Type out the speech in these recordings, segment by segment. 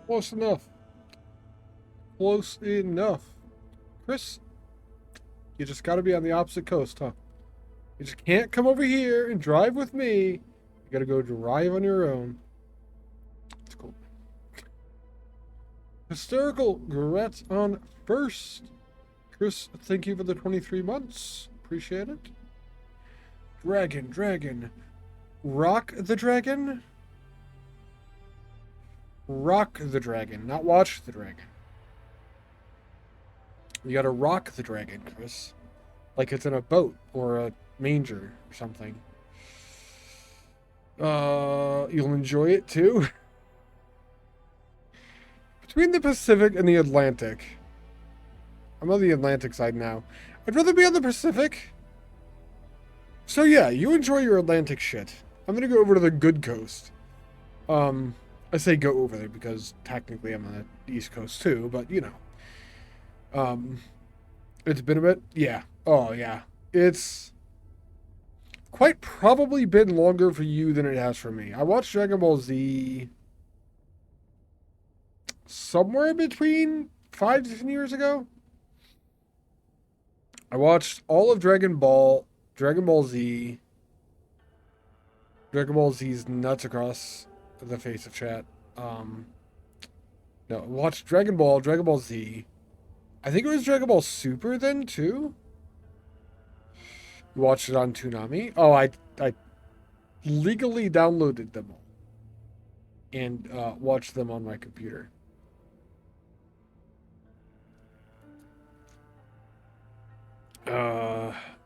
Close enough. Close enough. Chris, you just gotta be on the opposite coast, huh? You just can't come over here and drive with me. You gotta go drive on your own. It's cool. Hysterical Garrett on first. Chris, thank you for the 23 months. Appreciate it. Dragon. Rock the dragon? Rock the dragon, not watch the dragon. You gotta rock the dragon, Chris. Like it's in a boat or a manger or something. You'll enjoy it too. Between the Pacific and the Atlantic. I'm on the Atlantic side now. I'd rather be on the Pacific. So yeah, you enjoy your Atlantic shit. I'm gonna go over to the good coast. I say go over there because technically I'm on the East Coast too, but you know. It's been a bit. Yeah. Oh yeah. It's quite probably been longer for you than it has for me. I watched Dragon Ball Z somewhere between 5 to 10 years ago. I watched all of Dragon Ball Z, Dragon Ball Z's nuts across the face of chat. No, watched Dragon Ball Z. I think it was Dragon Ball Super then too. You watched it on Toonami. Oh, I legally downloaded them all and watched them on my computer.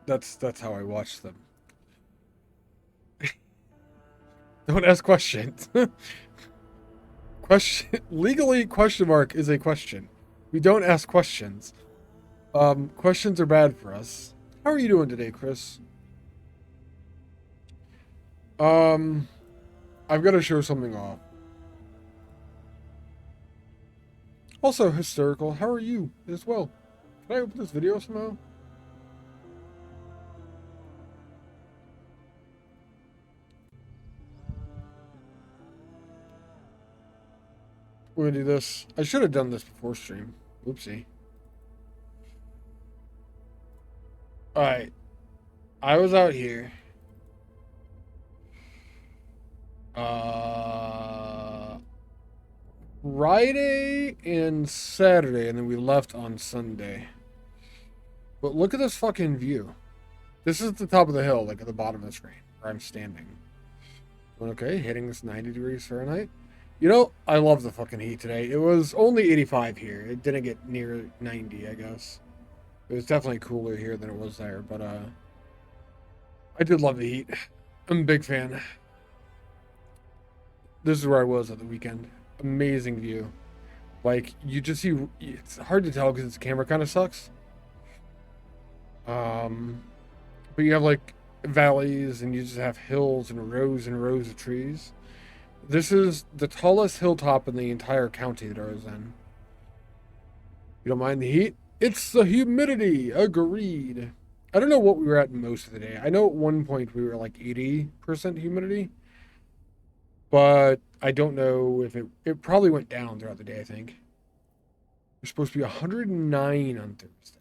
That's how I watched them. Don't ask questions. Legally question mark is a question. We don't ask questions. Questions are bad for us. How are you doing today, Chris? I've got to show something off. Also, Hysterical, how are you as well? Can I open this video somehow? We're gonna do this. I should have done this before stream. Oopsie. Alright. I was out here. Friday and Saturday, and then we left on Sunday. But look at this fucking view. This is the top of the hill, like at the bottom of the screen, where I'm standing. Okay, hitting this 90 degrees Fahrenheit. You know, I love the fucking heat today. It was only 85 here. It didn't get near 90, I guess. It was definitely cooler here than it was there, but I did love the heat. I'm a big fan. This is where I was at the weekend. Amazing view. Like, you just see, it's hard to tell because the camera kind of sucks. But you have like valleys and you just have hills and rows of trees. This is the tallest hilltop in the entire county that I was in. You don't mind the heat? It's the humidity. Agreed. I don't know what we were at most of the day. I know at one point we were like 80% humidity. But I don't know if it probably went down throughout the day, I think. We're supposed to be 109 on Thursday.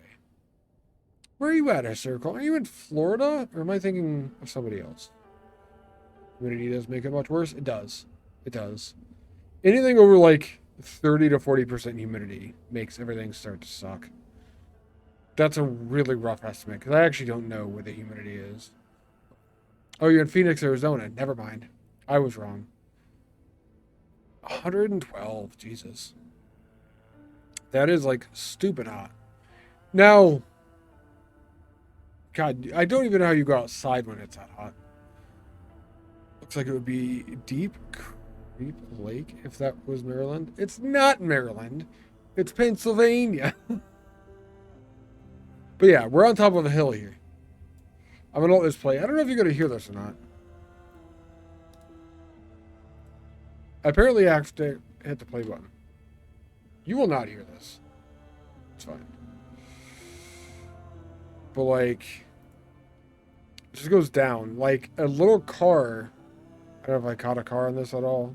Where are you at, Circle? Are you in Florida? Or am I thinking of somebody else? Humidity does make it much worse. It does. It does. Anything over like 30 to 40% humidity makes everything start to suck. That's a really rough estimate because I actually don't know where the humidity is. Oh, you're in Phoenix, Arizona. Never mind. I was wrong. 112. Jesus. That is like stupid hot. Now, God, I don't even know how you go outside when it's that hot. Looks like it would be Deep Creek Lake if that was Maryland. It's not Maryland. It's Pennsylvania. But yeah, we're on top of a hill here. I'm gonna let this play. I don't know if you're gonna hear this or not. Apparently I have to hit the play button. You will not hear this. It's fine. But like, it just goes down. Like a little car. I don't know if I caught a car on this at all.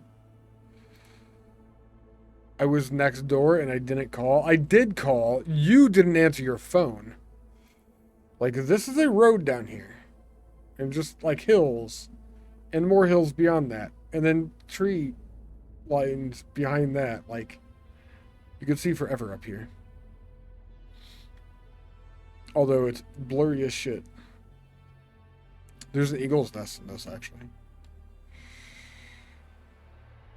I was next door and I didn't call. I did call. You didn't answer your phone. Like, this is a road down here. And just, like, hills. And more hills beyond that. And then tree lines behind that. Like, you can see forever up here. Although it's blurry as shit. There's an eagle's nest in this, actually.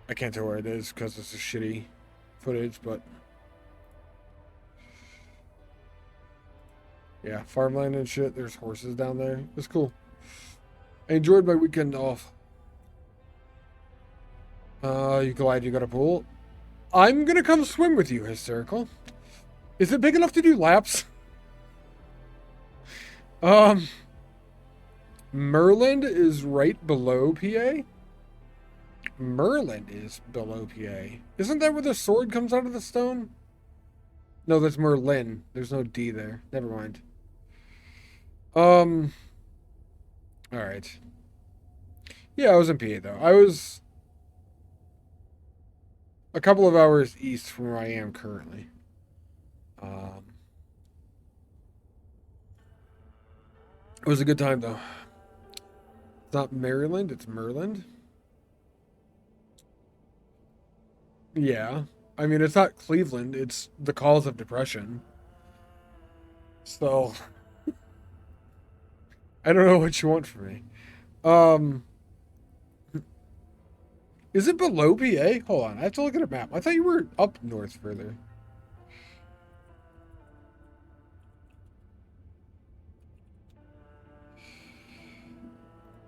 I can't tell where it is because it's a shitty footage, but... yeah, farmland and shit. There's horses down there. It's cool. I enjoyed my weekend off. You glad you got a pool? I'm gonna come swim with you, Hysterical. Is it big enough to do laps? Merland is right below PA. Merland is below PA. Isn't that where the sword comes out of the stone? No, that's Merlin. There's no D there. Never mind. All right. Yeah, I was in PA though. I was a couple of hours east from where I am currently. It was a good time though. It's not Maryland, it's Merland. Yeah. I mean, it's not Cleveland, it's the cause of depression. So, I don't know what you want from me. Is it below PA? Hold on, I have to look at a map. I thought you were up north further.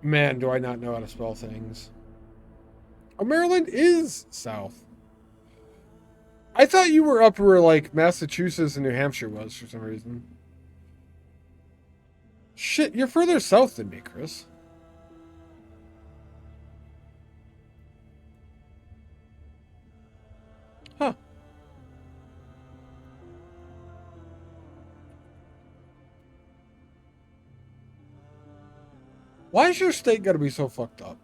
Man, do I not know how to spell things. Oh, Maryland is south. I thought you were up where, like, Massachusetts and New Hampshire was for some reason. Shit, you're further south than me, Chris. Huh. Why is your state gotta be so fucked up?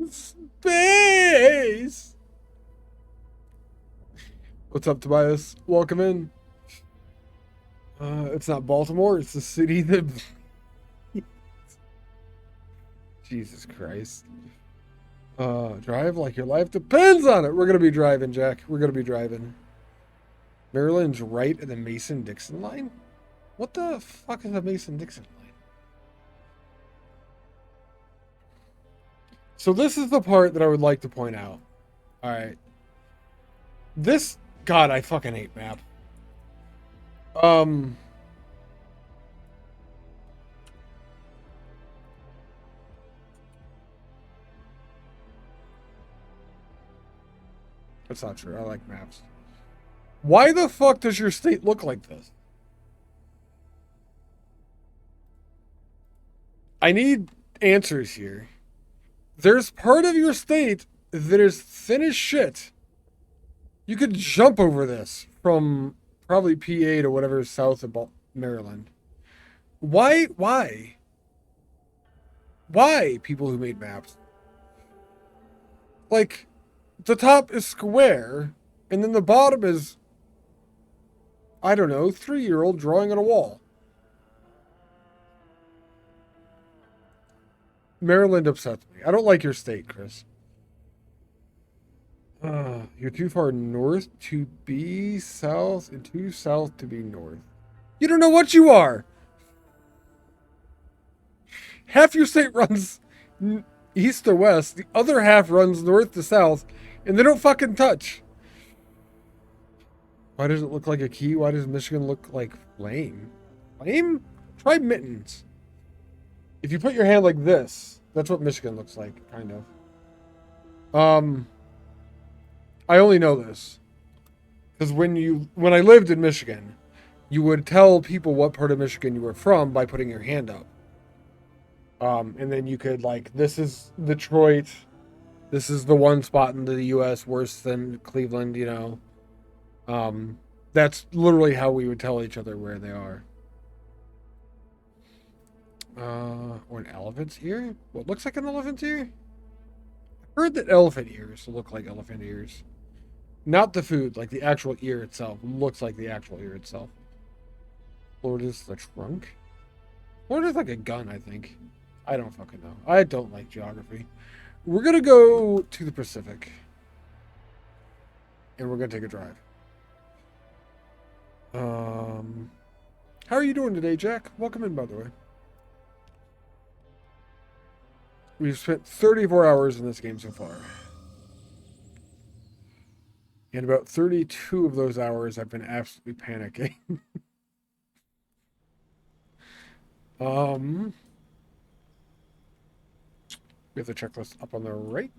Space! What's up, Tobias? Welcome in. It's not Baltimore, it's the city that... Jesus Christ. Drive like your life depends on it. We're gonna be driving, Jack. We're gonna be driving. Maryland's right at the Mason-Dixon line? What the fuck is the Mason-Dixon line? So this is the part that I would like to point out. Alright. This... God, I fucking hate map. That's not true. I like maps. Why the fuck does your state look like this? I need answers here. There's part of your state that is thin as shit. You could jump over this from probably PA to whatever is south of Maryland. Why? Why? Why, people who made maps? Like, the top is square, And then the bottom is, I don't know, 3-year-old drawing on a wall. Maryland upsets me. I don't like your state, Chris. You're too far north to be south and too south to be north. You don't know what you are. Half your state runs east to west. The other half runs north to south. And they don't fucking touch. Why does it look like a key? Why does Michigan look like flame? Flame? Try mittens. If you put your hand like this, that's what Michigan looks like, kind of. I only know this because when I lived in Michigan, you would tell people what part of Michigan you were from by putting your hand up. And then you could this is Detroit. This is the one spot in the U.S. worse than Cleveland, you know. That's literally how we would tell each other where they are. Or an elephant's ear? What looks like an elephant's ear? I heard that elephant ears look like elephant ears. Not the food, like the actual ear itself. Looks like the actual ear itself. Florida's the trunk? Florida's like a gun, I think. I don't fucking know. I don't like geography. We're gonna go to the Pacific. And we're gonna take a drive. How are you doing today, Jack? Welcome in, by the way. We've spent 34 hours in this game so far. And about 32 of those hours, I've been absolutely panicking. We have the checklist up on the right.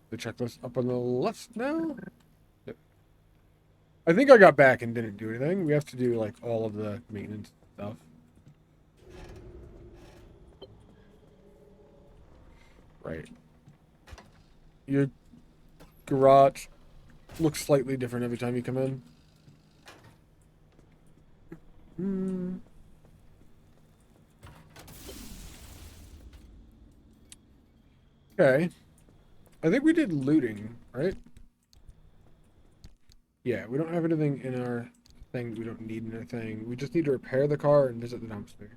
The checklist up on the left now. Yep. I think I got back and didn't do anything. We have to do like all of the maintenance stuff. Right. Your garage looks slightly different every time you come in. Okay. I think we did looting, right? Yeah, we don't have anything in our thing. We don't need anything. We just need to repair the car and visit the dumpster.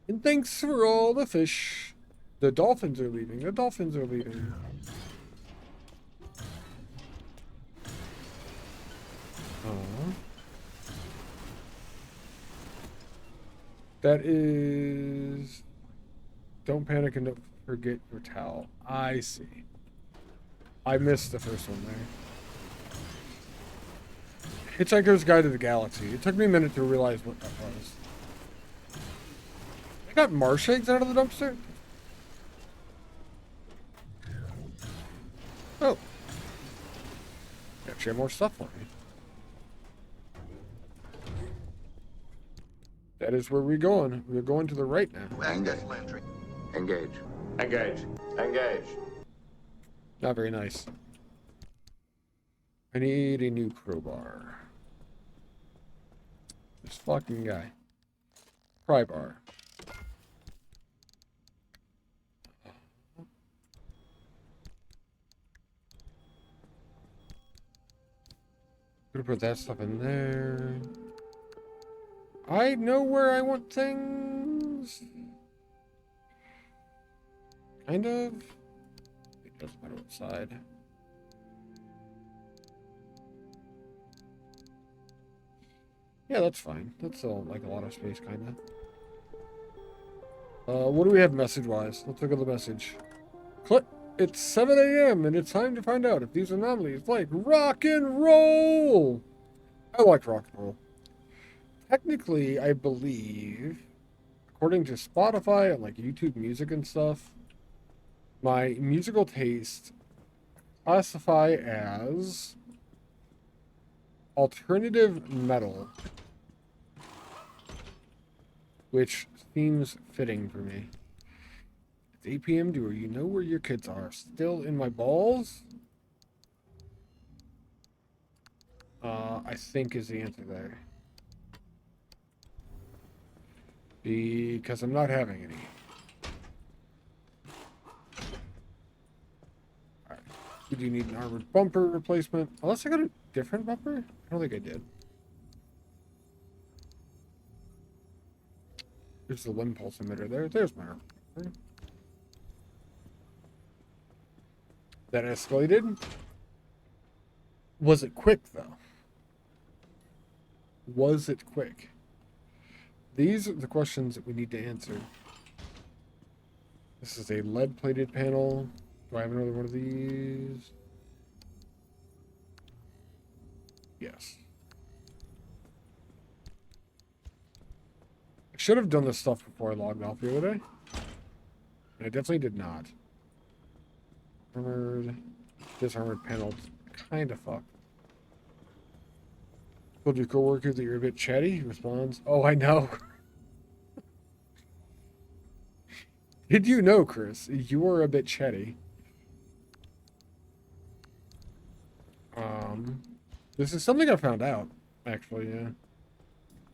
And thanks for all the fish. The dolphins are leaving. The dolphins are leaving. That is... Don't panic and don't forget your towel. I see. I missed the first one there. Hitchhiker's Guide to the Galaxy. It took me a minute to realize what that was. I got marsh eggs out of the dumpster? Oh. Actually have more stuff for me. That is where we're going. We're going to the right now. Engage. Engage. Engage. Engage. Not very nice. I need a new crowbar. This fucking guy. Pry bar. Gonna put that stuff in there. I know where I want things. Kind of. It doesn't matter what side. Yeah, that's fine. That's still like a lot of space, kind of. What do we have message-wise? Let's look at the message. Click. It's 7 a.m. and it's time to find out if these anomalies like rock and roll. I like rock and roll. Technically, I believe, according to Spotify and like YouTube Music and stuff, my musical taste classify as alternative metal, which seems fitting for me. It's 8 p.m. Do you know where your kids are? Still in my balls? I think is the answer there. Because I'm not having any. Alright. We do need an armored bumper replacement. Unless I got a different bumper? I don't think I did. There's the limb pulse emitter there. There's my armor. That escalated. Was it quick, though? Was it quick? These are the questions that we need to answer. This is a lead-plated panel. Do I have another one of these? Yes. I should have done this stuff before I logged off the other day. And I definitely did not. Armored. This armored panel kind of fucked. Told your coworker that you're a bit chatty. He responds, "Oh, I know." Did you know, Chris? You are a bit chatty. This is something I found out, actually, yeah.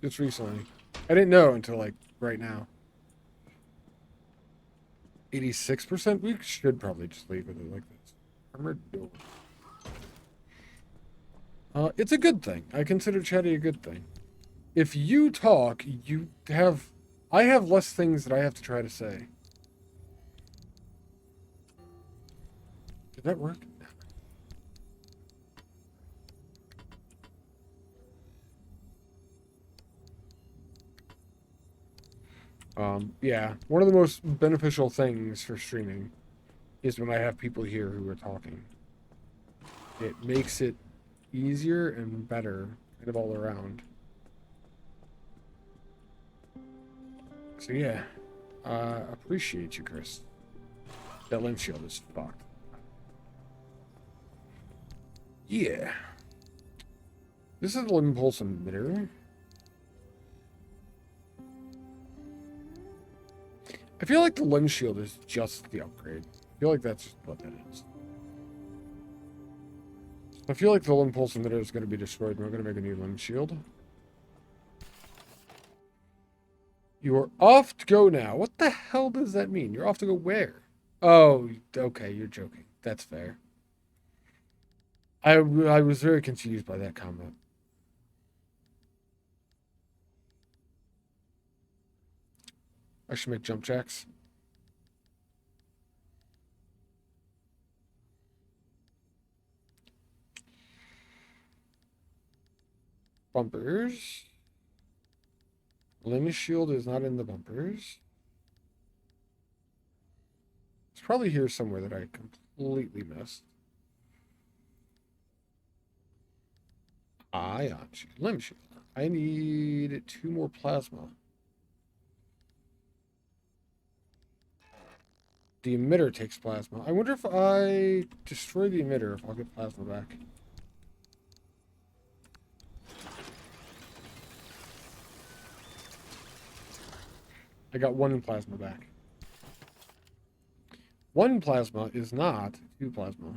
Just recently. I didn't know until, like, right now. 86%? We should probably just leave it like this. Armored door. It's a good thing. I consider chatty a good thing. If you talk, I have less things that I have to try to say. Did that work? Yeah, one of the most beneficial things for streaming is when I have people here who are talking. It makes it easier and better, kind of all around. So yeah, appreciate you, Chris. That limb shield is fucked. Yeah. This is the limb pulse emitter. I feel like the limb shield is just the upgrade. I feel like that's what that is. I feel like the limb pulse emitter is going to be destroyed and we're going to make a new limb shield. You are off to go now. What the hell does that mean? You're off to go where? Oh, okay, you're joking. That's fair. I was very confused by that comment. I should make jump jacks. Bumpers. Limb shield is not in the bumpers. It's probably here somewhere that I completely missed. Ion shield. Limb shield. I need 2 more plasma. The emitter takes plasma. I wonder if I destroy the emitter, if I'll get plasma back. I got 1 plasma back. 1 plasma is not 2 plasma.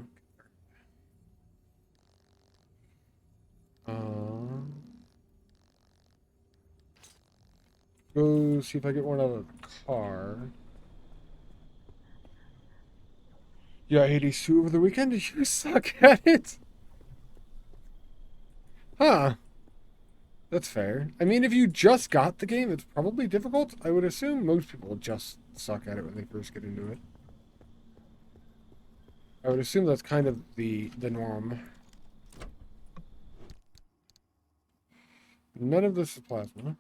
Go see if I get one out of the car. Yeah, Hades 2 over the weekend? You suck at it? Huh. That's fair. I mean, if you just got the game, it's probably difficult. I would assume most people just suck at it when they first get into it. I would assume that's kind of the norm. None of this is plasma.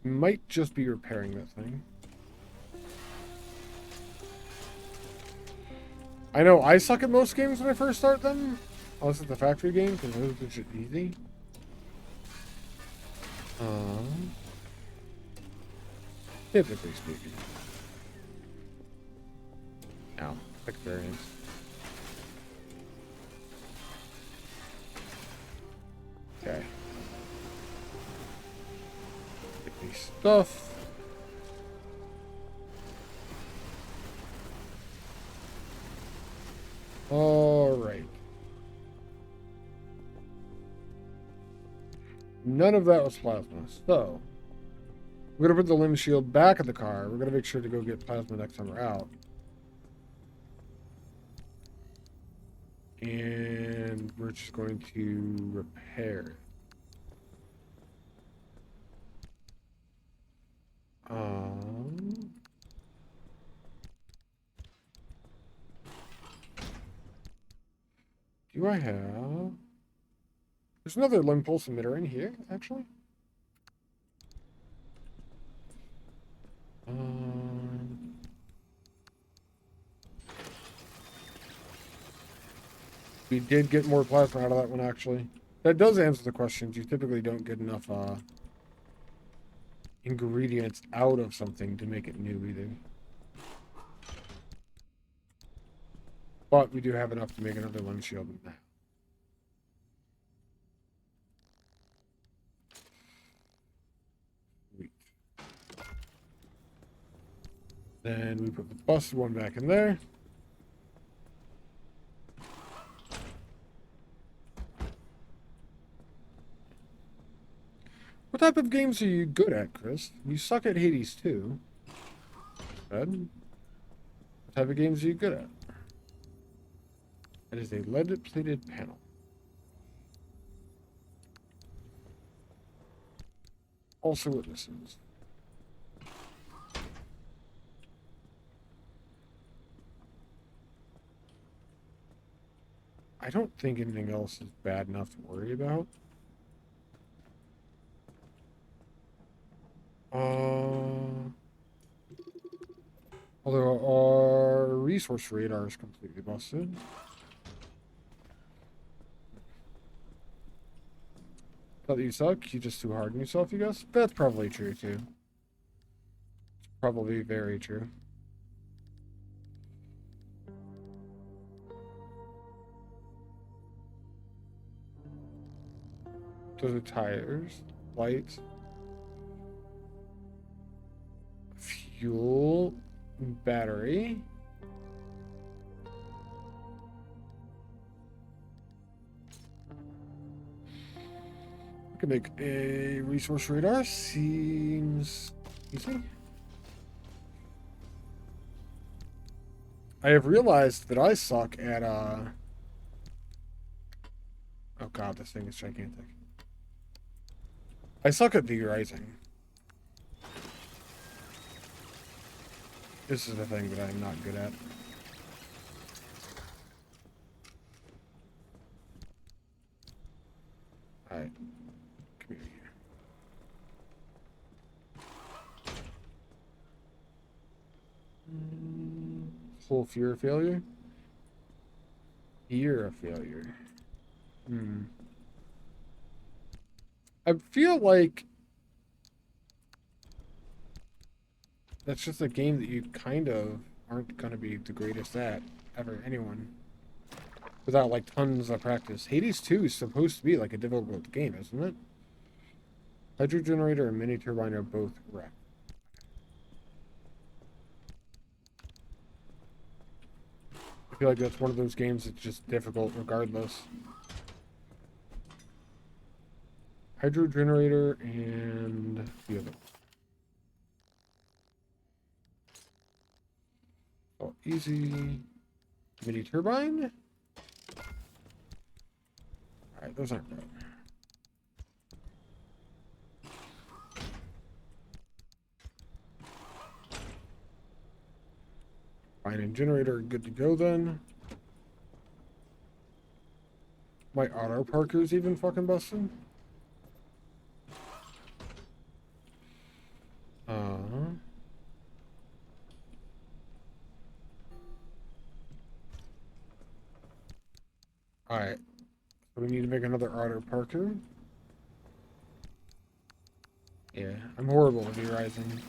Might just be repairing that thing. I know I suck at most games when I first start them. Unless it's the factory game, because those are just easy. Typically speaking. Ow, experience. Okay. Get me stuff. All right. None of that was plasma. So, we're going to put the limb shield back in the car. We're going to make sure to go get plasma next time we're out. And we're just going to repair it. Do I have... There's another limb pulse emitter in here, actually. We did get more plasma out of that one, actually. That does answer the questions. You typically don't get enough ingredients out of something to make it new, either. But we do have enough to make another lens shield now. Sweet. Then we put the busted one back in there. What type of games are you good at, Chris? You suck at Hades too. Good. What type of games are you good at? That is a lead-plated panel. Also witnesses. I don't think anything else is bad enough to worry about. Although our resource radar is completely busted. Thought you suck, you just too hard on yourself, you guess? That's probably true too. It's probably very true. Those are tires, lights, fuel, battery. I can make a resource radar. Seems easy. I have realized that I suck at oh god, this thing is gigantic. I suck at V-Rising. This is the thing that I'm not good at. Alright. Come here. Whole fear of failure? Fear of failure. I feel like that's just a game that you kind of aren't going to be the greatest at, ever, anyone. Without, like, tons of practice. Hades 2 is supposed to be, like, a difficult game, isn't it? Hydro generator and mini turbine are both wrecked. I feel like that's one of those games that's just difficult regardless. Hydro generator and the other one. Oh, easy. Mini turbine. Alright, those aren't bad. Fine, and generator good to go then. My auto parker's even fucking busted. Alright. So we need to make another auto parker. Yeah, I'm horrible at V-Rising.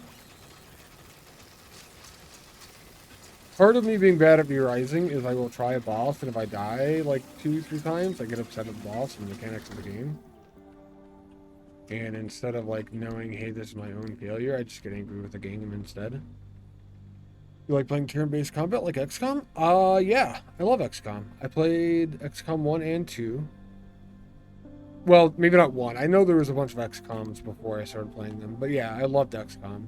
Part of me being bad at V-Rising is I will try a boss, and if I die like 2-3 times, I get upset at the boss and the mechanics of the game. And instead of like knowing, hey, this is my own failure, I just get angry with the game instead. You like playing turn-based combat like XCOM? Yeah, I love XCOM. I played XCOM 1 and 2. Well, maybe not 1. I know there was a bunch of XCOMs before I started playing them, but yeah, I loved XCOM.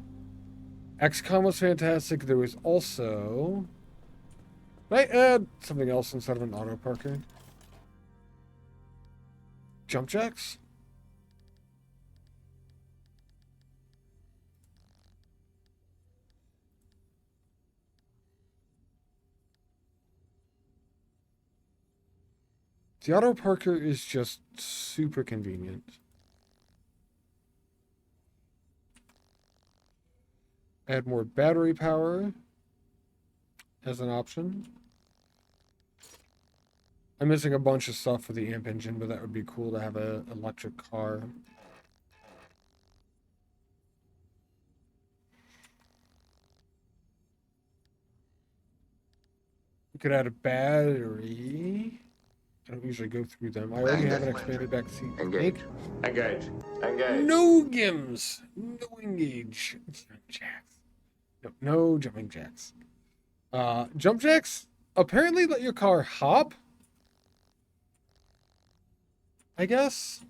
XCOM was fantastic. There was also Can I add something else instead of an auto parker? Jump jacks? The auto parker is just super convenient. Add more battery power as an option. I'm missing a bunch of stuff for the amp engine, but that would be cool to have an electric car. We could add a battery. I don't usually go through them. I already have an expanded back seat. Engage. Engage. Engage. No gims. No engage. Jacks. No jumping jacks. Jump jacks apparently let your car hop. I guess.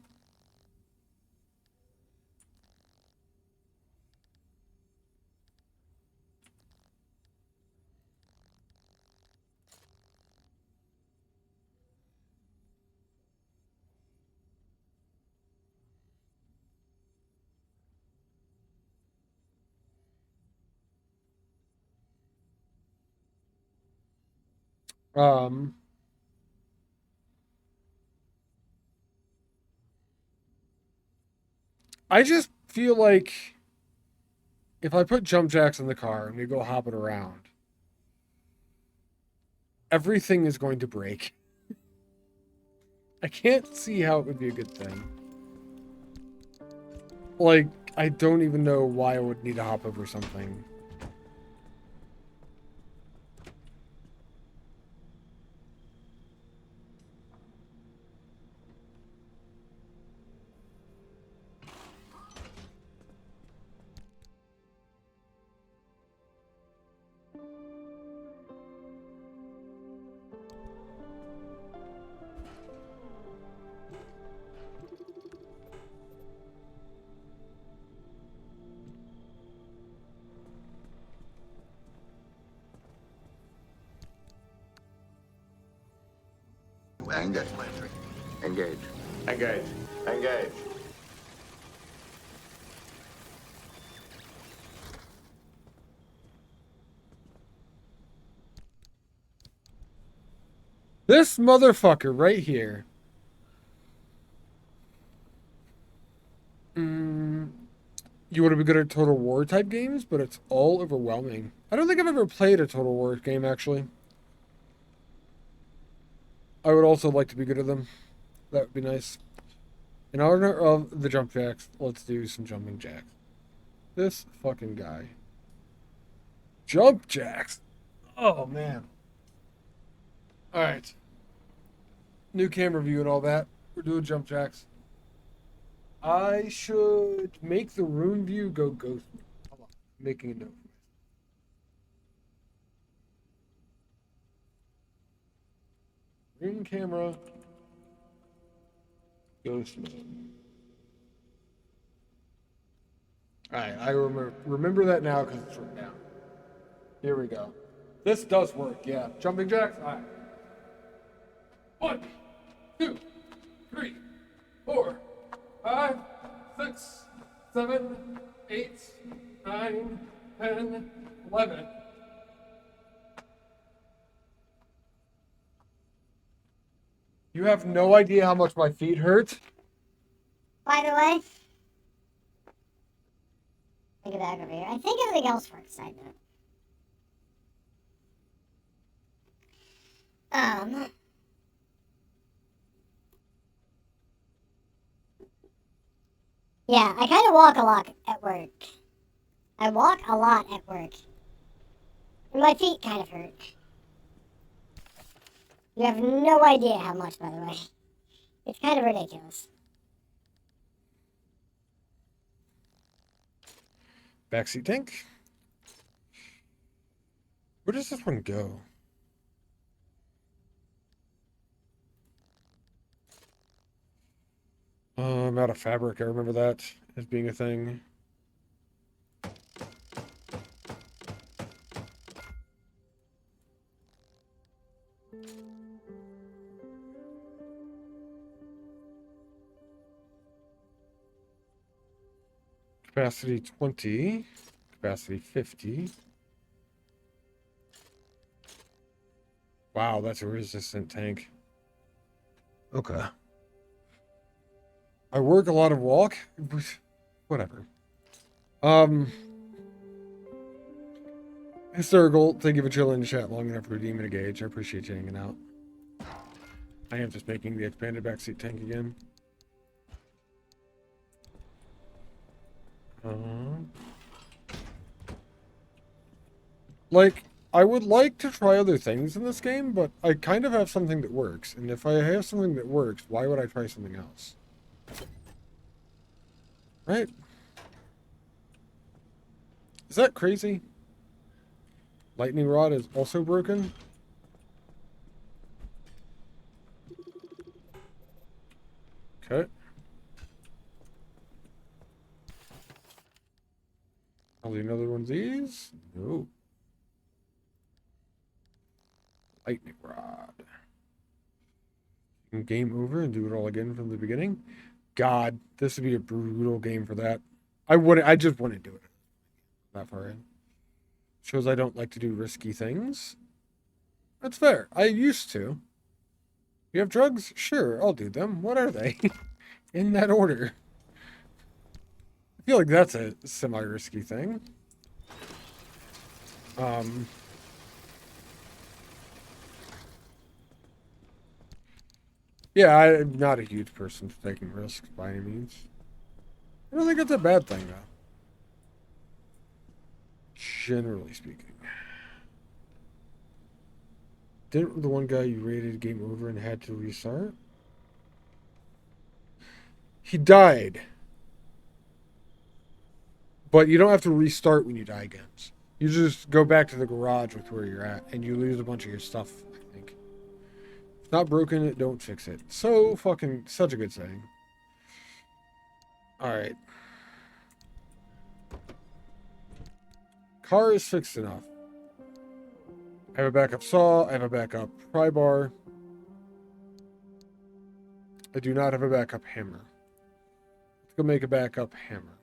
Um, I just feel like if I put jump jacks in the car and we go hopping around, everything is going to break. I can't see how it would be a good thing. Like, I don't even know why I would need to hop over something. Engage. Engage. Engage. Engage. This motherfucker right here. You want to be good at Total War type games, but it's all overwhelming. I don't think I've ever played a Total War game, actually. I would also like to be good at them. That would be nice. In honor of the jump jacks, let's do some jumping jacks. This fucking guy. Jump jacks. Oh, man. Alright. New camera view and all that. We're doing jump jacks. I should make the room view go ghost. Hold on. I'm making a note. Room camera. Ghost mode. Alright, I remember that now because it's written down. Here we go. This does work, yeah. Jumping jacks? Alright. 1, 2, 3, 4, 5, 6, 7, 8, 9, 10, 11. You have no idea how much my feet hurt. By the way, take it back over here. I think everything else works. Side note. Yeah, I kind of walk a lot at work. I walk a lot at work. And my feet kind of hurt. You have no idea how much, by the way. It's kind of ridiculous. Backseat tank. Where does this one go? I'm out of fabric. I remember that as being a thing. Capacity 20. Capacity 50. Wow, that's a resistant tank. Okay. I work a lot of walk. Whatever. Hysterical, thank you for chilling in the chat long enough for redeeming a gauge. I appreciate you hanging out. I am just making the expanded backseat tank again. Like, I would like to try other things in this game, but I kind of have something that works. And if I have something that works, why would I try something else? Right? Is that crazy? Lightning rod is also broken? Okay. Probably another one of these? No. Lightning rod. Game over and do it all again from the beginning? God, this would be a brutal game for that. I just wouldn't do it that far in. Shows I don't like to do risky things. That's fair. I used to. You have drugs? Sure, I'll do them. What are they? In that order. I feel like that's a semi-risky thing. Yeah, I'm not a huge person for taking risks by any means. I don't think it's a bad thing, though. Generally speaking. Didn't the one guy you rated game over and had to restart? He died. But you don't have to restart when you die again. You just go back to the garage with where you're at, and you lose a bunch of your stuff, I think. If it's not broken, don't fix it. So fucking, such a good saying. Alright. Car is fixed enough. I have a backup saw. I have a backup pry bar. I do not have a backup hammer. Let's go make a backup hammer.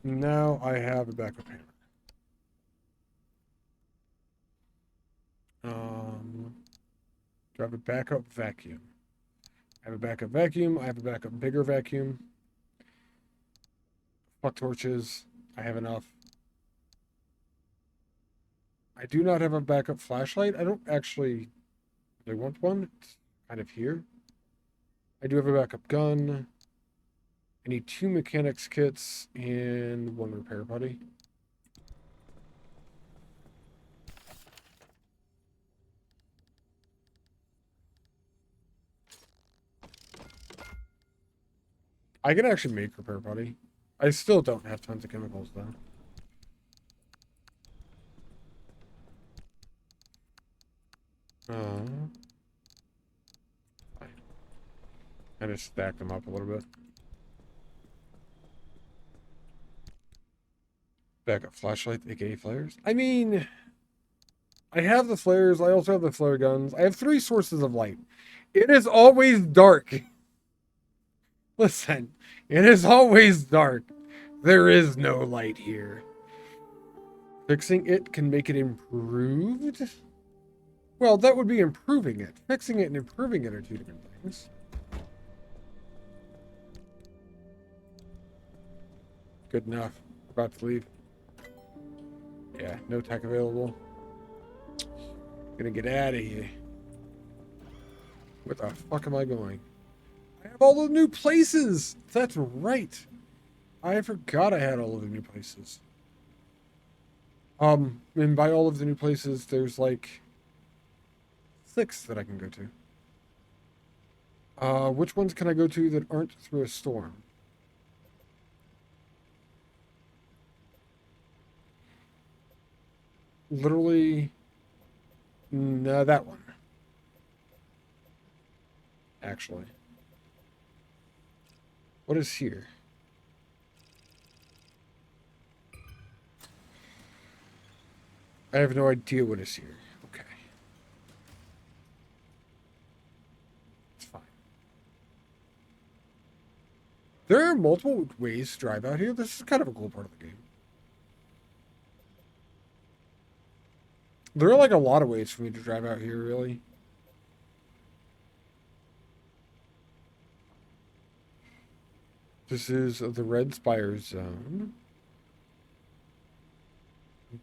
Now I have a backup hammer. Do I have a backup vacuum? I have a backup vacuum. I have a backup bigger vacuum. Fuck torches. I have enough. I do not have a backup flashlight. I don't actually really want one. It's kind of here. I do have a backup gun. I need 2 mechanics kits and 1 repair buddy. I can actually make repair buddy. I still don't have tons of chemicals though. I just stacked them up a little bit. Backup flashlight, aka flares. I mean, I have the flares. I also have the flare guns. I have 3 sources of light. It is always dark. Listen, it is always dark. There is no light here. Fixing it can make it improved? Well, that would be improving it. Fixing it and improving it are 2 different things. Good enough. About to leave. Yeah, no tech available. Gonna get out of here. Where the fuck am I going? I have all the new places! That's right. I forgot I had all of the new places. And by all of the new places, there's like 6 that I can go to. Which ones can I go to that aren't through a storm? Literally, no, that one. Actually. What is here? I have no idea what is here. Okay. It's fine. There are multiple ways to drive out here. This is kind of a cool part of the game. There are like a lot of ways for me to drive out here, really. This is the Red Spire Zone.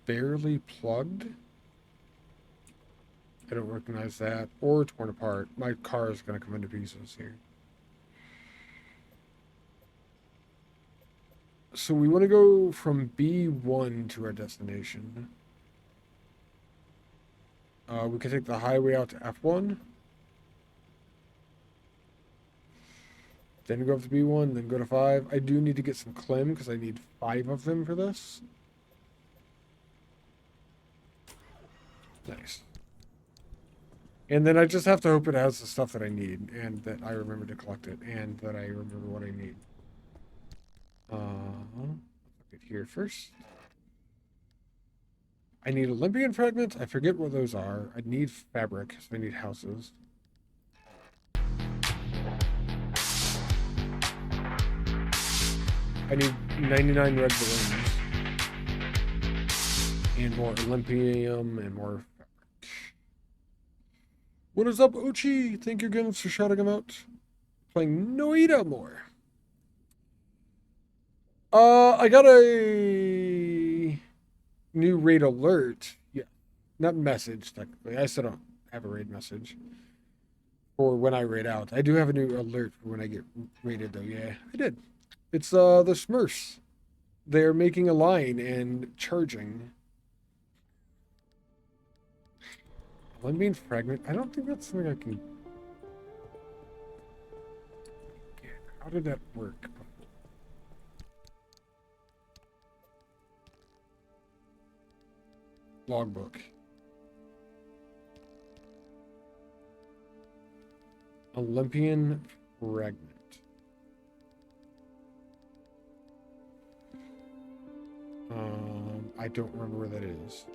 Barely plugged. I don't recognize that. Or torn apart. My car is going to come into pieces here. So we want to go from B1 to our destination. We can take the highway out to F1. Then go up to B1, then go to 5. I do need to get some Klim because I need 5 of them for this. Nice. And then I just have to hope it has the stuff that I need, and that I remember to collect it, and that I remember what I need. Get here first. I need Olympian fragments. I forget what those are. I need fabric, so I need houses. I need 99 red balloons. And more Olympium and more fabric. What is up, Ochi? Thank you again for shouting him out. Playing Noita more. I got a new raid alert. Yeah. Not message, technically. I still don't have a raid message. For when I raid out. I do have a new alert for when I get raided, though. Yeah, I did. It's the Smurfs. They're making a line and charging. Olympian fragment. I don't think that's something I can get. How did that work? Logbook. Olympian fragment. I don't remember where that is.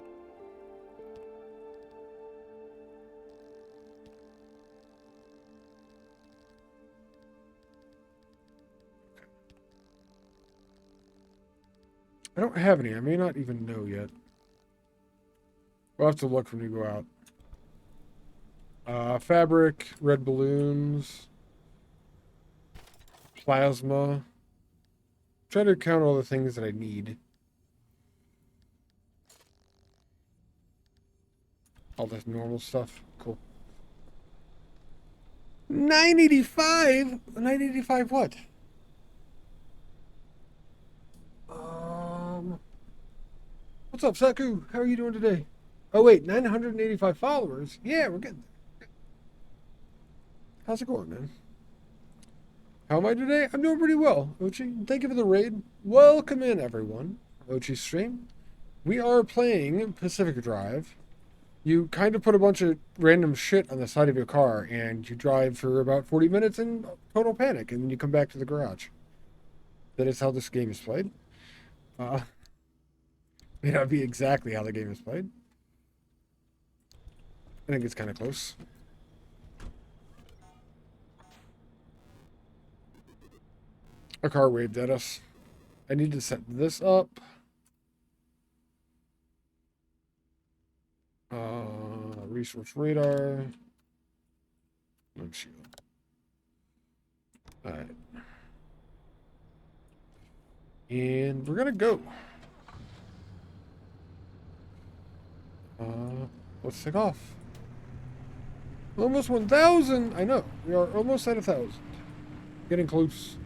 I don't have any. I may not even know yet. We'll have to look when we go out. Fabric, red balloons, plasma. Try to count all the things that I need. All this normal stuff. Cool. 985? 985 what? What's up, Saku? How are you doing today? Oh, wait, 985 followers? Yeah, we're getting there. How's it going, man? How am I today? I'm doing pretty well, Ochi. Thank you for the raid. Welcome in, everyone. Ochi's stream. We are playing Pacific Drive. You kind of put a bunch of random shit on the side of your car, and you drive for about 40 minutes in total panic, and then you come back to the garage. That is how this game is played. May not be exactly how the game is played. I think it's kind of close. A car waved at us. I need to set this up. Resource radar. Windshield. Alright. And we're gonna go. Let's take off. Almost 1,000! I know. We are almost at 1,000. Getting close.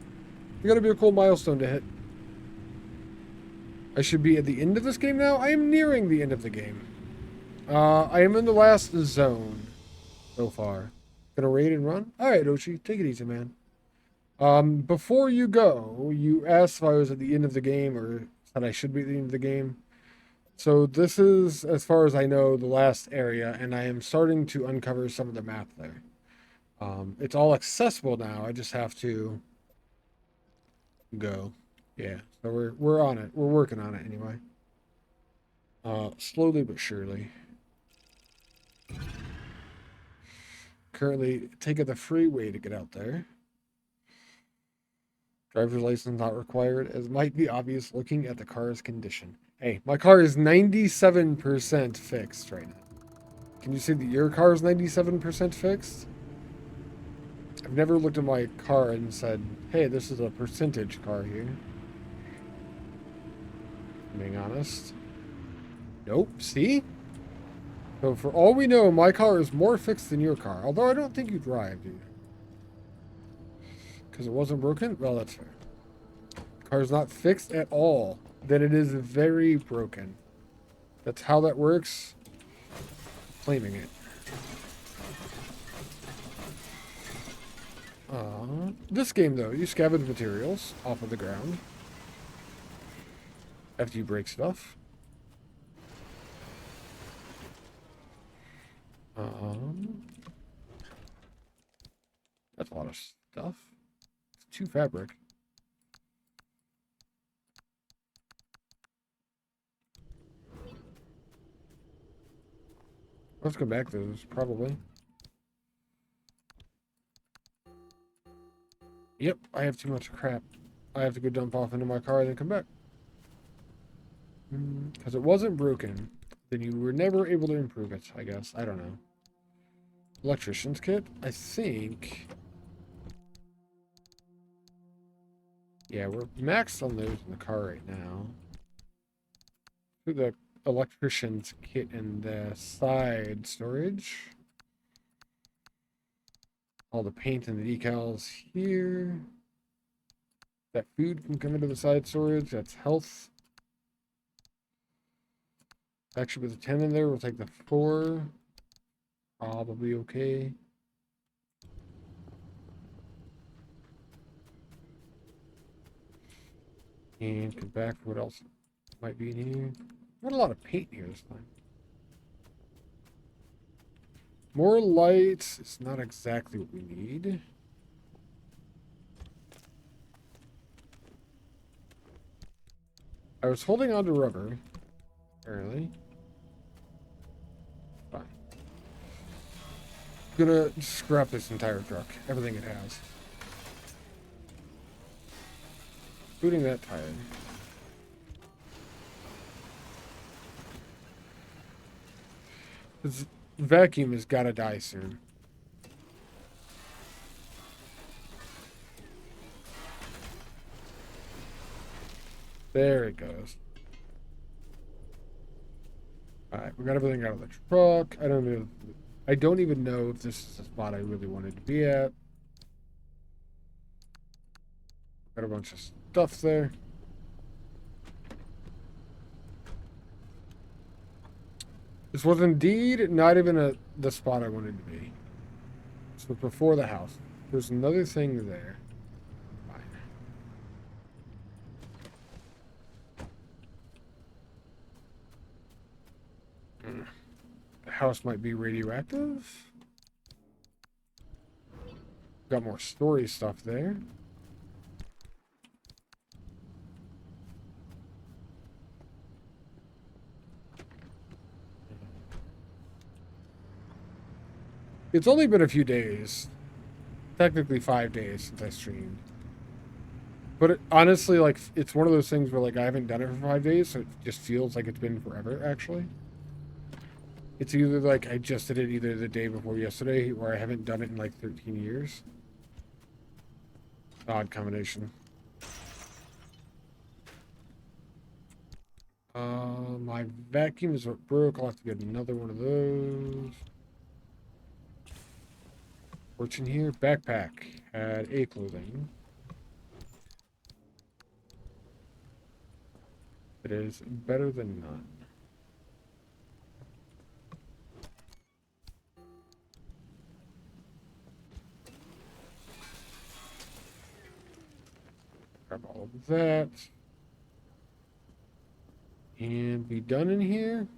We gotta be a cool milestone to hit. I should be at the end of this game now? I am nearing the end of the game. I am in the last zone so far. Gonna raid and run? Alright, Ochi. Take it easy, man. Before you go, you asked if I was at the end of the game or said I should be at the end of the game. So this is, as far as I know, the last area, and I am starting to uncover some of the map there. It's all accessible now. I just have to go. Yeah, so we're on it. We're working on it anyway. Slowly but surely. Currently taking the freeway to get out there. Driver's license not required, as might be obvious looking at the car's condition. Hey, my car is 97% fixed right now. Can you see that your car is 97% fixed? I've never looked at my car and said, hey, this is a percentage car here. Being honest. Nope, see? So for all we know, my car is more fixed than your car. Although I don't think you drive, do you? Because it wasn't broken? Well, that's fair. The car's not fixed at all. Then it is very broken. That's how that works. Claiming it. This game, though, you scavenge materials off of the ground after you break stuff. That's a lot of stuff. It's 2 fabric. Let's go back to those, probably. Yep, I have too much crap. I have to go dump off into my car and then come back. Because it wasn't broken. Then you were never able to improve it, I guess. I don't know. Electrician's kit? I think... Yeah, we're maxed on those in the car right now. Put the electrician's kit in the side storage. All the paint and the decals here. That food can come into the side storage. That's health. Actually, with the 10 in there, we'll take the 4. Probably okay. And come back for what else might be in here. Not a lot of paint here this time. More lights. It's not exactly what we need. I was holding on to rubber. Apparently. Fine. Gonna scrap this entire truck. Everything it has. Including that tire. This vacuum has got to die soon. There it goes. Alright, we got everything out of the truck. I don't even know if this is the spot I really wanted to be at. Got a bunch of stuff there. This was indeed not even the spot I wanted to be. This was before the house. There's another thing there. Fine. The house might be radioactive. Got more story stuff there. It's only been a few days. Technically 5 days since I streamed. But honestly, like, it's one of those things where, like, I haven't done it for 5 days, so it just feels like it's been forever, actually. It's either, like, I just did it either the day before yesterday, or I haven't done it in, like, 13 years. Odd combination. My vacuum is what broke. I'll have to get another one of those. What's in here? Backpack. Had a clothing. It is better than none. Grab all of that. And be done in here.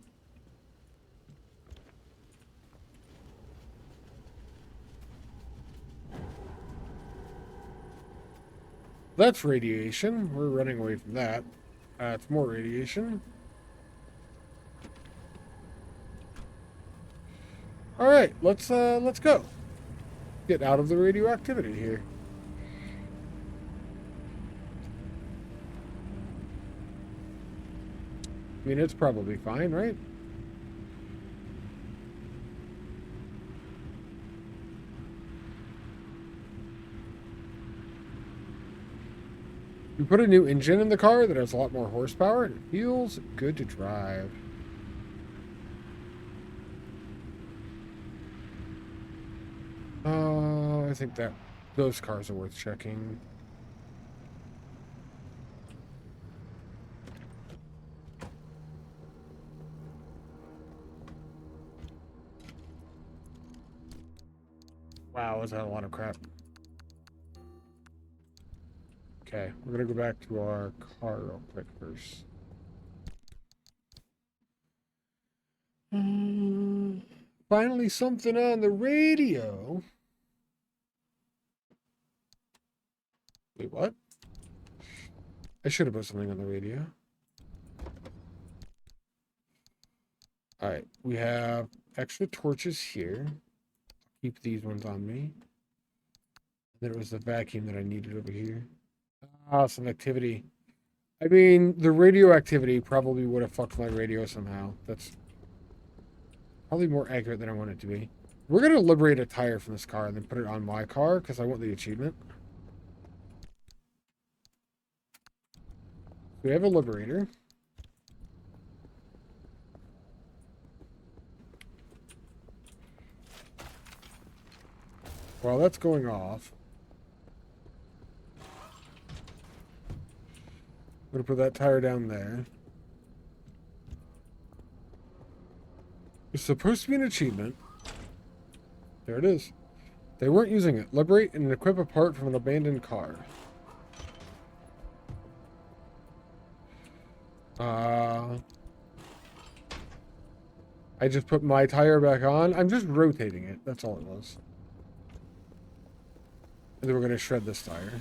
That's radiation. We're running away from that. It's more radiation. All right, let's go. Get out of the radioactivity here. I mean, it's probably fine, right? We put a new engine in the car that has a lot more horsepower, and it feels good to drive. I think that those cars are worth checking. Wow, is that a lot of crap? Okay, we're gonna go back to our car real quick first. Finally, something on the radio. Wait, what? I should have put something on the radio. Alright, we have extra torches here. Keep these ones on me. Then it was the vacuum that I needed over here. Ah, some activity. I mean, the radioactivity probably would have fucked my radio somehow. That's probably more accurate than I want it to be. We're going to liberate a tire from this car and then put it on my car because I want the achievement. We have a liberator. While that's going off, I'm going to put that tire down there. It's supposed to be an achievement. There it is. They weren't using it. Liberate and equip a part from an abandoned car. I just put my tire back on. I'm just rotating it. That's all it was. And then we're going to shred this tire.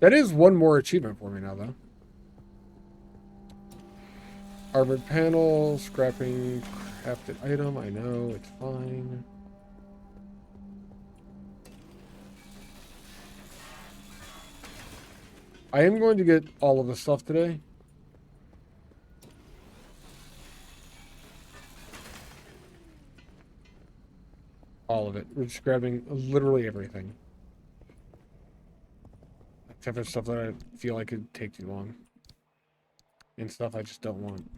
That is one more achievement for me now, though. Armored panel, scrapping crafted item. I know, it's fine. I am going to get all of the stuff today. All of it. We're just grabbing literally everything. Except for stuff that I feel like it'd take too long. And stuff I just don't want.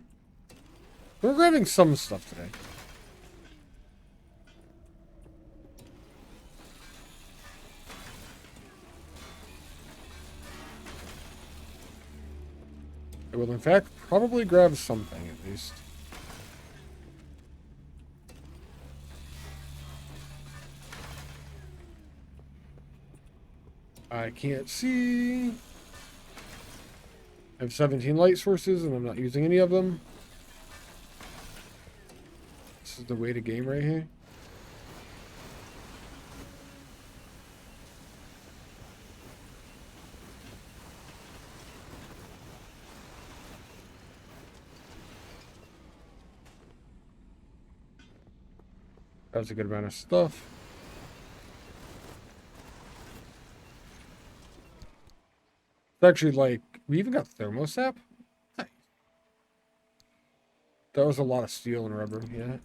We're grabbing some stuff today. I will, in fact, probably grab something at least. I can't see. I have 17 light sources and I'm not using any of them. This is the way to game right here. That's a good amount of stuff. It's actually like, we even got thermosap? Nice. That was a lot of steel and rubber, yeah.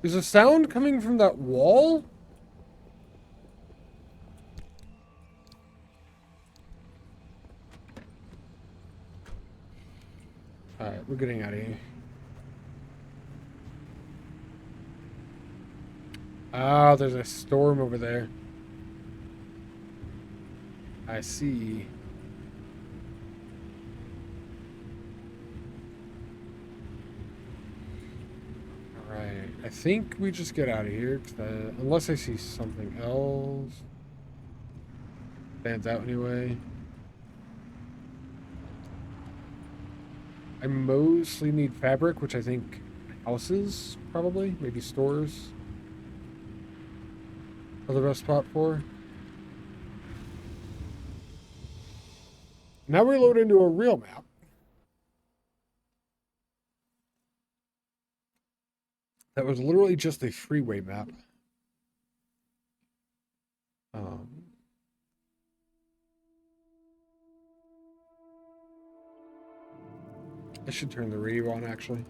Is a sound coming from that wall? Alright, we're getting out of here. Ah, there's a storm over there. I see. Alright, I think we just get out of here, unless I see something else. Stands out anyway. I mostly need fabric, which I think houses, probably, maybe stores are the best spot for. Now we load into a real map. That was literally just a freeway map. I should turn the radio on, actually.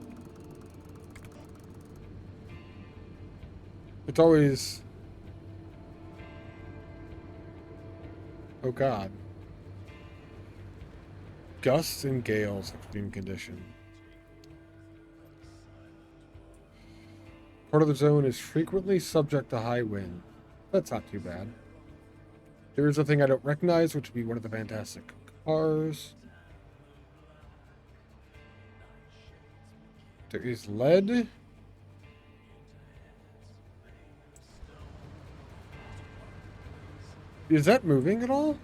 It's always... Oh, God. Gusts and gales, extreme condition. Part of the zone is frequently subject to high wind. That's not too bad. There is a thing I don't recognize, which would be one of the fantastic cars. There is lead. Is that moving at all?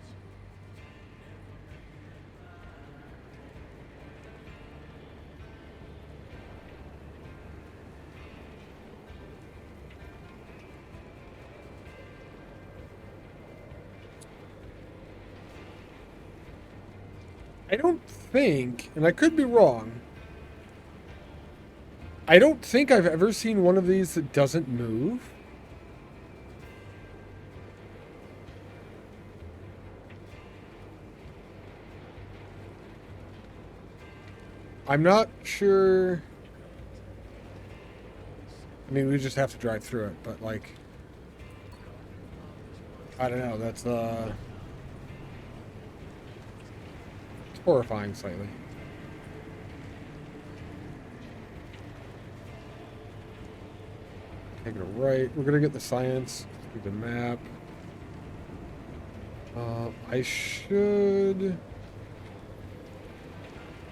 I don't think, and I could be wrong, I don't think I've ever seen one of these that doesn't move. I'm not sure. I mean, we just have to drive through it, but like, I don't know, that's it's horrifying slightly. Take it right. We're gonna get the science through the map. I should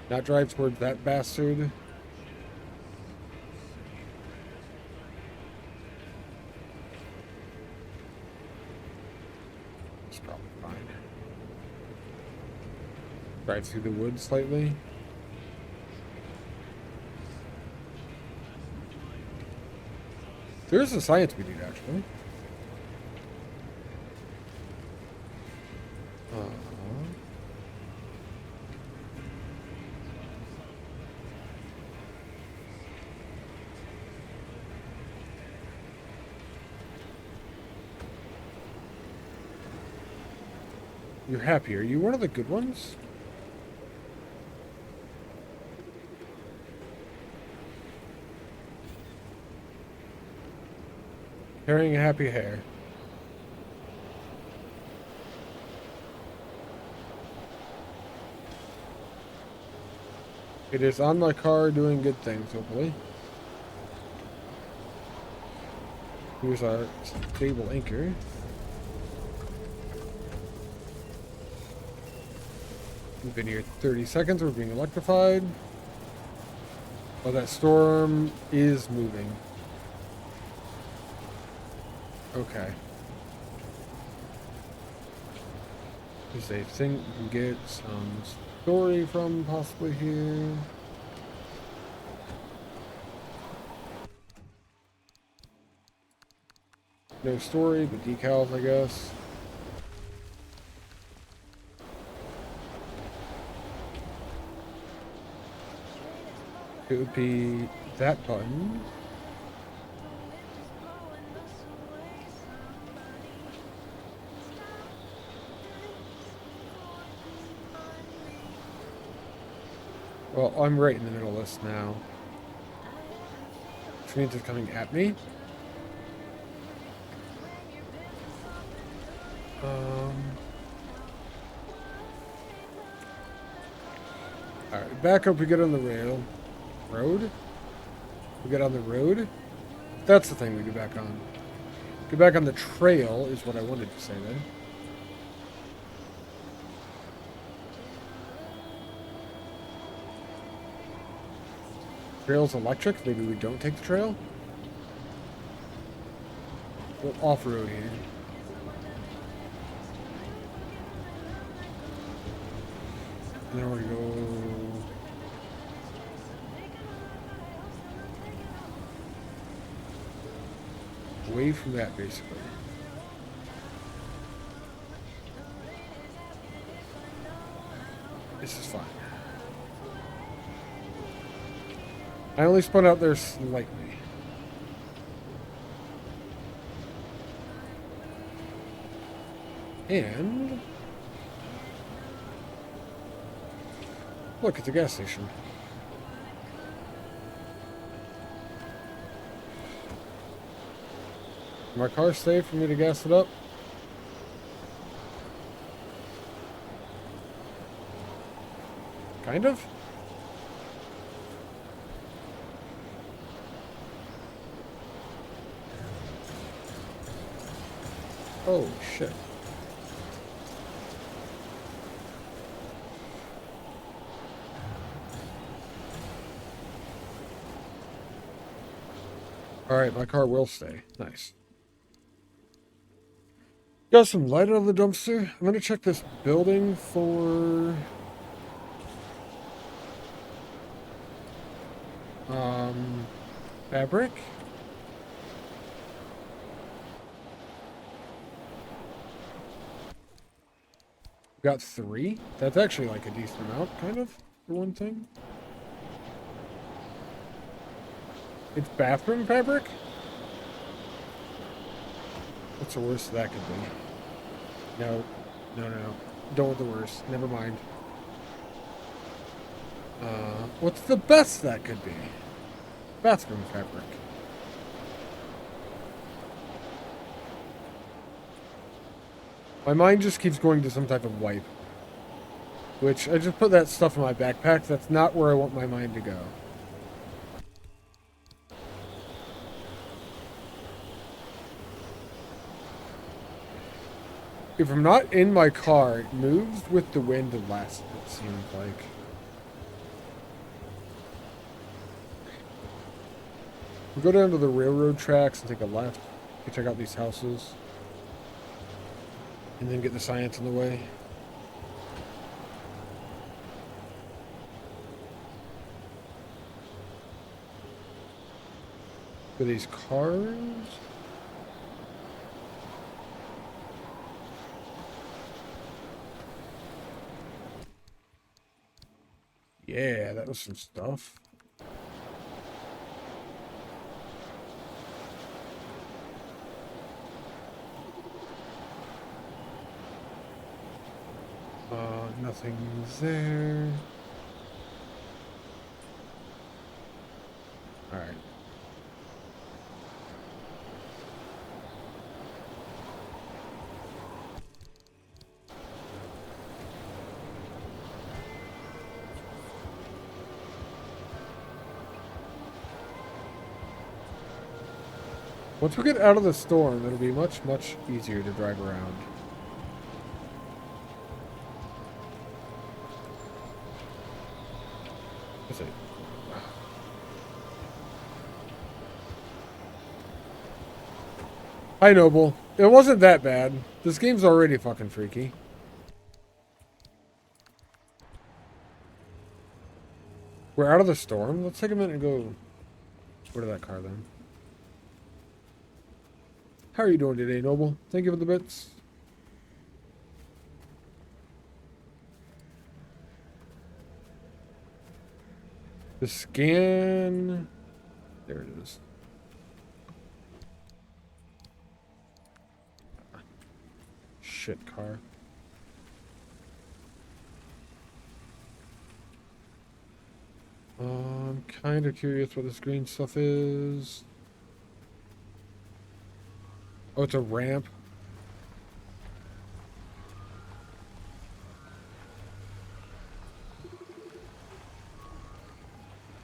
not drive towards that bastard. It's probably fine. Drive through the woods slightly. There's a science we need, actually. You're happy. Are you one of the good ones? Carrying a happy hair. It is on my car doing good things, hopefully. Here's our stable anchor. We've been here 30 seconds. We're being electrified. Oh, that storm is moving. Okay. Is a thing we can get some story from possibly here. No story, but decals, I guess. It would be that button. Well, I'm right in the middle of this now. Which means it's coming at me. Alright, back up, we get on the road. We get on the road. That's the thing we get back on. Get back on the trail is what I wanted to say then. Trail's electric. Maybe we don't take the trail. We'll off-road here. And then we're gonna go away from that, basically. This is fine. I only spun out there slightly. And look, it's a gas station. My car safe for me to gas it up? Kind of? Oh, shit. Alright, my car will stay. Nice. Got some light out of the dumpster. I'm gonna check this building for... fabric? Got 3? That's actually like a decent amount, kind of, for one thing. It's bathroom fabric? What's the worst that could be? No. Don't want the worst. Never mind. What's the best that could be? Bathroom fabric. My mind just keeps going to some type of wipe. Which, I just put that stuff in my backpack. That's not where I want my mind to go. If I'm not in my car, it moves with the wind less, it seems like. We go down to the railroad tracks and take a left. We check out these houses. And then get the science in the way. For these cars? Yeah, that was some stuff. Nothing's there. All right. Once we get out of the storm, it'll be much, much easier to drive around. Let's see. Hi, Noble. It wasn't that bad. This game's already fucking freaky. We're out of the storm? Let's take a minute and go... Where did that car then? How are you doing today, Noble? Thank you for the bits. The scan... There it is. Shit car. I'm kind of curious what this green stuff is. Oh, it's a ramp.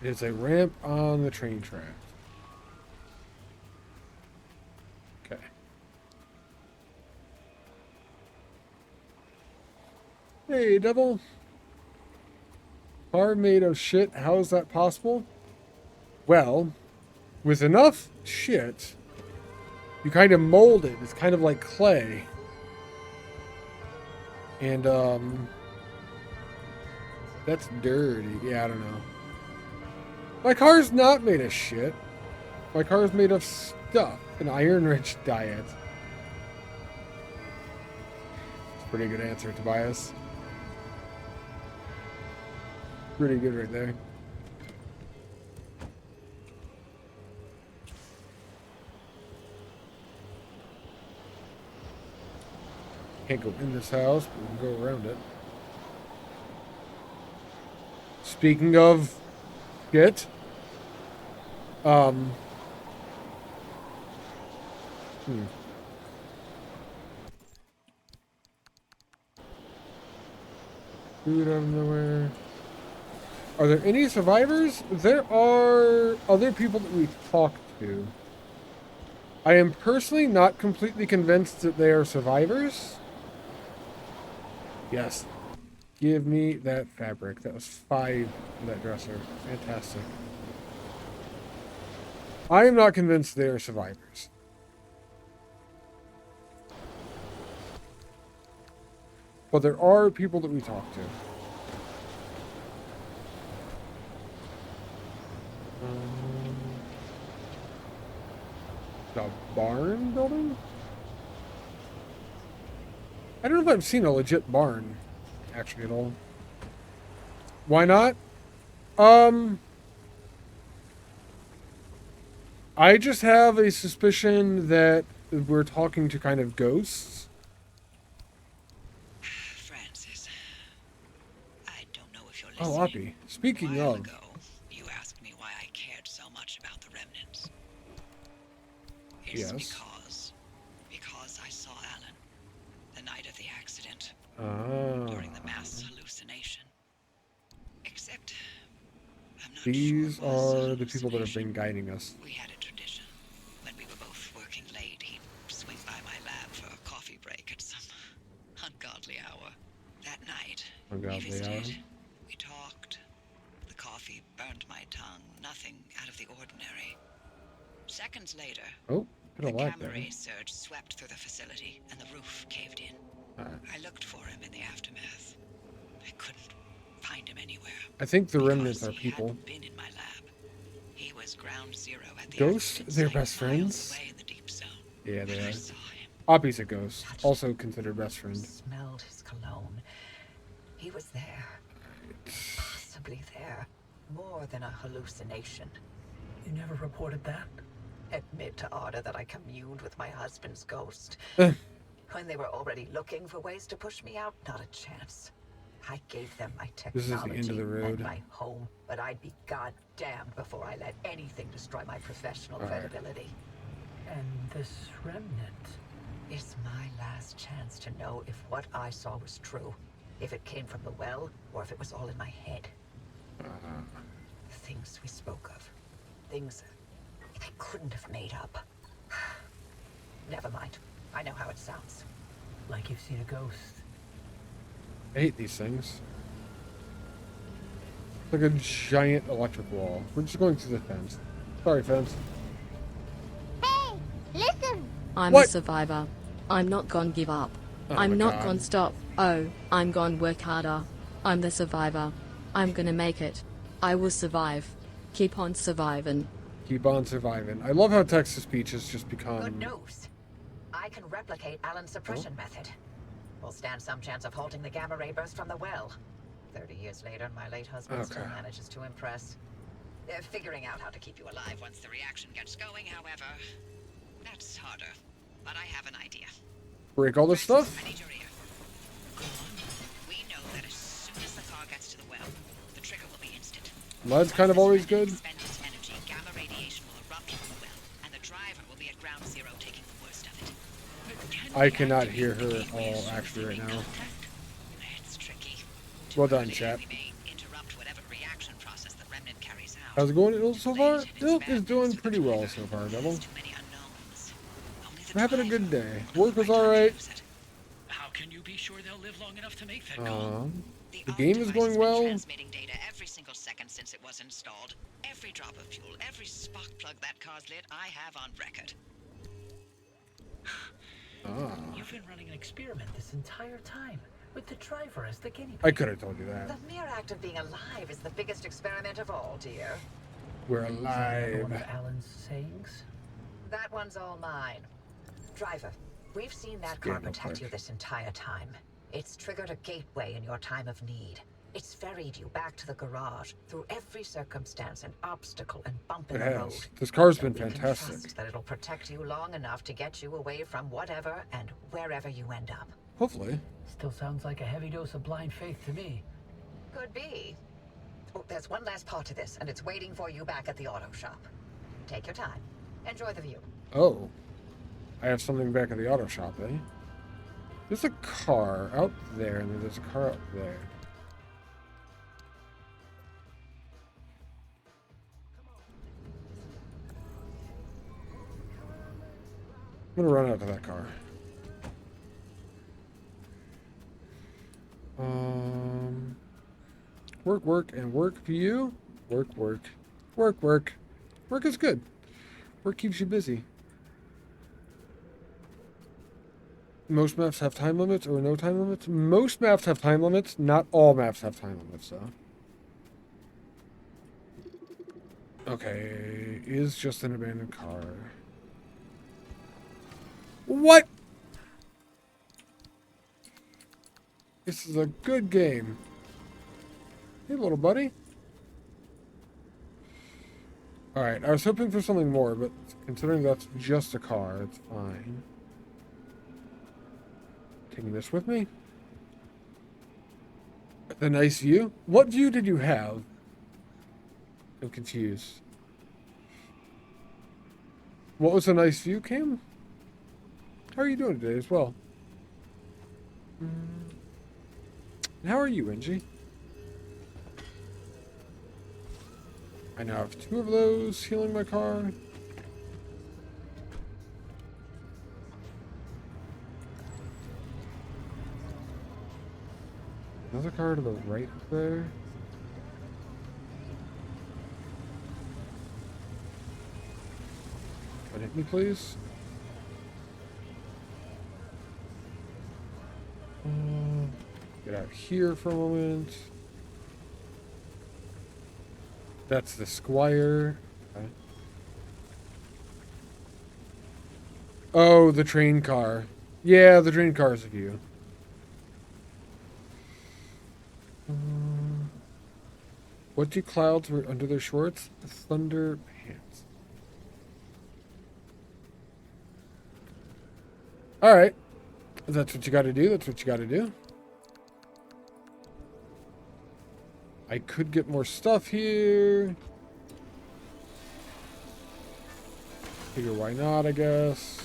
It's a ramp on the train track. Okay. Hey, devil. Car made of shit. How is that possible? Well, with enough shit, you kind of mold it. It's kind of like clay. And, that's dirty. Yeah, I don't know. My car's not made of shit. My car's made of stuff. An iron-rich diet. It's a pretty good answer, Tobias. Pretty good right there. Can't go in this house, but we can go around it. Speaking of shit, Food out of nowhere. Are there any survivors? There are other people that we've talked to. I am personally not completely convinced that they are survivors. Yes. Give me that fabric. That was 5 in that dresser. Fantastic. I am not convinced they are survivors. But there are people that we talk to. The barn building? I don't know if I've seen a legit barn, actually, at all. Why not? I just have a suspicion that we're talking to kind of ghosts. Francis, I don't know if you're Oh, listening. Oppie. Speaking A while of, ago, you asked me why I cared so much about the remnants. It's Yes. because I saw Alan the night of the accident during the ah, mass hallucination. Except, I'm not these sure it was a are the people that have been hallucination. guiding us. We had a tradition. When we were both working late, he'd swing by my lab for a coffee break at some ungodly hour. That night, Ungodly we visited. hour? We talked. The coffee burned my tongue. Nothing out of the ordinary. Seconds later, Oh, I the don't like gamma that. ray surge swept through the facility, and the roof caved in. Alright. I looked for him in the aftermath. I couldn't find him anywhere. I think the Because remnants are he people. hadn't been in my lab. He was ground zero at the Ghosts? accident They're site, best miles friends? away in the deep zone. Yeah, they And I are. saw him. Oppie's a ghost. Also considered best friend. Smelled his cologne. He was there. Possibly there. More than a hallucination. You never reported that? Admit to Arda that I communed with my husband's ghost. Eh. When they were already looking for ways to push me out, not a chance. I gave them my This is the technology end of the road. and my home, but I'd be goddamned before I let anything destroy my professional All right. credibility. And this remnant? It's my last chance to know if what I saw was true. If it came from the well, or if it was all in my head. Things we spoke of. Things I couldn't have made up. Never mind. I know how it sounds. Like you've seen a ghost? I hate these things. It's like a giant electric wall. We're just going through the fence. Sorry, fence. Hey, listen! I'm What? a survivor. I'm not gonna give up. Oh my I'm not God. gonna stop. Oh, I'm gonna work harder. I'm the survivor. I'm gonna make it. I will survive. Keep on surviving. Keep on surviving. I love how text-to-speech has just Good become... news. I can replicate Alan's suppression method. We'll stand some chance of halting the gamma ray burst from the well. 30 years later, my late husband still Okay. manages to impress. Figuring out how to keep you alive once the reaction gets going, however, that's harder. But I have an idea. Break all this Francis, stuff? I need your ear. We know that as soon as the car gets to the well, the trigger will be instant. Lead's kind of always good. Expend its energy, gamma radiation will erupt from the well, and the driver will be at ground zero taking the worst of it. I cannot hear her at all, actually, right now. It's tricky. Well done, chat. We may interrupt whatever reaction process the remnant carries out. How's it going, Ilk, so far? Late, it's Ilk is bad doing news to pretty the well driver. so far, Devil. There's too many unknowns. Only the I'm having a driver good day. will know Work the was right time to alright. use it. How can you be sure they'll live long enough to make that call? The ARC game is device going has been well. transmitting data every single second since it was installed. Every drop of fuel, every spark plug that car's lit, I have on record. You've been running an experiment this entire time, with the driver as the guinea pig. I could have told you The that. mere act of being alive is the biggest experiment of all, dear. We're Is that another one alive. of Alan's sayings? That one's all mine. Driver, we've seen that Scan car real protect quick. you this entire time. It's triggered a gateway in your time of need. It's ferried you back to the garage through every circumstance and obstacle and bump in It the road. has. This car's been We can fantastic. trust that it'll protect you long enough to get you away from whatever and wherever you end up. Hopefully. Still sounds like a heavy dose of blind faith to me. Could be. Oh, there's one last part to this, and it's waiting for you back at the auto shop. Take your time. Enjoy the view. Oh. I have something back at the auto shop, eh? There's a car out there, and then there's a car up there. I'm gonna run out to that car. Work, work, and work for you. Work, work. Work, work. Work is good. Work keeps you busy. Most maps have time limits or no time limits. Most maps have time limits. Not all maps have time limits, though. Okay, is just an abandoned car. What? This is a good game. Hey, little buddy. Alright, I was hoping for something more, but considering that's just a car, it's fine. Taking this with me. The nice view? What view did you have? I'm confused. What was a nice view, Cam? How are you doing today as well? How are you, Angie? I now have 2 of those healing my car. Another car to the right there. Don't hit me, please. Get out here for a moment. That's the Squire. Okay. Oh, the train car. Yeah, the train car is a view. What do clouds wear under their shorts? Thunder pants. Alright. If that's what you gotta do, that's what you gotta do. I could get more stuff here. Figure why not, I guess.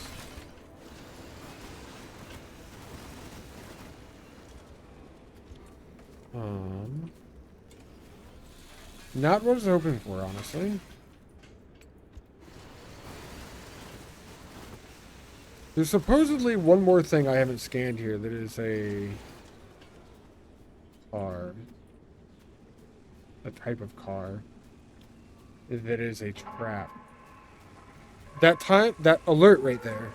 Not what I was hoping for, honestly. There's supposedly one more thing I haven't scanned here that is a car. A type of car. That is a trap. That alert right there.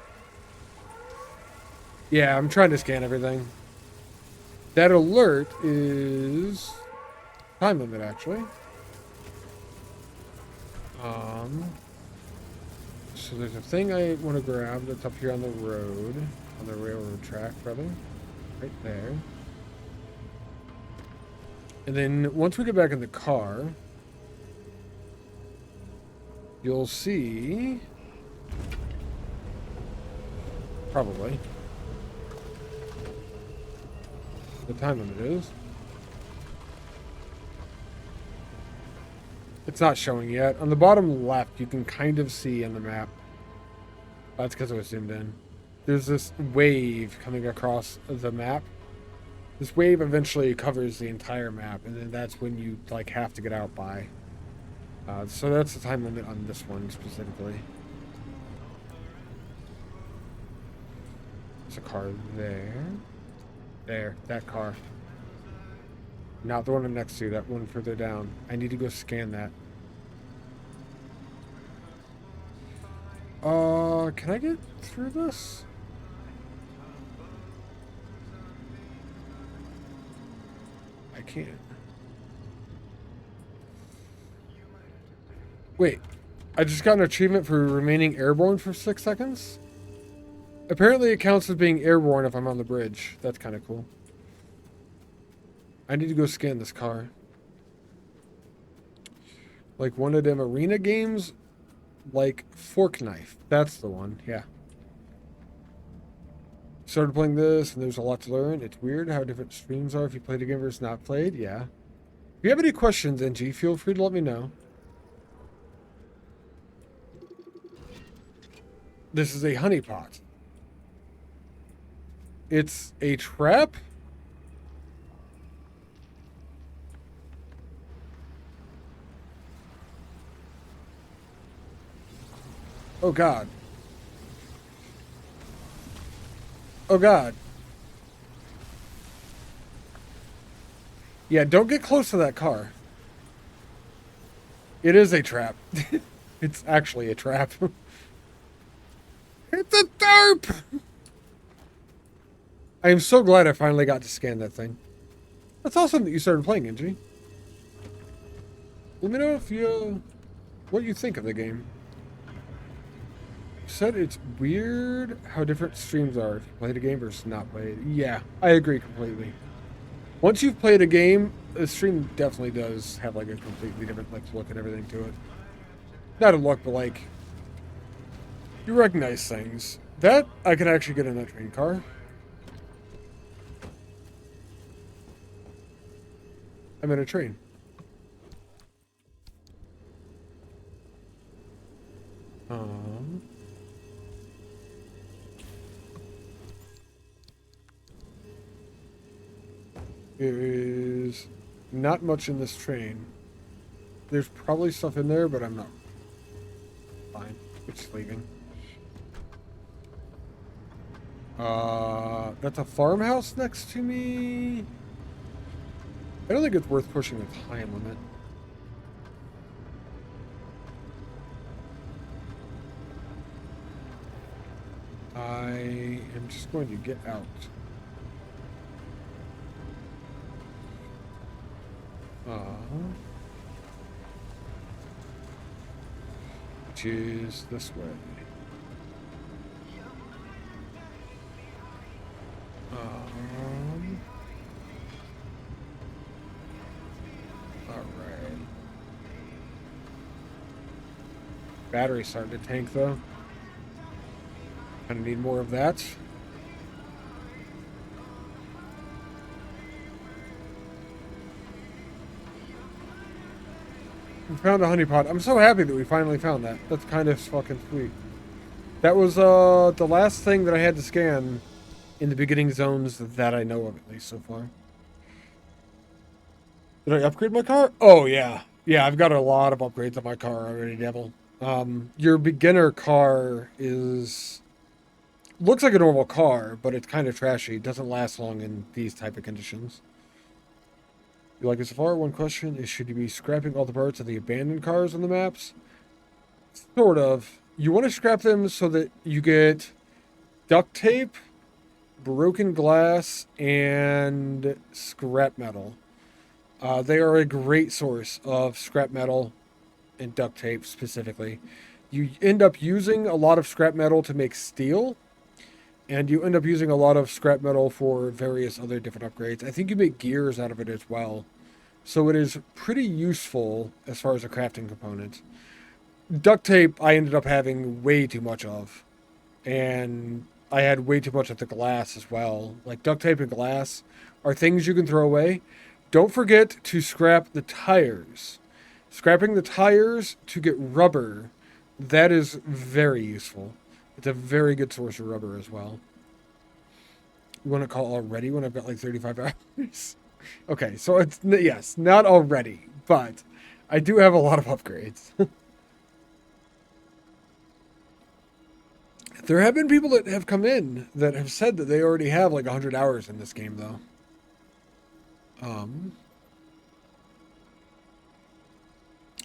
Yeah, I'm trying to scan everything. That alert is time limit, actually. So there's a thing I want to grab that's up here on the road, on the railroad track, rather, right there. And then once we get back in the car, you'll see, probably, the time limit is. It's not showing yet. On the bottom left, you can kind of see on the map. That's because it was zoomed in. There's this wave coming across the map. This wave eventually covers the entire map, and then that's when you like have to get out by. So that's the time limit on this one specifically. There's a car there. There, that car. Not the one I'm next to, that one further down. I need to go scan that. Can I get through this? I can't. Wait, I just got an achievement for remaining airborne for 6 seconds? Apparently it counts as being airborne if I'm on the bridge. That's kind of cool. I need to go scan this car. Like one of them arena games, like Fork Knife. That's the one, yeah. Started playing this, and there's a lot to learn. It's weird how different streams are if you played a game versus not played, yeah. If you have any questions, NG, feel free to let me know. This is a honeypot. It's a trap? Oh God. Oh God. Yeah, don't get close to that car. It is a trap. It's actually a trap. It's a derp! I am so glad I finally got to scan that thing. That's awesome that you started playing, NG. Let me know if you, what you think of the game. You said it's weird how different streams are if you played a game versus not played. Yeah, I agree completely. Once you've played a game, the stream definitely does have like a completely different like look and everything to it. Not a look, but like you recognize things. That I can actually get in that train car. I'm in a train. There is not much in this train. There's probably stuff in there, but I'm not. Fine. It's leaving. That's a farmhouse next to me. I don't think it's worth pushing the time limit. I am just going to get out. Which is this way. Alright. Battery's starting to tank though. Gonna need more of that. We found a honeypot. I'm so happy that we finally found that. That's kind of fucking sweet. That was the last thing that I had to scan in the beginning zones that I know of, at least so far. Did I upgrade my car? Oh, yeah. Yeah, I've got a lot of upgrades on my car already, Devil. Your beginner car is... looks like a normal car, but it's kind of trashy. It doesn't last long in these type of conditions. You like it so far? One question is, should you be scrapping all the parts of the abandoned cars on the maps? Sort of. You want to scrap them so that you get duct tape, broken glass, and scrap metal. They are a great source of scrap metal and duct tape specifically. You end up using a lot of scrap metal to make steel, and you end up using a lot of scrap metal for various other different upgrades. I think you make gears out of it as well. So it is pretty useful as far as a crafting component. Duct tape I ended up having way too much of. And I had way too much of the glass as well. Like duct tape and glass are things you can throw away. Don't forget to scrap the tires. Scrapping the tires to get rubber, that is very useful. It's a very good source of rubber as well. You want to call already when I've got like 35 hours? Okay, so it's, yes, not already, but I do have a lot of upgrades. There have been people that have come in that have said that they already have like 100 hours in this game, though.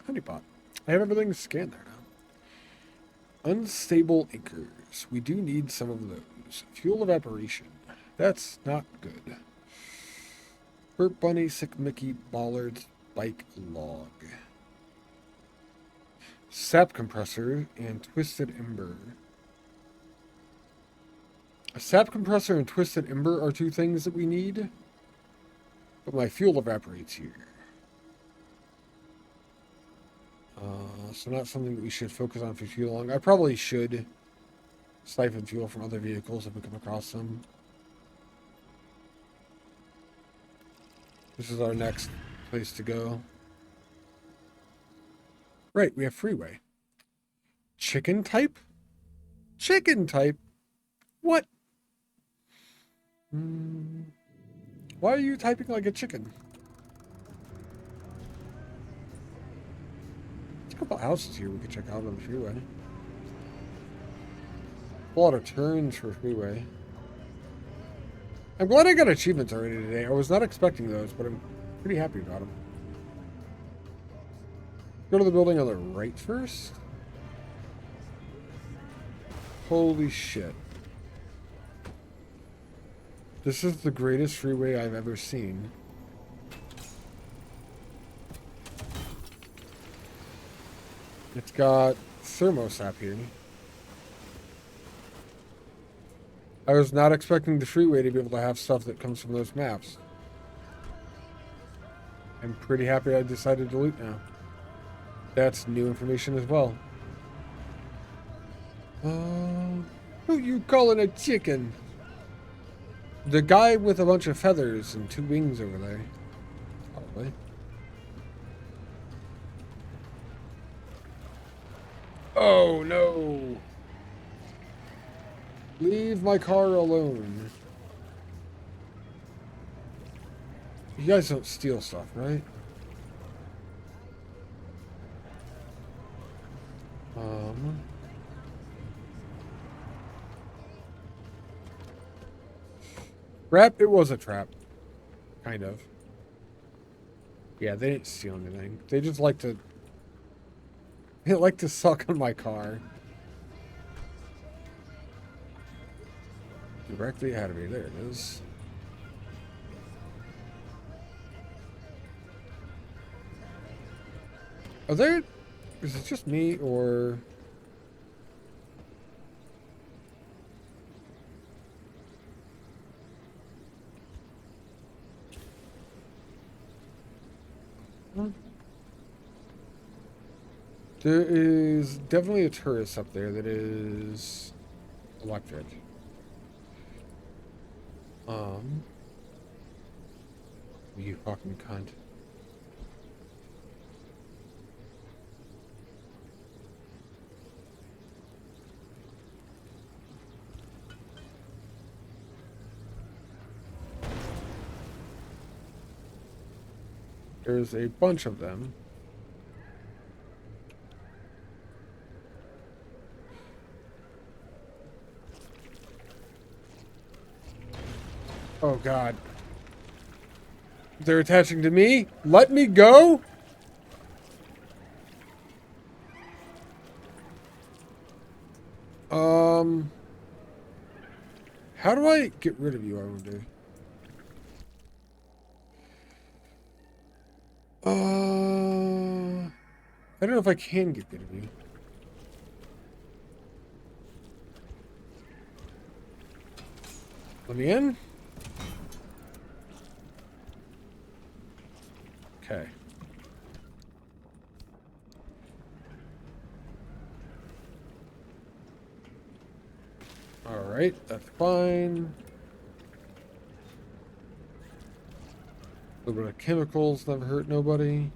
Honeypot. I have everything scanned there now. Unstable anchors. We do need some of those. Fuel evaporation. That's not good. Hurt bunny, sick Mickey, bollards, bike log. Sap compressor and twisted ember. A sap compressor and twisted ember are two things that we need. But my fuel evaporates here. So not something that we should focus on for too long. I probably should siphon fuel from other vehicles if we come across them. This is our next place to go. Right, we have freeway. Chicken type? Chicken type? What? Why are you typing like a chicken? There's a couple houses here we could check out on the freeway. A lot of turns for freeway. I'm glad I got achievements already today. I was not expecting those, but I'm pretty happy about them. Go to the building on the right first. Holy shit. This is the greatest freeway I've ever seen. It's got thermostat here. I was not expecting the freeway to be able to have stuff that comes from those maps. I'm pretty happy I decided to loot now. That's new information as well. Who you calling a chicken? The guy with a bunch of feathers and 2 wings over there. Probably. Oh no! Leave my car alone. You guys don't steal stuff, right? Trap? It was a trap. Kind of. Yeah, they didn't steal anything. They just like to... They like to suck on my car. Directly ahead of me. There it is. Are there... Is it just me, or... There is definitely a tourist up there that is electric. You fucking cunt. There's a bunch of them. Oh god. They're attaching to me? Let me go? How do I get rid of you, I wonder? I don't know if I can get rid of you. Let me in. Okay. All right, that's fine. A little bit of chemicals never hurt nobody.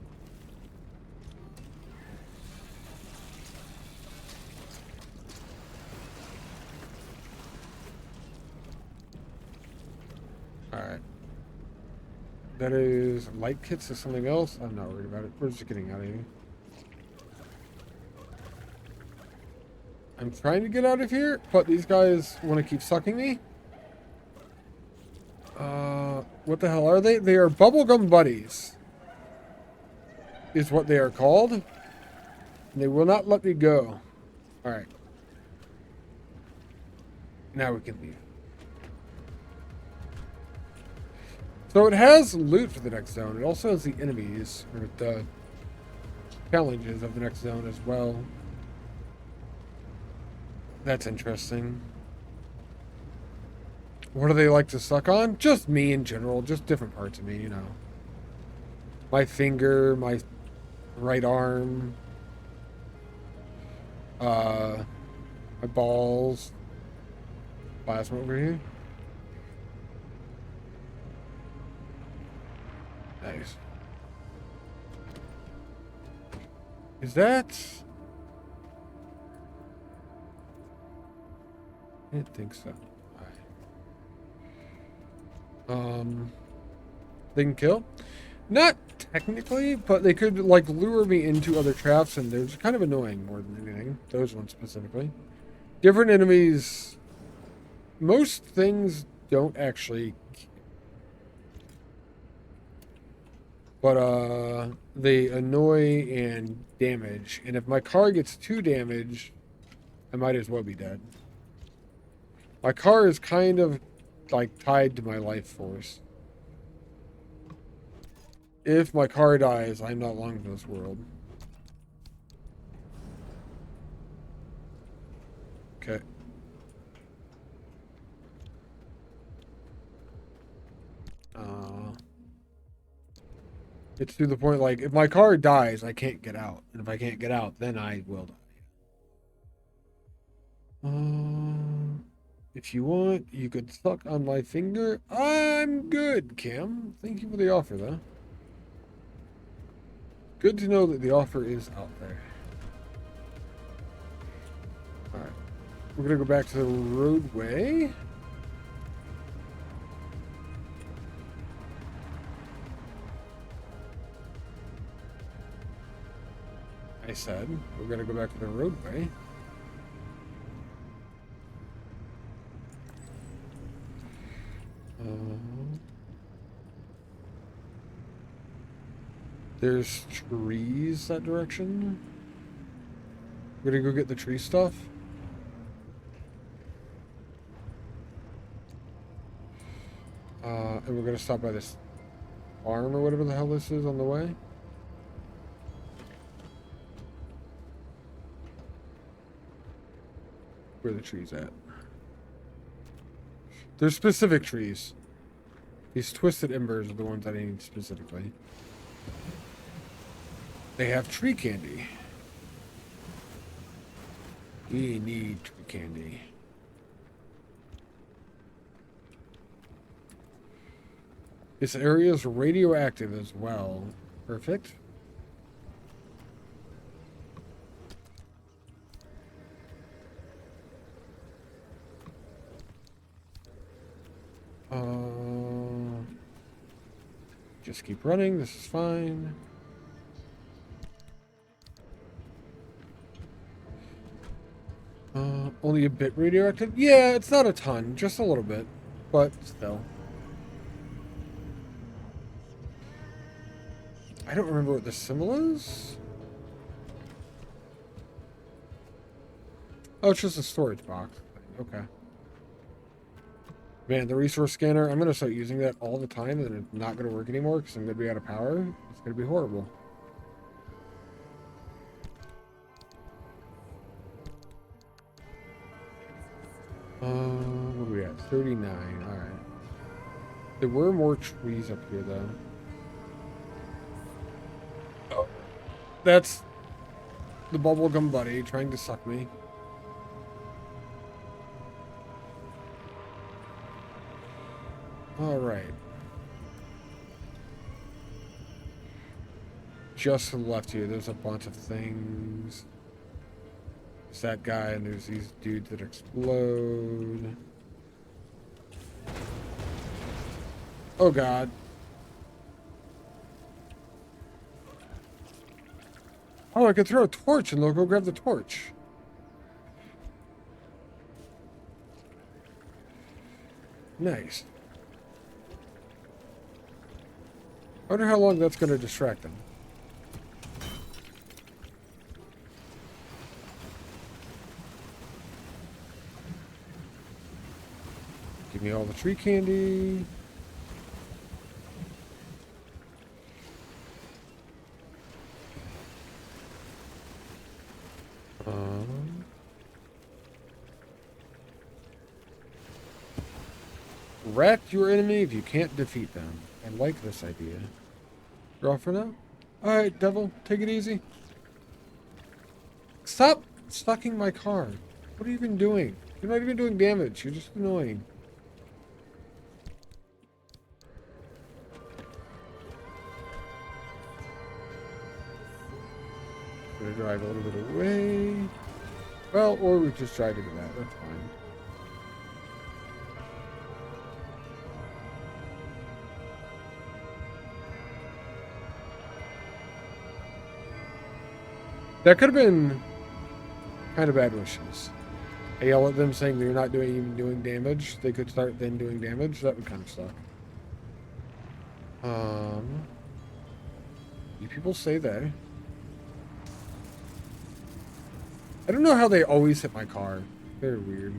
Alright. That is light kits or something else. I'm not worried about it. We're just getting out of here. I'm trying to get out of here, but these guys want to keep sucking me. What the hell are they? They are bubblegum buddies. Is what they are called. And they will not let me go. Alright. Now we can leave. So it has loot for the next zone. It also has the enemies, or the challenges of the next zone as well. That's interesting. What do they like to suck on? Just me in general. Just different parts of me, you know. My finger, my right arm, my balls, plasma over here. Nice. Is that? I didn't think so. They can kill? Not technically, but they could like lure me into other traps, and they're just kind of annoying more than anything. Those ones specifically. Different enemies. Most things don't actually. But they annoy and damage. And if my car gets too damaged, I might as well be dead. My car is kind of like tied to my life force. If my car dies, I'm not long in this world. Okay. It's to the point, like, if my car dies, I can't get out. And if I can't get out, then I will die. If you want, you could suck on my finger. I'm good, Cam. Thank you for the offer, though. Good to know that the offer is out there. Alright. We're going to go back to the roadway. I said we're going to go back to the roadway. There's trees that direction. We're gonna go get the tree stuff. And we're gonna stop by this farm or whatever the hell this is on the way. Where are the trees at? There's specific trees. These twisted embers are the ones that I need specifically. They have tree candy. We need tree candy. This area is radioactive as well. Perfect. Just keep running. This is fine. Only a bit radioactive? Yeah, it's not a ton. Just a little bit. But still. I don't remember what the symbol is. Oh, it's just a storage box. Okay. Man, the resource scanner, I'm going to start using that all the time, and it's not going to work anymore because I'm going to be out of power. It's going to be horrible. What are we at? 39. Alright. There were more trees up here, though. Oh. That's the bubblegum buddy trying to suck me. Alright. Just to the left here, there's a bunch of things. There's that guy, and there's these dudes that explode. Oh god. Oh, I could throw a torch and they'll go grab the torch. Nice. I wonder how long that's going to distract them. Give me all the tree candy. Rat your enemy if you can't defeat them. I like this idea. You're off for now? Alright, devil, take it easy. Stop stucking my car. What are you even doing? You're not even doing damage. You're just annoying. Gonna drive a little bit away. Well, or we just drive into that. That's fine. That could have been kind of bad wishes. I yell at them saying they're not even doing damage. They could start then doing damage. That would kind of suck. You people say they. I don't know how they always hit my car. Very weird.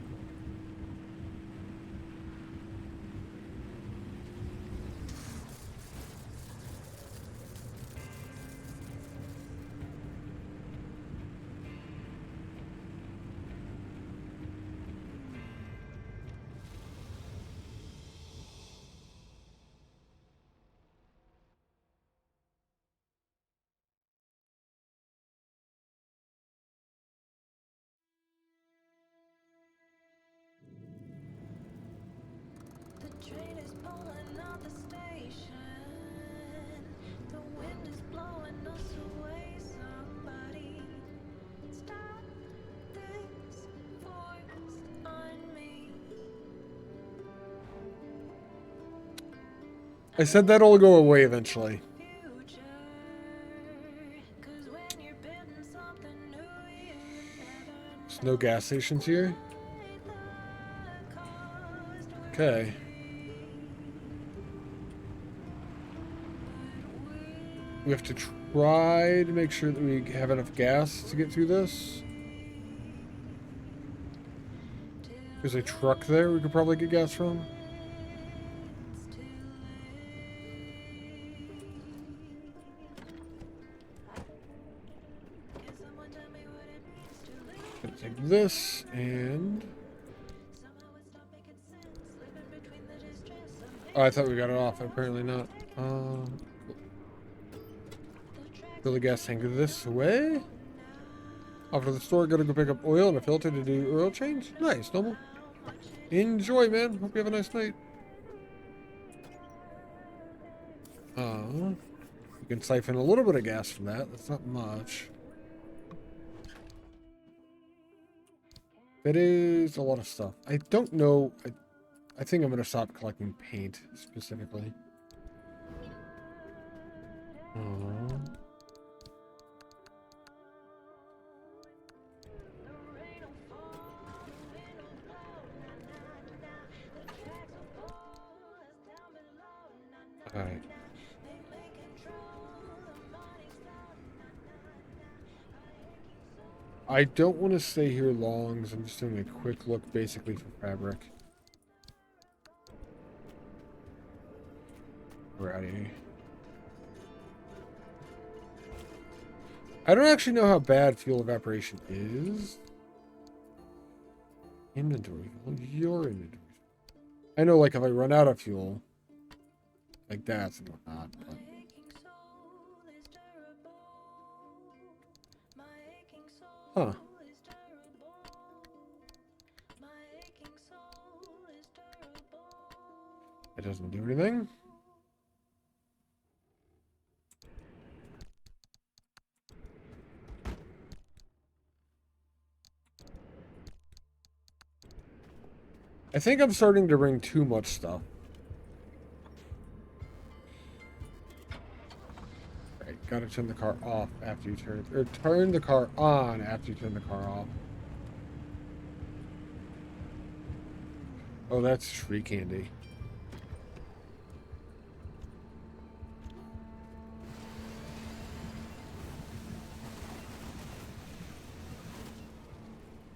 Train is pulling out the station. The wind is blowing us away. Somebody stop this force on me. I said that'll go away eventually. There's no gas stations here. Okay. We have to try to make sure that we have enough gas to get through this. There's a truck there we could probably get gas from. Gonna take this and... Oh, I thought we got it off. Apparently not. Fill the gas tank this way. Off to the store, gotta go pick up oil and a filter to do oil change. Nice, Noble. Enjoy, man. Hope you have a nice night. You can siphon a little bit of gas from that. That's not much. That is a lot of stuff. I don't know. I think I'm gonna stop collecting paint specifically. Alright. I don't want to stay here long, so I'm just doing a quick look basically for fabric. We're out of here. I don't actually know how bad fuel evaporation is. Inventory. Well, your inventory. I know, like, if I run out of fuel, like that and whatnot. But... Huh. It doesn't do anything. I think I'm starting to bring too much stuff. Right, gotta turn the car off after you turn it, or turn the car on after you turn the car off. Oh, that's tree candy.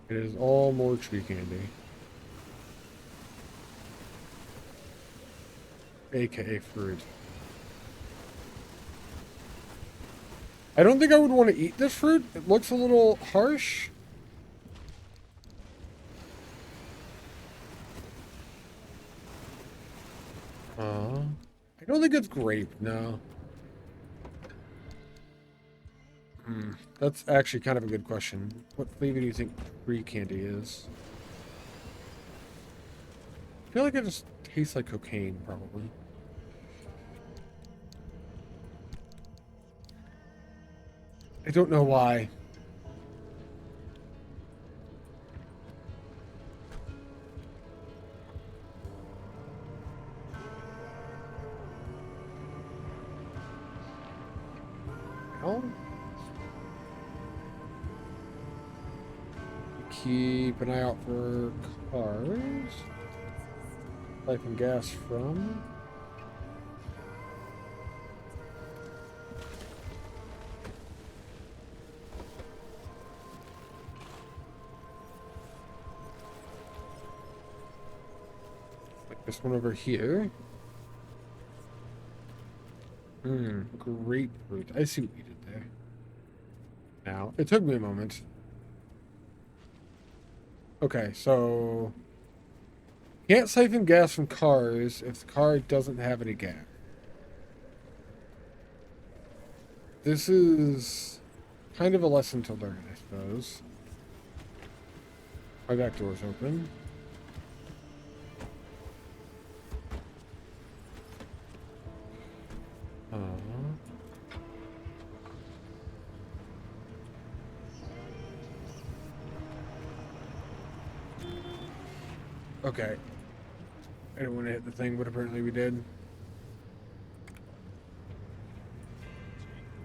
It is all more tree candy. AKA fruit. I don't think I would want to eat this fruit. It looks a little harsh. I don't think it's grape, no. That's actually kind of a good question. What flavor do you think tree candy is? I feel like it just tastes like cocaine, probably. I don't know why. Well, keep an eye out for cars. Siphon gas from. Like this one over here. Grapefruit. I see what you did there. Now, it took me a moment. Okay, so can't siphon gas from cars if the car doesn't have any gas. This is kind of a lesson to learn, I suppose. My back door's open. Okay. I didn't want to hit the thing, but apparently we did.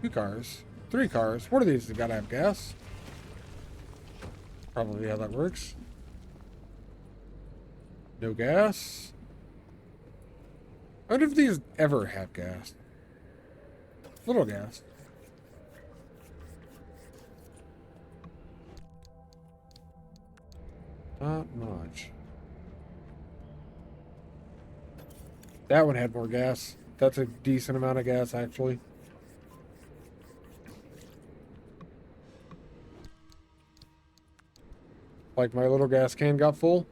2 cars. 3 cars. What are these? They gotta have gas. Probably how that works. No gas. I wonder if these ever have gas. Little gas. Not much. That one had more gas. That's a decent amount of gas, actually. Like my little gas can got full.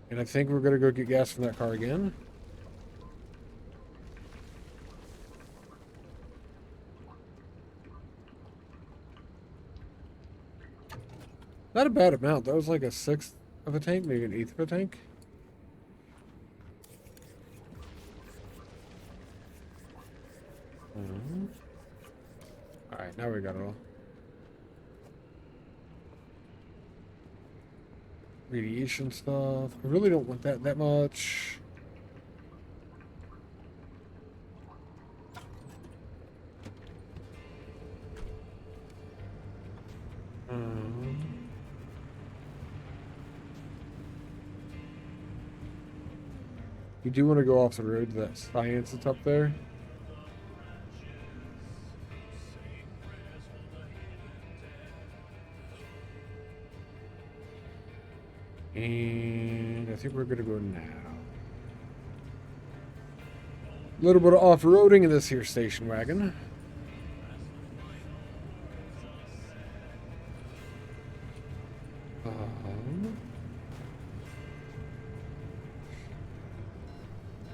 And I think we're going to go get gas from that car again. Not a bad amount. That was like a 1/6 of a tank, maybe an 1/8 of a tank. Alright, now we got it all. Radiation stuff. I really don't want that much. You do want to go off the road to that science that's up there. And I think we're going to go now. A little bit of off-roading in this here station wagon.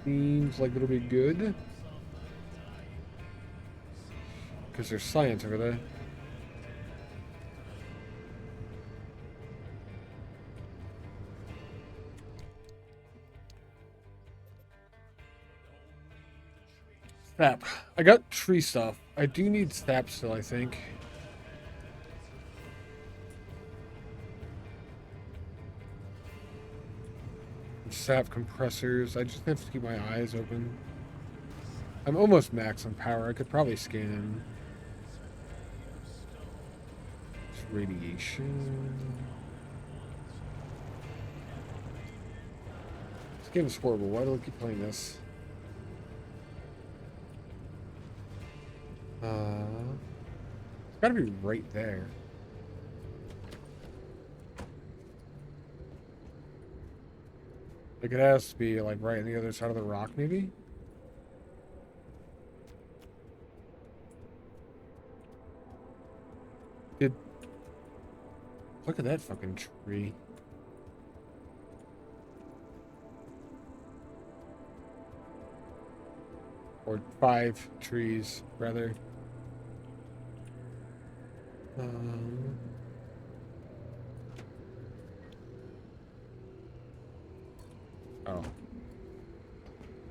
Seems like it'll be good. Because there's science over there. Sap. I got tree stuff. I do need sap still, I think. Sap compressors. I just have to keep my eyes open. I'm almost max on power. I could probably scan. Radiation. This game is horrible. Why do I keep playing this? It's gotta be right there. Like it has to be like right on the other side of the rock, maybe? Look at that fucking tree. Or 5 trees, rather. Oh.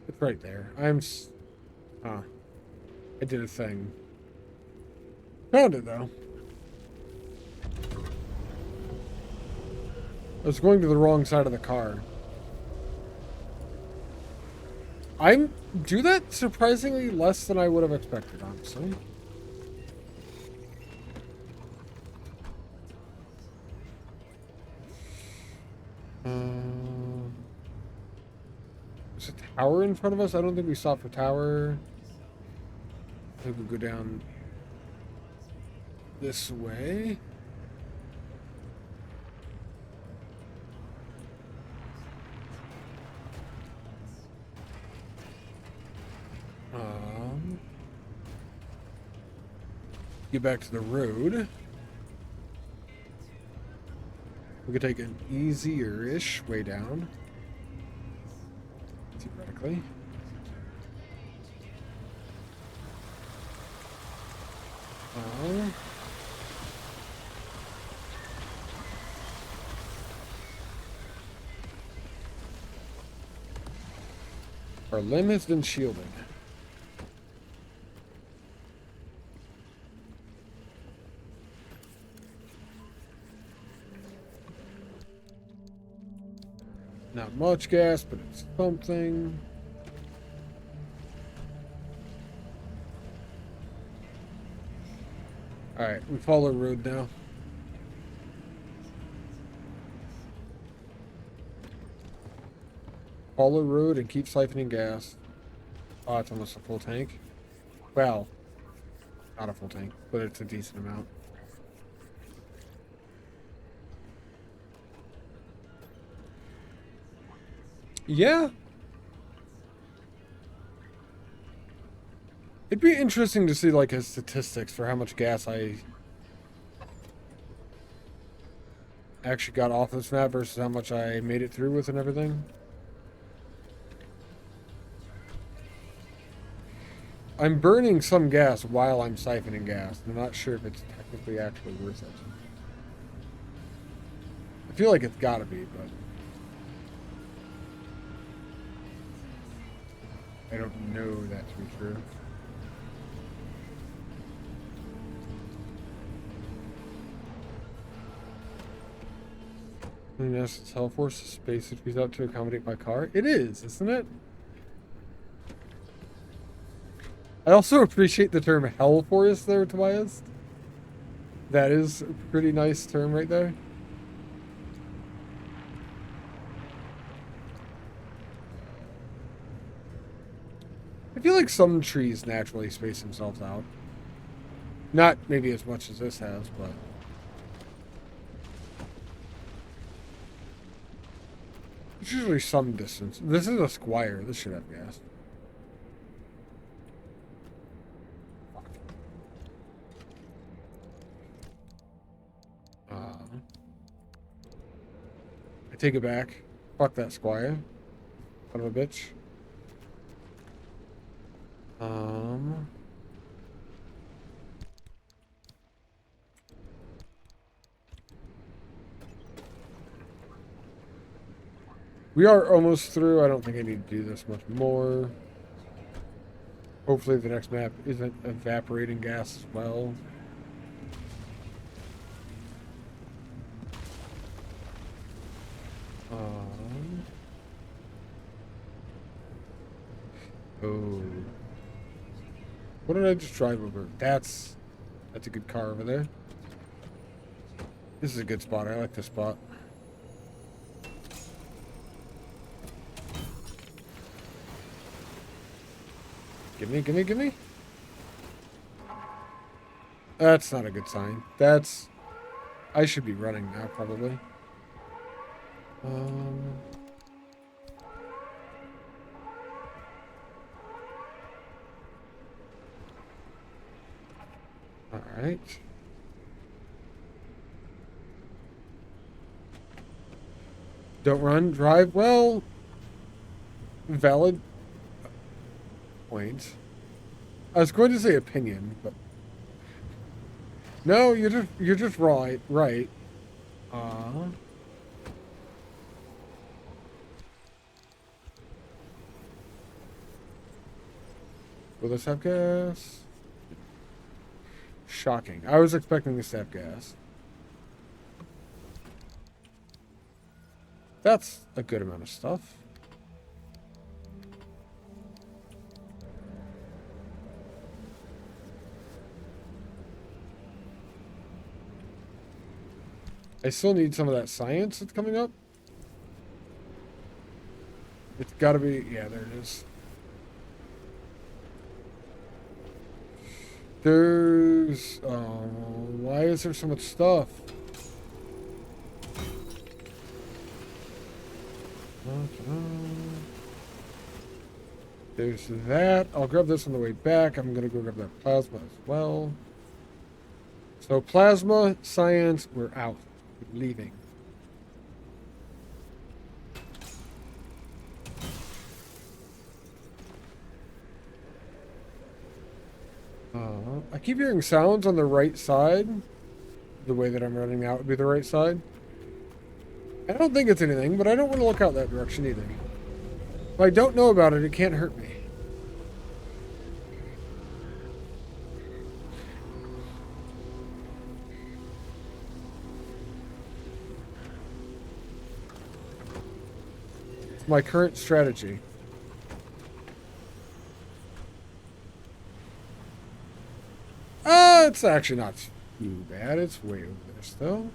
It's right there. Huh. I did a thing. Found it, though. I was going to the wrong side of the car. I do that surprisingly less than I would have expected, honestly. There's a tower in front of us. I don't think we stopped for tower. I think we'll go down this way. Get back to the road. We could take an easier-ish way down. Theoretically. Our limb has been shielded. Not much gas, but it's something. Alright, we follow the road now. Follow the road and keep siphoning gas. Oh, it's almost a full tank. Well, not a full tank, but it's a decent amount. Yeah. It'd be interesting to see like his statistics for how much gas I actually got off this map versus how much I made it through with and everything. I'm burning some gas while I'm siphoning gas. I'm not sure if it's technically actually worth it. I feel like it's gotta be, but I don't know that to be true. Yes, it's Hellforce space if he's out to accommodate my car. It is, isn't it? I also appreciate the term Hellforce there, Tobias. That is a pretty nice term right there. I feel like some trees naturally space themselves out. Not maybe as much as this has, but it's usually some distance. This is a Squire. This should have gas. I take it back. Fuck that Squire. Son of a bitch. We are almost through. I don't think I need to do this much more. Hopefully the next map isn't evaporating gas as well. Oh. What did I just drive over? That's a good car over there. This is a good spot. I like this spot. Gimme, gimme, gimme. That's not a good sign. That's... I should be running now, probably. Alright. Don't run, drive. Well, valid point. I was going to say opinion, but no, you're just right. Right. Will this have gas? Shocking. I was expecting this to have gas. That's a good amount of stuff. I still need some of that science that's coming up. It's gotta be, yeah, there it is. There's, why is there so much stuff? There's that. I'll grab this on the way back. I'm gonna go grab that plasma as well. So plasma, science, we're out. We're leaving. I keep hearing sounds on the right side. The way that I'm running out would be the right side. I don't think it's anything, but I don't want to look out that direction either. If I don't know about it, it can't hurt me. It's my current strategy. It's actually not too bad. It's way over there still.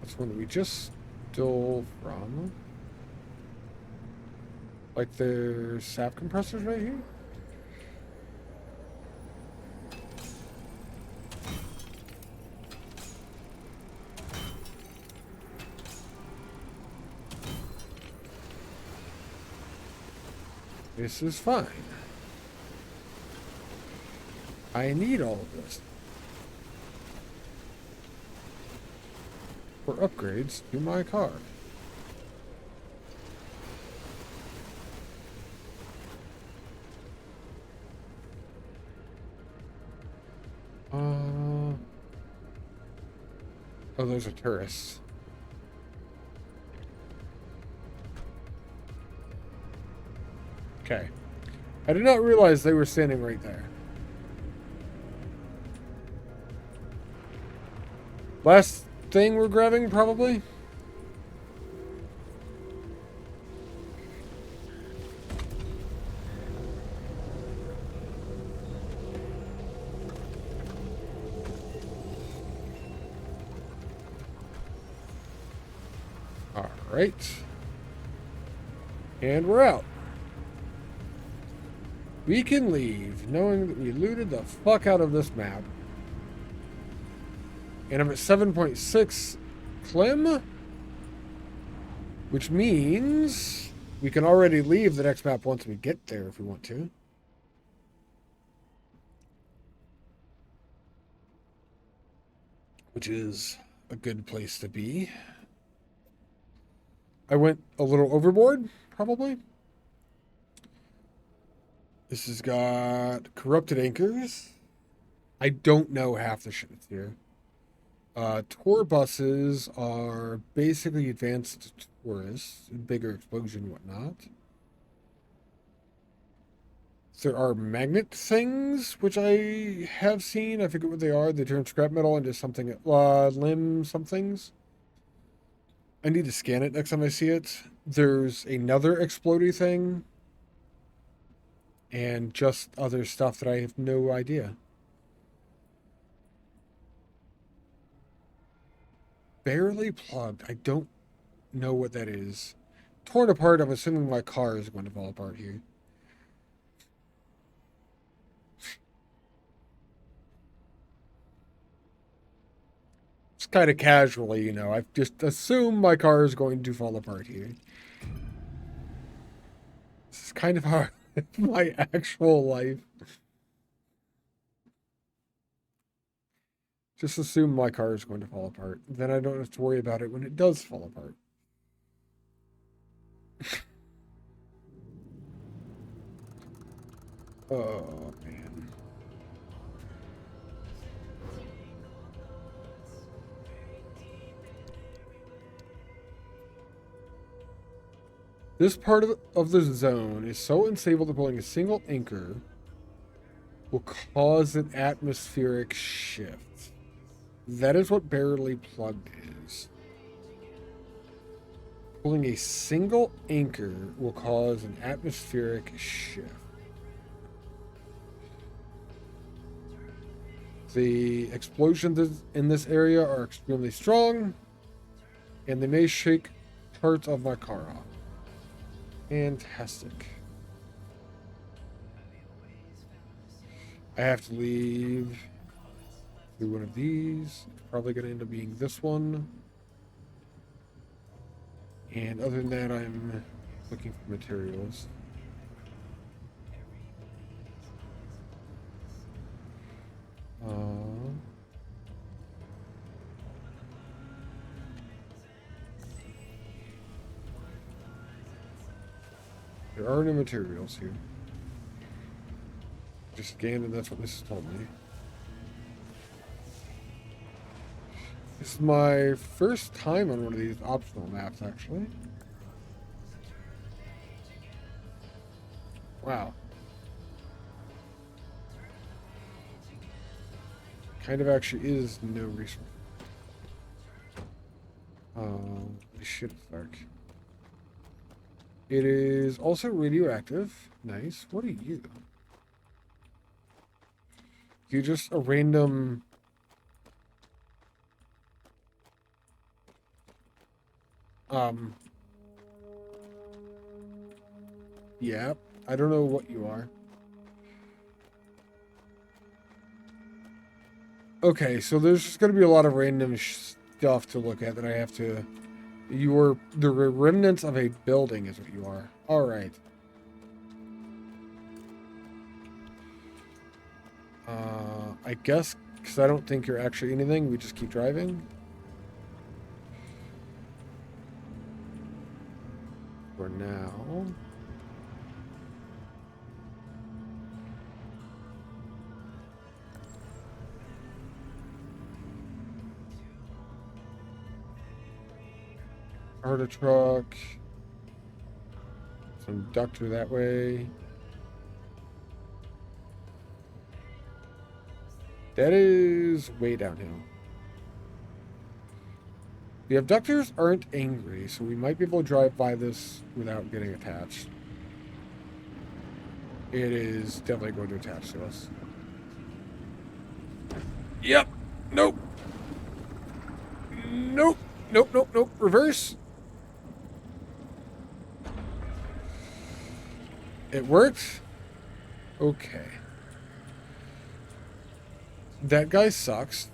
That's one that we just stole from. Like there's sap compressors right here. This is fine. I need all of this for upgrades to my car. Oh, those are tourists. Okay. I did not realize they were standing right there. Last thing we're grabbing, probably? All right. And we're out. We can leave, knowing that we looted the fuck out of this map. And I'm at 7.6 Clem, which means we can already leave the next map once we get there if we want to. Which is a good place to be. I went a little overboard, probably. This has got corrupted anchors. I don't know half the shit that's here. Tour buses are basically advanced tourists, bigger explosion and whatnot. There are magnet things, which I have seen. I forget what they are. They turn scrap metal into something, limb somethings. I need to scan it next time I see it. There's another explodey thing. And just other stuff that I have no idea. Barely plugged. I don't know what that is. Torn apart, I'm assuming my car is going to fall apart here. It's kind of casually, you know. I just assume my car is going to fall apart here. This is kind of how my actual life. Just assume my car is going to fall apart. Then I don't have to worry about it when it does fall apart. Oh, man. This part of the zone is so unstable that pulling a single anchor will cause an atmospheric shift. That is what barely plugged is. Pulling a single anchor will cause an atmospheric shift. The explosions in this area are extremely strong, and they may shake parts of my car off. Fantastic. I have to leave through one of these. It's probably going to end up being this one. And other than that, I'm looking for materials. There are no materials here. Just scanned, and that's what this has told me. This is my first time on one of these optional maps, actually. Wow. Kind of actually is no resource. Shit, it's dark. It is also radioactive. Nice. What are you? You're just a random... Yeah, I don't know what you are. Okay, so there's just going to be a lot of random stuff to look at that I have to... You are the remnants of a building is what you are. Alright. I guess, because I don't think you're actually anything, we just keep driving. For now. Starter truck. Some ductor that way. That is way downhill. The abductors aren't angry, so we might be able to drive by this without getting attached. It is definitely going to attach to us. Yep. Nope. Nope. Nope, nope, nope. Reverse. It worked. Okay. That guy sucks.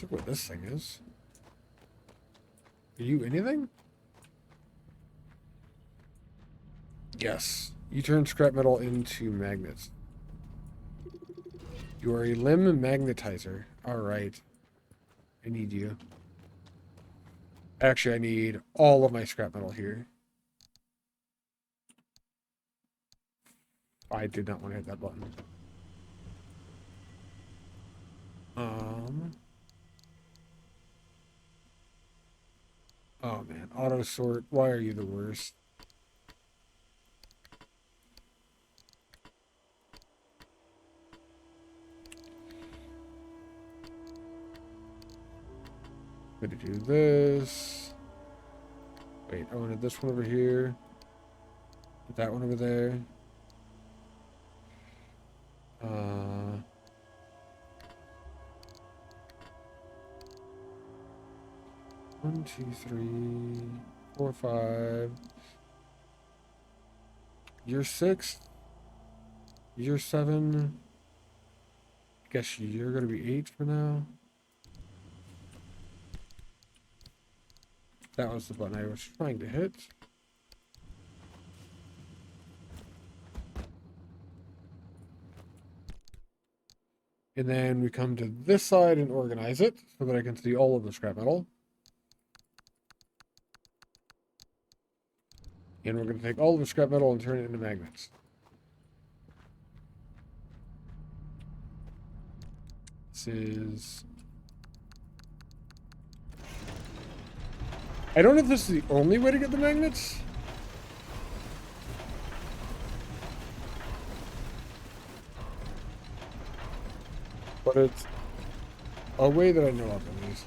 Look what this thing is. Are you anything? Yes. You turn scrap metal into magnets. You are a limb magnetizer. Alright. I need you. Actually, I need all of my scrap metal here. I did not want to hit that button. Oh man, auto sort. Why are you the worst? I'm gonna do this. Wait, I wanted this one over here. Put that one over there. 1, 2, 3, 4, 5. You're 6. You're 7. I guess you're gonna be 8 for now. That was the button I was trying to hit. And then we come to this side and organize it so that I can see all of the scrap metal. And we're going to take all of the scrap metal and turn it into magnets. This is... I don't know if this is the only way to get the magnets. But it's a way that I know of at least.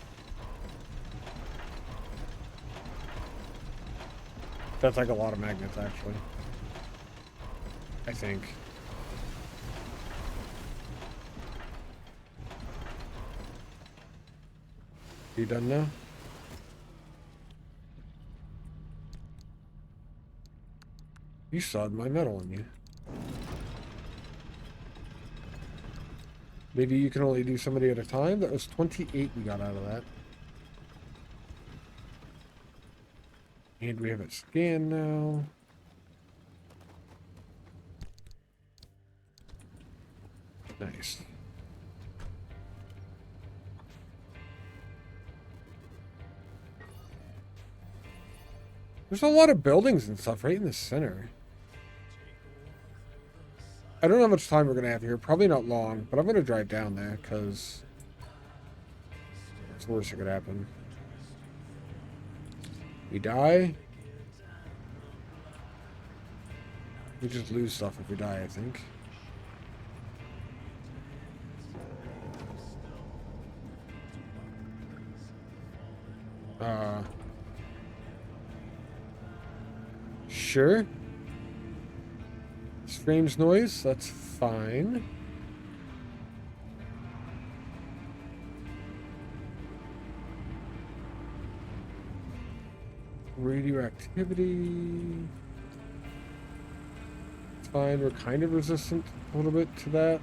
That's like a lot of magnets, actually. I think. You done now? You sawed my metal in you. Maybe you can only do somebody at a time? That was 28 we got out of that. And we have it scanned now. Nice. There's a lot of buildings and stuff right in the center. I don't know how much time we're going to have here. Probably not long, but I'm going to drive down there because it's the worst that could happen. We die. We just lose stuff if we die, I think. Sure. Strange noise, that's fine. Radioactivity. It's fine, we're kind of resistant a little bit to that.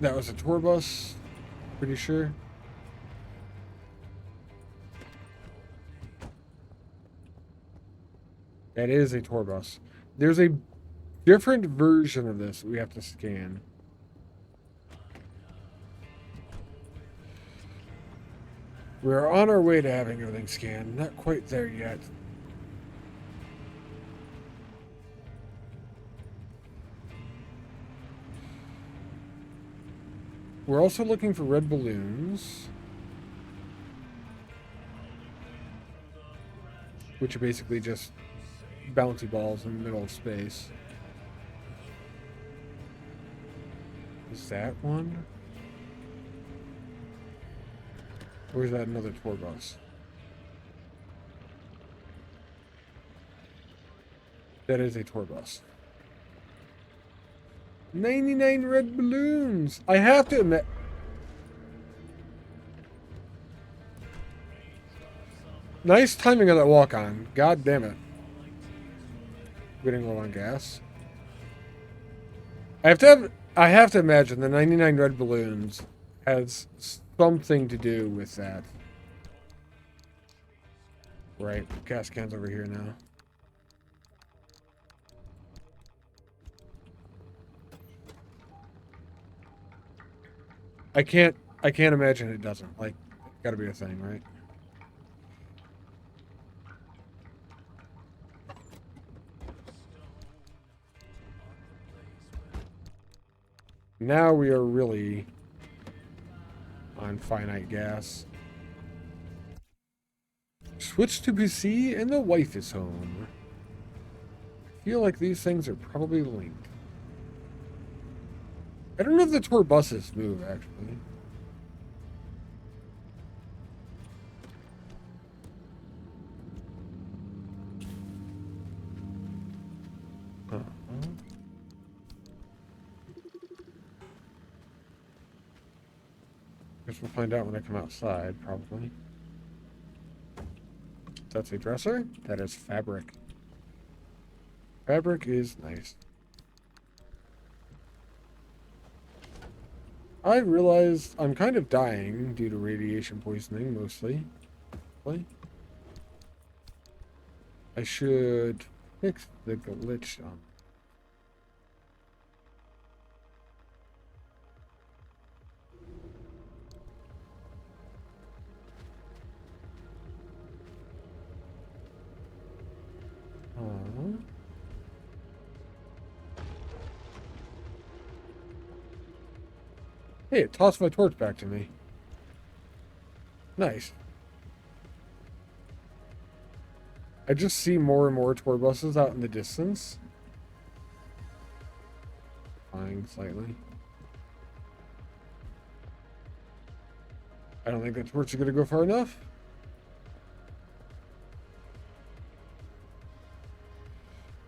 That was a tour bus, pretty sure. That is a tour bus. There's a different version of this we have to scan. We're on our way to having everything scanned. Not quite there yet. We're also looking for red balloons, which are basically just bouncy balls in the middle of space. Is that one? Or is that another tour bus? That is a tour bus. 99 red balloons! I have to admit... Nice timing of that walk-on. God damn it. Getting low on gas. I have to imagine the 99 red balloons has something to do with that. Right, gas cans over here now. I can't imagine it doesn't. Like, gotta be a thing, right? Now we are really on finite gas. Switch to PC and the wife is home. I feel like these things are probably linked. I don't know if the tour buses move, actually. Guess we'll find out when I come outside, probably. That's a dresser? That is fabric. Fabric is nice. I realized I'm kind of dying due to radiation poisoning, mostly. I should fix the glitch on. Oh. Hey, it tossed my torch back to me. Nice. I just see more and more tour buses out in the distance. Flying slightly. I don't think that torch is going to go far enough.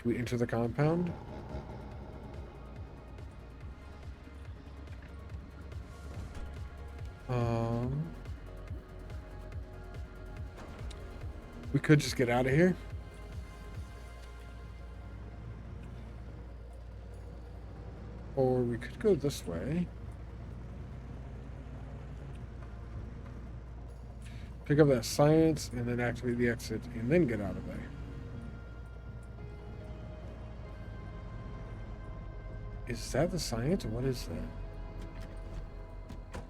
Do we enter the compound? We could just get out of here. Or we could go this way. Pick up that science and then activate the exit and then get out of there. Is that the science or what is that?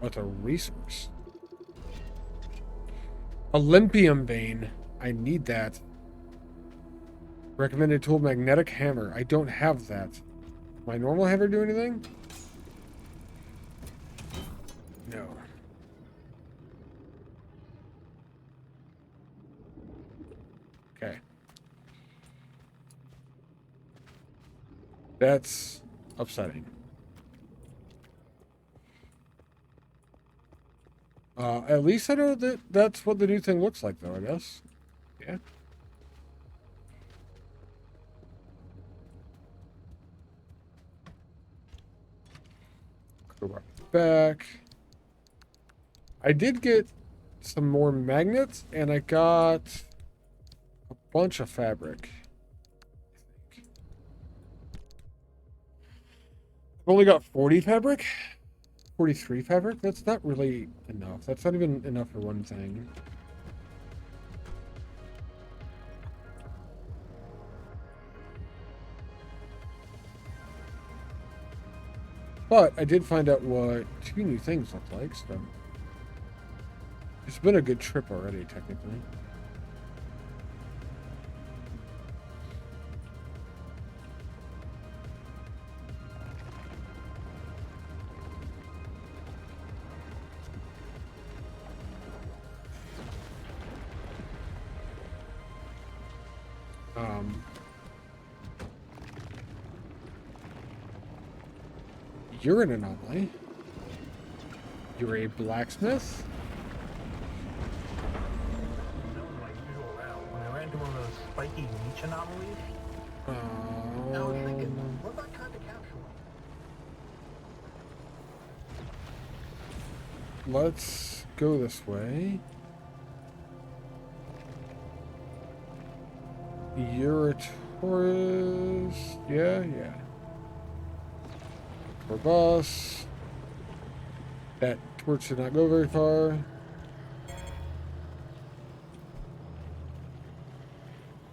Oh, it's a resource. Olympium vein. I need that. Recommended tool, magnetic hammer. I don't have that. My normal hammer do anything? No. Okay. That's upsetting. At least I know that that's what the new thing looks like, though, I guess. Yeah. Go back. I did get some more magnets, and I got a bunch of fabric. I've only got 40 fabric. 43 fabric? That's not really enough. That's not even enough for one thing. But I did find out what 2 new things look like, so it's been a good trip already, technically. You're an anomaly. You're a blacksmith? My usual route. When I ran into one of those spiky leech anomalies, I was thinking, what about kind of capsule? Let's go this way. You're a tourist. Yeah. Tour bus. That torch should not go very far.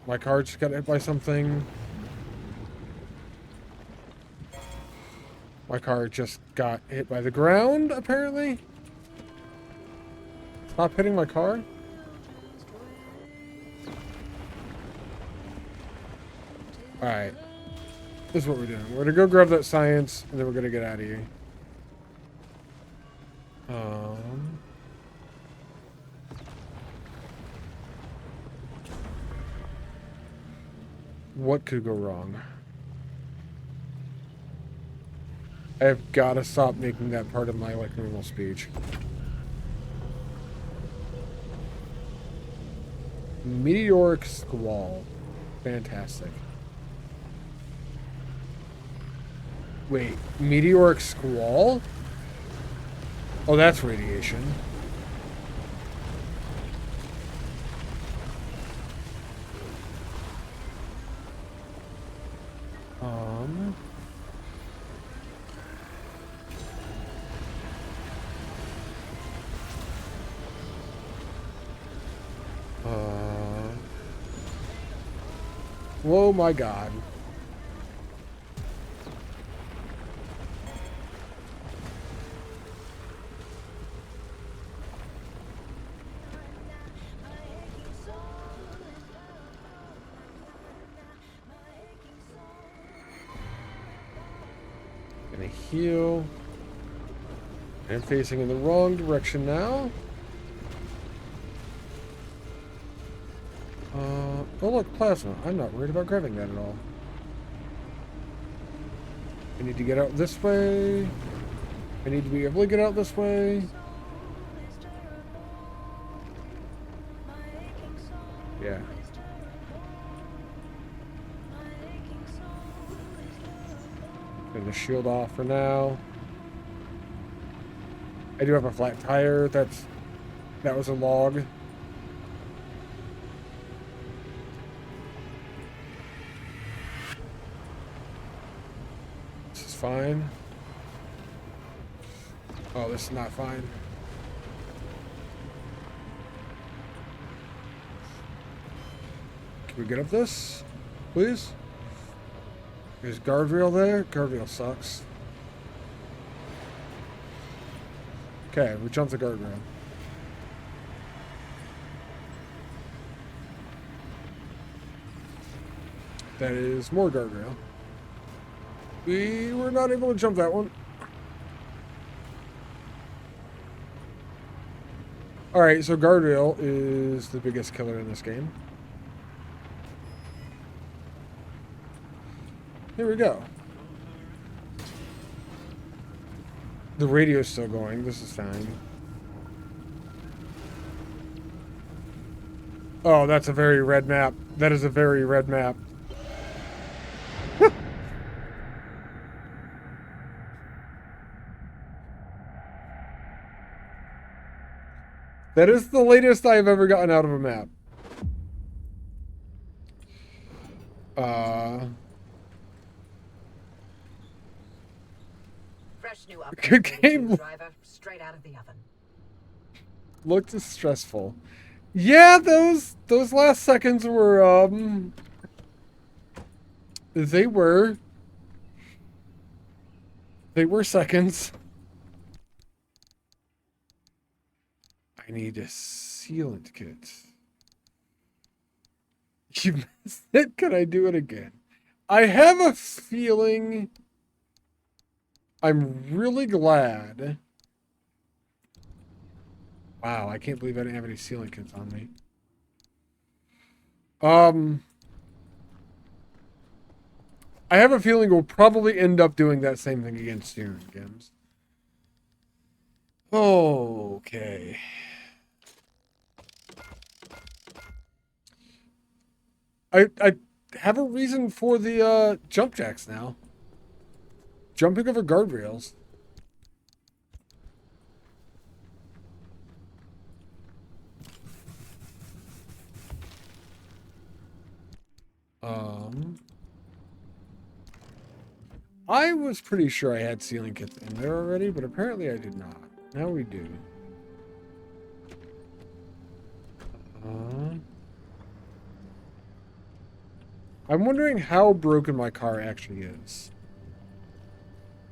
My car just got hit by something. My car just got hit by the ground, apparently. Stop hitting my car. Alright. This is what we're doing. We're gonna go grab that science, and then we're gonna get out of here. What could go wrong? I have got to stop making that part of my normal speech. Meteoric squall. Fantastic. Wait, meteoric squall? Oh, that's radiation. Oh my god. heal. I'm facing in the wrong direction now. Oh look, plasma. I'm not worried about grabbing that at all. I need to get out this way. I need to be able to get out this way. Yeah. Turn the shield off for now. I do have a flat tire. That was a log. This is fine. Oh, this is not fine. Can we get up this, please? There's guardrail there. Guardrail sucks. Okay, we jumped the guardrail. That is more guardrail. We were not able to jump that one. Alright, so guardrail is the biggest killer in this game. Here we go. The radio's still going. This is fine. Oh, that's a very red map. That is a very red map. That is the latest I've ever gotten out of a map. Fresh new Good update. game. Driver, straight out of the oven. Looked stressful. Yeah, those last seconds were they were seconds. I need a sealant kit. You missed it? Can I do it again? I have a feeling I'm really glad. Wow, I can't believe I didn't have any sealant kits on me. I have a feeling we'll probably end up doing that same thing again soon, Gims. Okay. I have a reason for the jump jacks now. Jumping over guardrails. I was pretty sure I had sealing kits in there already, but apparently I did not. Now we do. I'm wondering how broken my car actually is.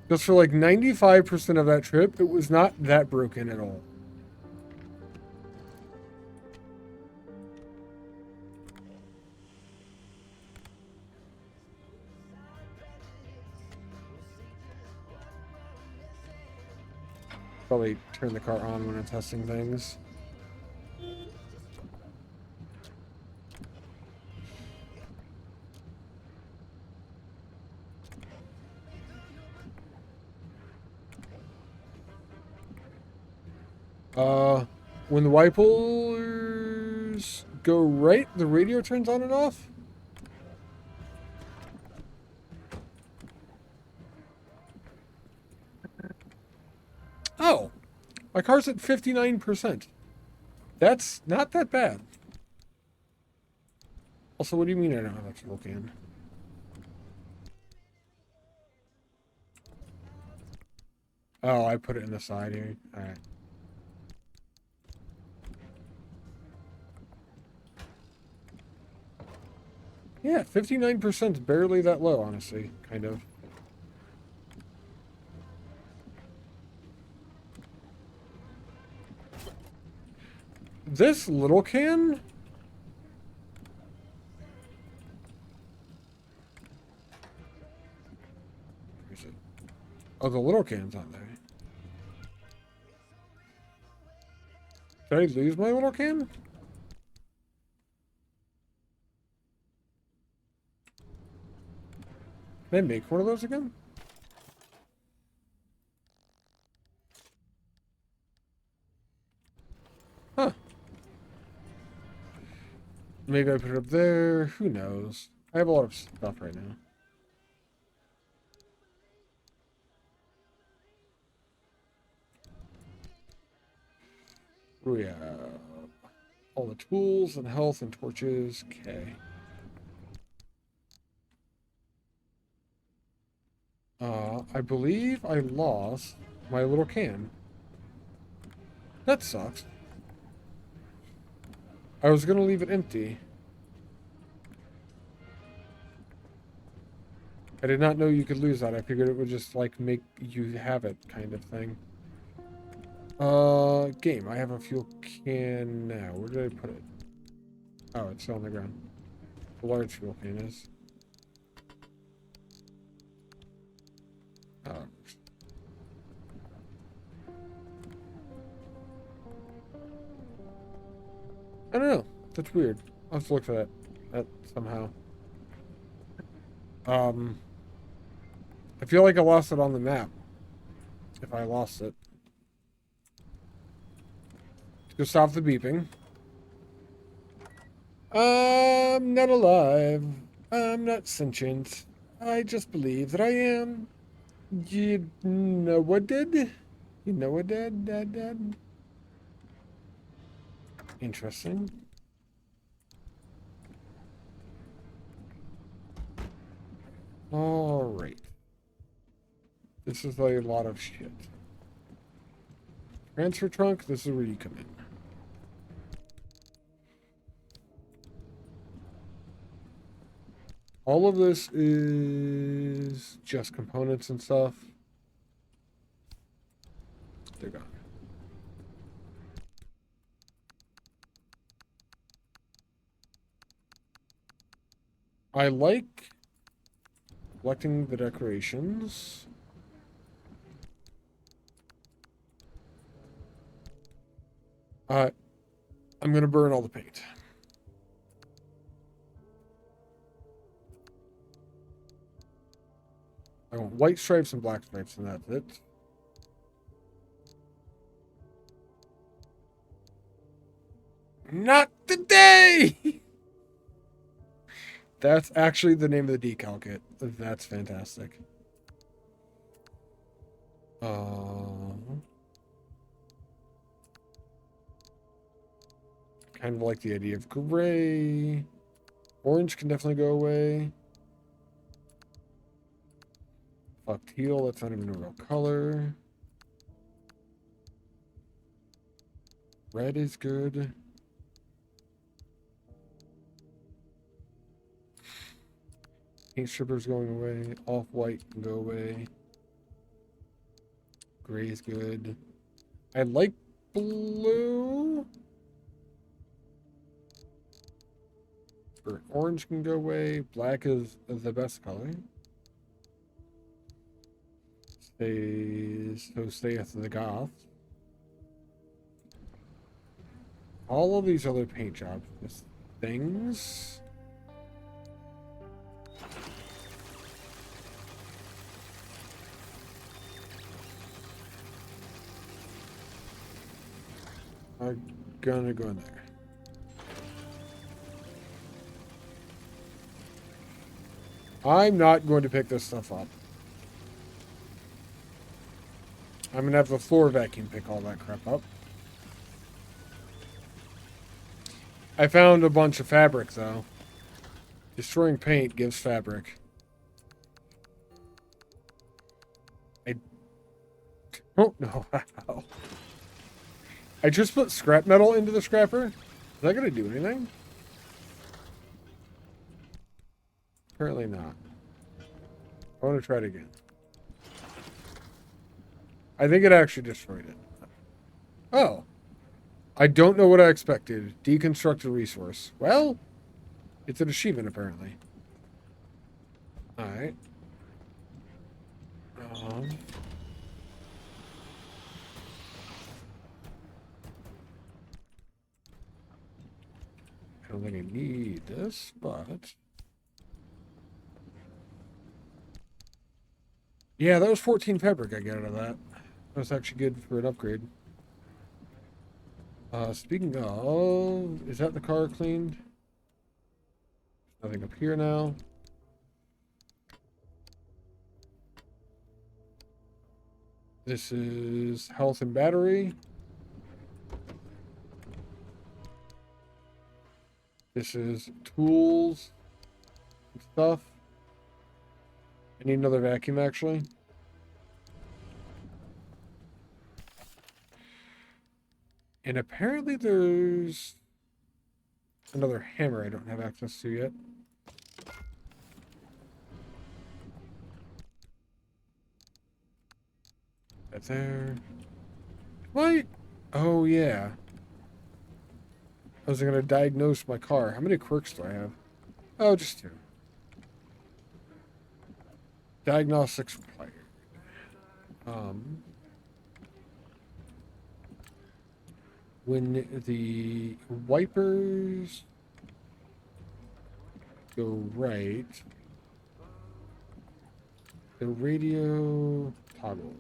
Because for like 95% of that trip, it was not that broken at all. Probably turn the car on when I'm testing things. When the wipers go right, the radio turns on and off? Oh, my car's at 59%. That's not that bad. Also, what do you mean I don't have a fuel can? Oh, I put it in the side here. All right. Yeah, 59% is barely that low, honestly, kind of. This little can? Where is it? Oh, the little can's on there. Did I lose my little can? Can I make one of those again? Huh. Maybe I put it up there. Who knows? I have a lot of stuff right now. We have all the tools and health and torches. Okay. I believe I lost my little can. That sucks. I was gonna leave it empty. I did not know you could lose that. I figured it would just like make you have it kind of thing. Game. I have a fuel can now. Where did I put it? Oh, it's still on the ground. The large fuel can is. Oh. I don't know. That's weird. I'll have to look for that somehow. I feel like I lost it on the map. If I lost it. Go stop the beeping. I'm not alive. I'm not sentient. I just believe that I am. You know what did? You know what did? Interesting. All right. This is a lot of shit. Transfer trunk, this is where you come in. All of this is just components and stuff. They're gone. I like collecting the decorations. I'm gonna burn all the paint. I want white stripes and black stripes, and that's it. Not today! That's actually the name of the decal kit. That's fantastic. Kind of like the idea of gray. Orange can definitely go away. Fuck teal, that's not even a real color. Red is good. Paint strippers going away. Off-white can go away. Gray is good. I like blue. Or orange can go away. Black is the best color. Saith the goth. All of these other paint jobs, just things. Are gonna go in there. I'm not going to pick this stuff up. I'm gonna have the floor vacuum pick all that crap up. I found a bunch of fabric though. Destroying paint gives fabric. I don't know how. I just put scrap metal into the scrapper. Is that gonna do anything? Apparently not. I want to try it again. I think it actually destroyed it. Oh. I don't know what I expected. Deconstruct a resource. Well, it's an achievement apparently. Alright. I don't think I need this, but... Yeah, that was 14 fabric I got out of that. That was actually good for an upgrade. Speaking of... Is that the car cleaned? Nothing up here now. This is health and battery. This is tools and stuff. I need another vacuum, actually. And apparently there's another hammer I don't have access to yet. That's there. What? Oh, yeah. I was going to diagnose my car. How many quirks do I have? Oh, just 2. Diagnostics required. When the wipers go right, the radio toggle.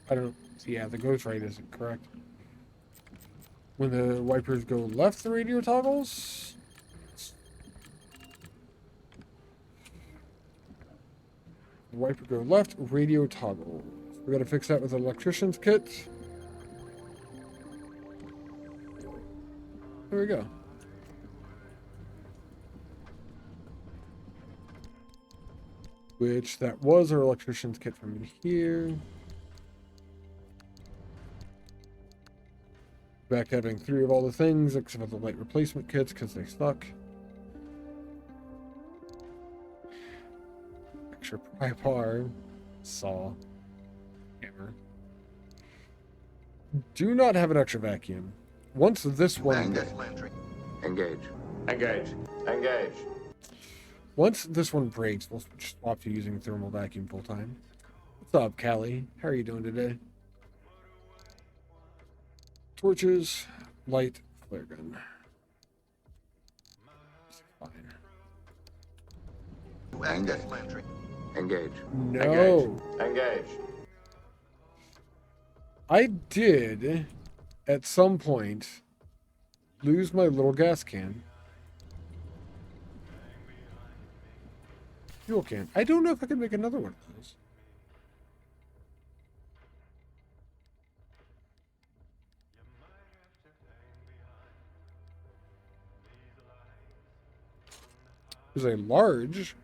I don't. Yeah, the ghost right isn't correct. When the wipers go left, the radio toggles. The wiper go left, radio toggle. We gotta fix that with the electrician's kit. There we go. Which that was our electrician's kit from in here. Back having 3 of all the things except for the light replacement kits because they suck. Extra pry bar, saw, hammer. Do not have an extra vacuum. Once this one... Engage. Engage. Engage. Once this one breaks, we'll swap to using thermal vacuum full time. What's up, Callie? How are you doing today? Torches, light, flare gun. Fine. Engage. Engage. No. Engage. I did, at some point, lose my little gas can. Fuel can. I don't know if I can make another one of those. There's a large.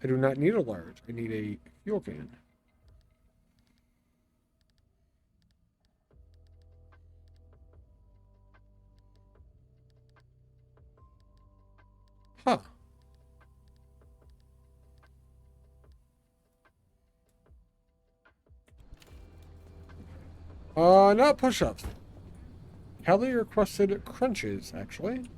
I do not need a large. I need a fuel can. Huh. Not push-ups. Kelly requested crunches, actually.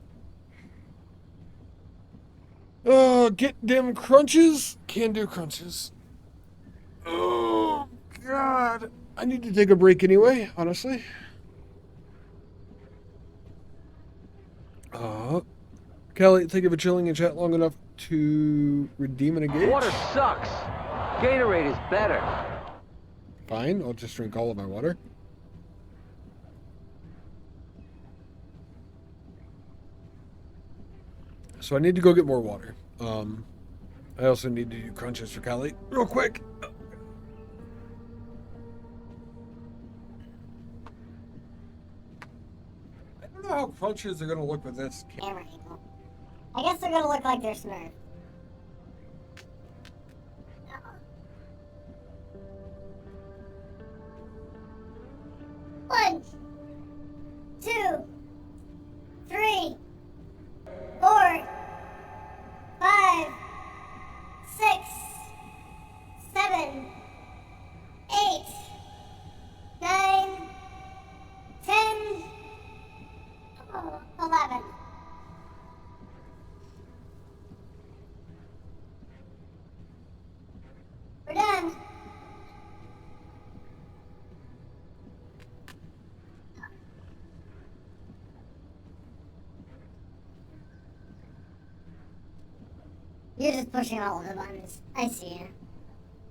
Get them crunches? Can do crunches. Oh, God. I need to take a break anyway, honestly. Kelly, thank you for chilling in chat long enough to redeem an engage. Water sucks. Gatorade is better. Fine, I'll just drink all of my water. So I need to go get more water. I also need to do crunches for Callie real quick. I don't know how crunches are going to look with this. Camera angle. I guess they're gonna look like they're Smurf. One, 2, 3, 4, 5, 6, 7, 8, 9, 10, 11. You're just pushing all of the buttons. I see you.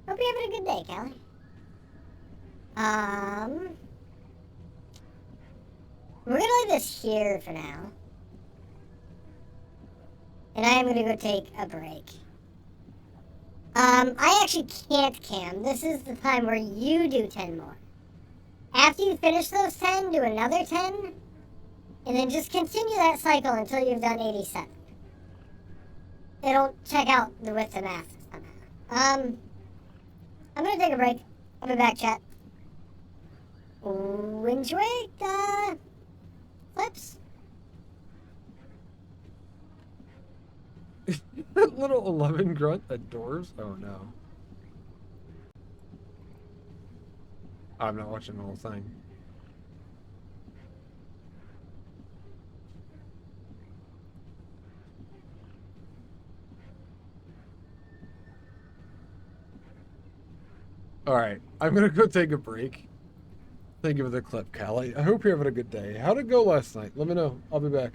Hope you're having a good day, Callie. We're gonna leave this here for now. And I am gonna go take a break. I actually can't cam. This is the time where you do 10 more. After you finish those 10, do another 10. And then just continue that cycle until you've done 87. It'll check out the width and math somehow. I'm gonna take a break. I'll be back, chat. Enjoy the flips. That little 11 grunt at doors? Oh no. I'm not watching the whole thing. Alright, I'm gonna go take a break. Thank you for the clip, Callie. I hope you're having a good day. How'd it go last night? Let me know. I'll be back.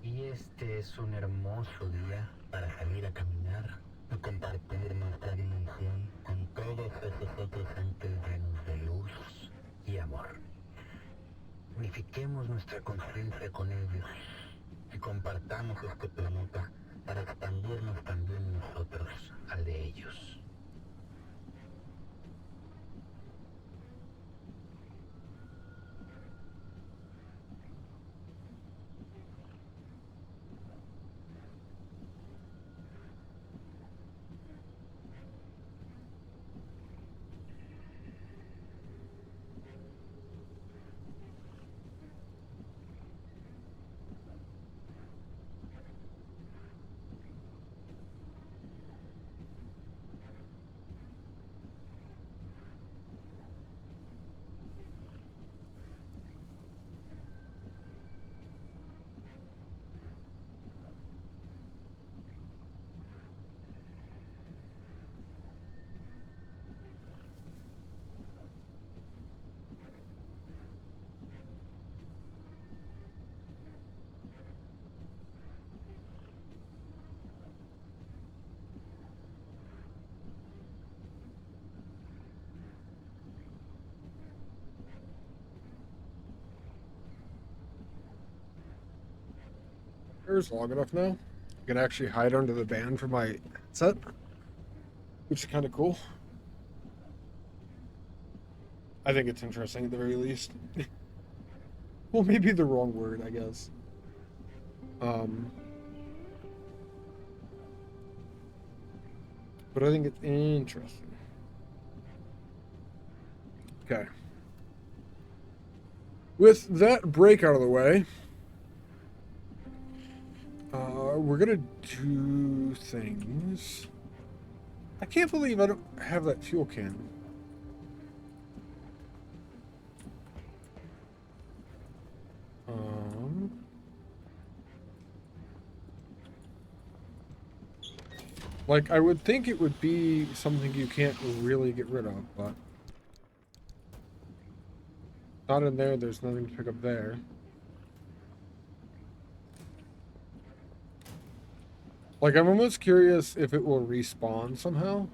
Y este es un hermoso día para salir a caminar y compartir nuestra dimensión con todos esos otros entes llenos de luz y amor. Unifiquemos nuestra conciencia con ellos y compartamos este planeta para expandirnos también nosotros al de ellos. Air's long enough now. I can actually hide under the band for my headset, which is kind of cool. I think it's interesting at the very least. Well, maybe the wrong word, I guess. But I think it's interesting. Okay. With that break out of the way, we're gonna do things. I can't believe I don't have that fuel can. Like, I would think it would be something you can't really get rid of, but not in there. There's nothing to pick up there. Like, I'm almost curious if it will respawn somehow.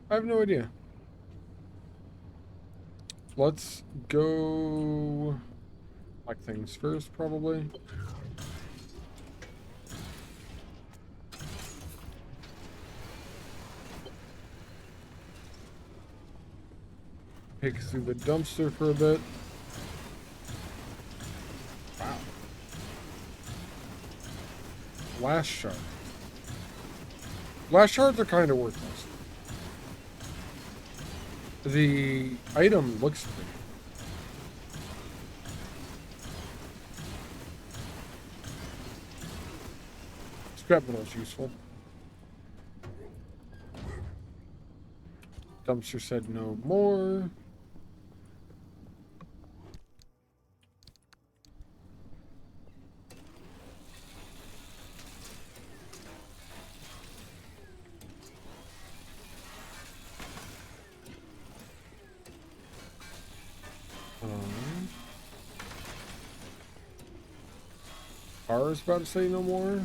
I have no idea. Let's go like things first, probably. Pick through the dumpster for a bit. Wow. Blast shard. Blast shards are kind of worthless. The item looks pretty. Scrap metal is useful. Dumpster said no more. Is about to say no more.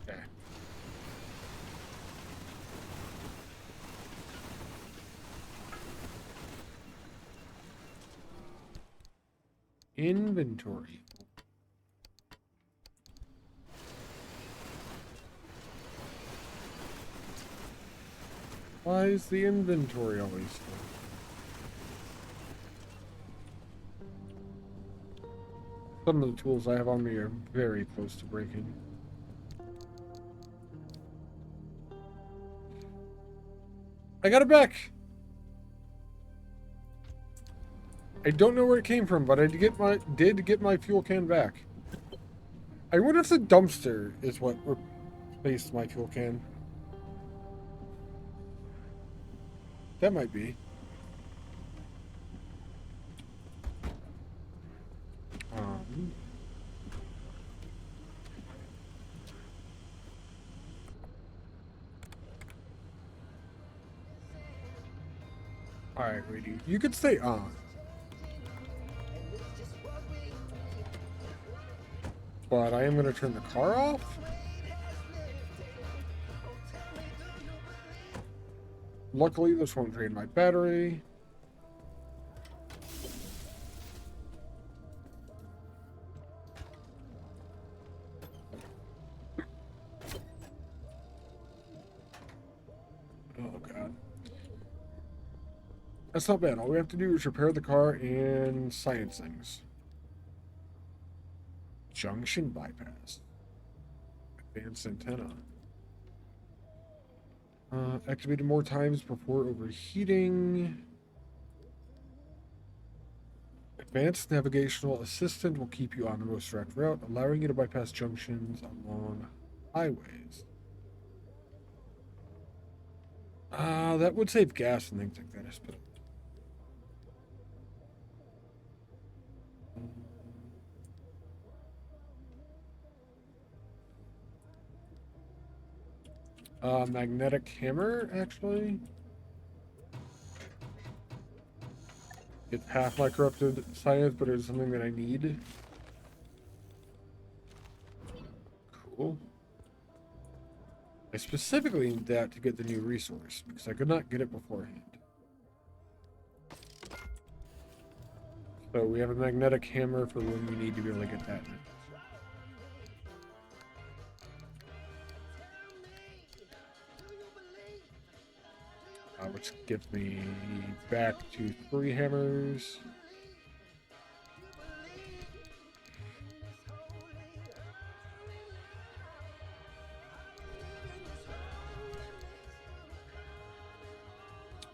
Okay. Inventory. Why is the inventory always full? Some of the tools I have on me are very close to breaking. I got it back! I don't know where it came from, but I did get my fuel can back. I wonder if the dumpster is what replaced my fuel can. That might be. Alright, Rady, you could stay on. But I am going to turn the car off. Luckily, this won't drain my battery. Oh, God. That's not bad. All we have to do is repair the car and science things. Junction bypass. Advanced antenna. Activated more times before overheating. Advanced navigational assistant will keep you on the most direct route, allowing you to bypass junctions along highways. That would save gas and things like that, I suppose. Magnetic hammer, actually. It's half my corrupted science, but it's something that I need. Cool. I specifically need that to get the new resource, because I could not get it beforehand. So we have a magnetic hammer for when we need to be able to get that. Which gets me back to 3 hammers.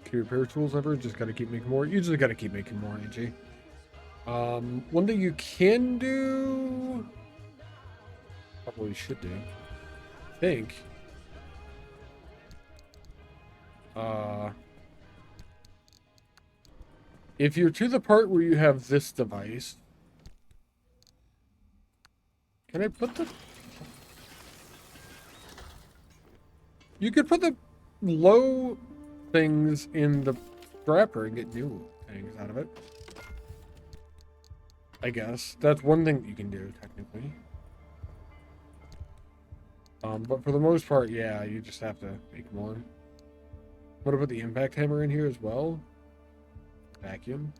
Can you repair tools ever? Just gotta keep making more. You just gotta keep making more energy. One thing you can do, probably should do, I think. If you're to the part where you have this device, can I put the... You could put the low things in the strapper and get new things out of it. I guess. That's one thing you can do, technically. But for the most part, yeah, you just have to make more. What about the impact hammer in here as well? Vacuum.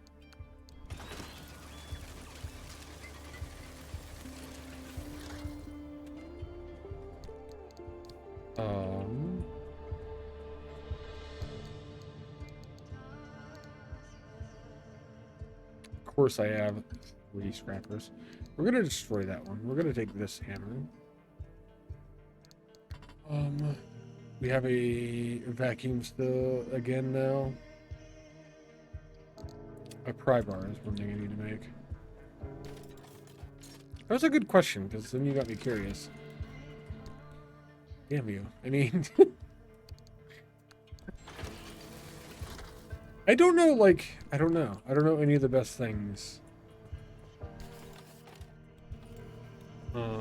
Of course I have 3 scrappers. We're gonna destroy that one. We're gonna take this hammer. We have a vacuum still again now. A pry bar is one thing I need to make. That was a good question, because then you got me curious. Damn you. I mean... I don't know, like... I don't know. I don't know any of the best things. I'm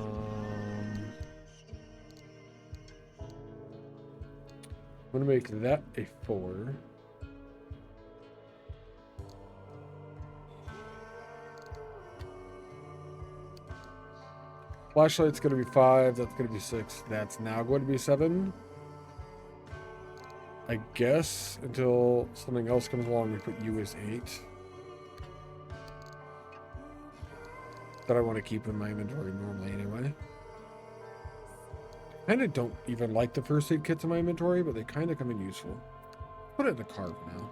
gonna make that a 4. Flashlight's gonna be 5, that's gonna be 6, that's now going to be 7. I guess until something else comes along, we put you as 8. that I want to keep in my inventory normally anyway. I kind of don't even like the first aid kits in my inventory, but they kind of come in useful. Put it in the car for now.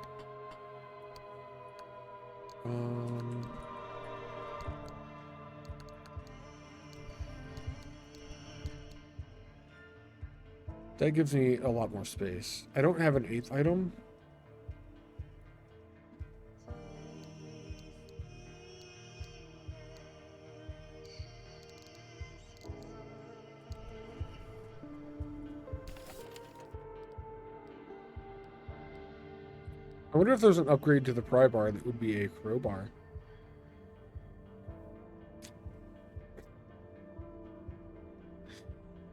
That gives me a lot more space. I don't have an 8th item. I wonder if there's an upgrade to the pry bar that would be a crowbar.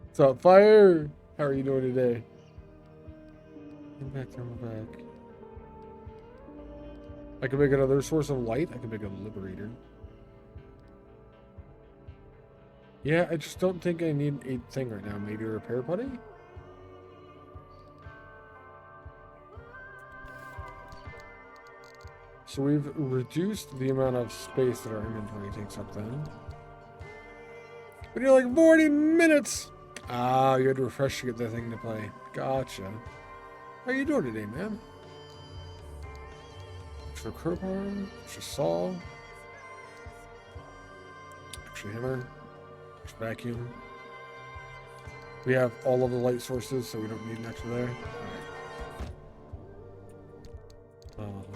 What's up, Fire? How are you doing today? Impact thermal back. I can make another source of light. I can make a liberator. Yeah, I just don't think I need a thing right now. Maybe a repair putty? So we've reduced the amount of space that our inventory takes up then. But you're like 40 minutes! Ah, you had to refresh to get that thing to play. Gotcha. How you doing today, man? Extra crowbar, extra saw, extra hammer, extra vacuum. We have all of the light sources, so we don't need an extra there. Alright.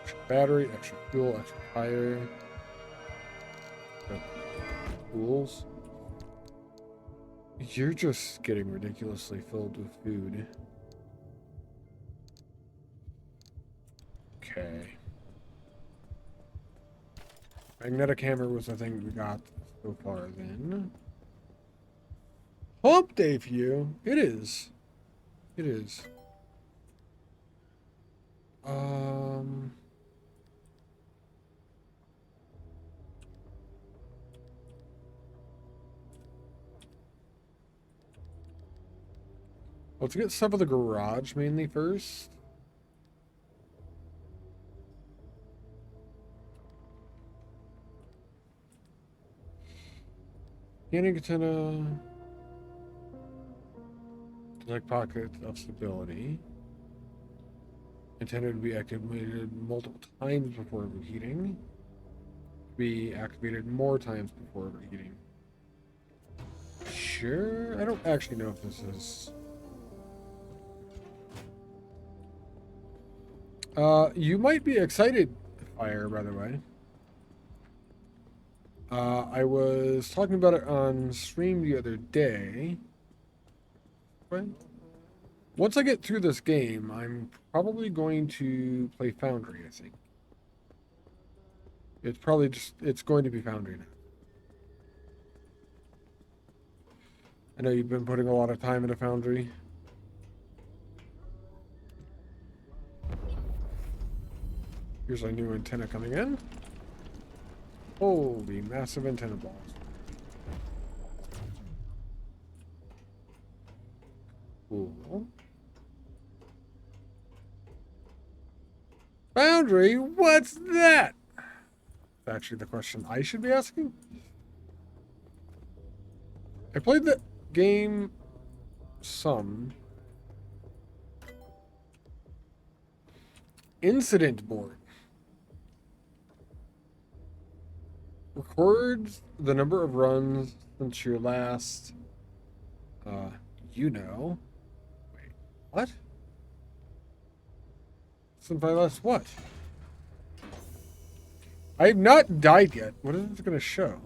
Extra battery, extra fuel, extra tire. Tools. You're just getting ridiculously filled with food. Okay. Magnetic hammer was the thing we got so far then. Hump day for you. It is. It is. Let's get some of the garage mainly first. Scanning antenna. Detect pocket of stability. Antenna to be activated multiple times before overheating. Be activated more times before overheating. Sure. I don't actually know if this is. You might be excited, Fire, by the way. I was talking about it on stream the other day. Right? Once I get through this game, I'm probably going to play Foundry, I think. It's going to be Foundry now. I know you've been putting a lot of time into Foundry. Here's our new antenna coming in. Holy massive antenna balls. Cool. Foundry? What's that? That's actually the question I should be asking. I played the game some. Incident board. Records the number of runs since your last, Wait, what? Since my last what? I have not died yet. What is it going to show?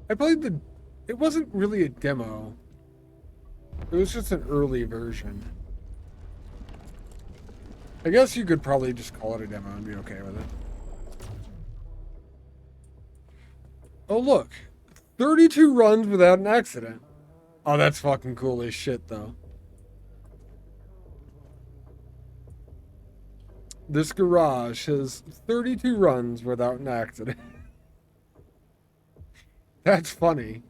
I played it wasn't really a demo. It was just an early version. I guess you could probably just call it a demo and be okay with it. Oh, look. 32 runs without an accident. Oh, that's fucking cool as shit, though. This garage has 32 runs without an accident. That's funny.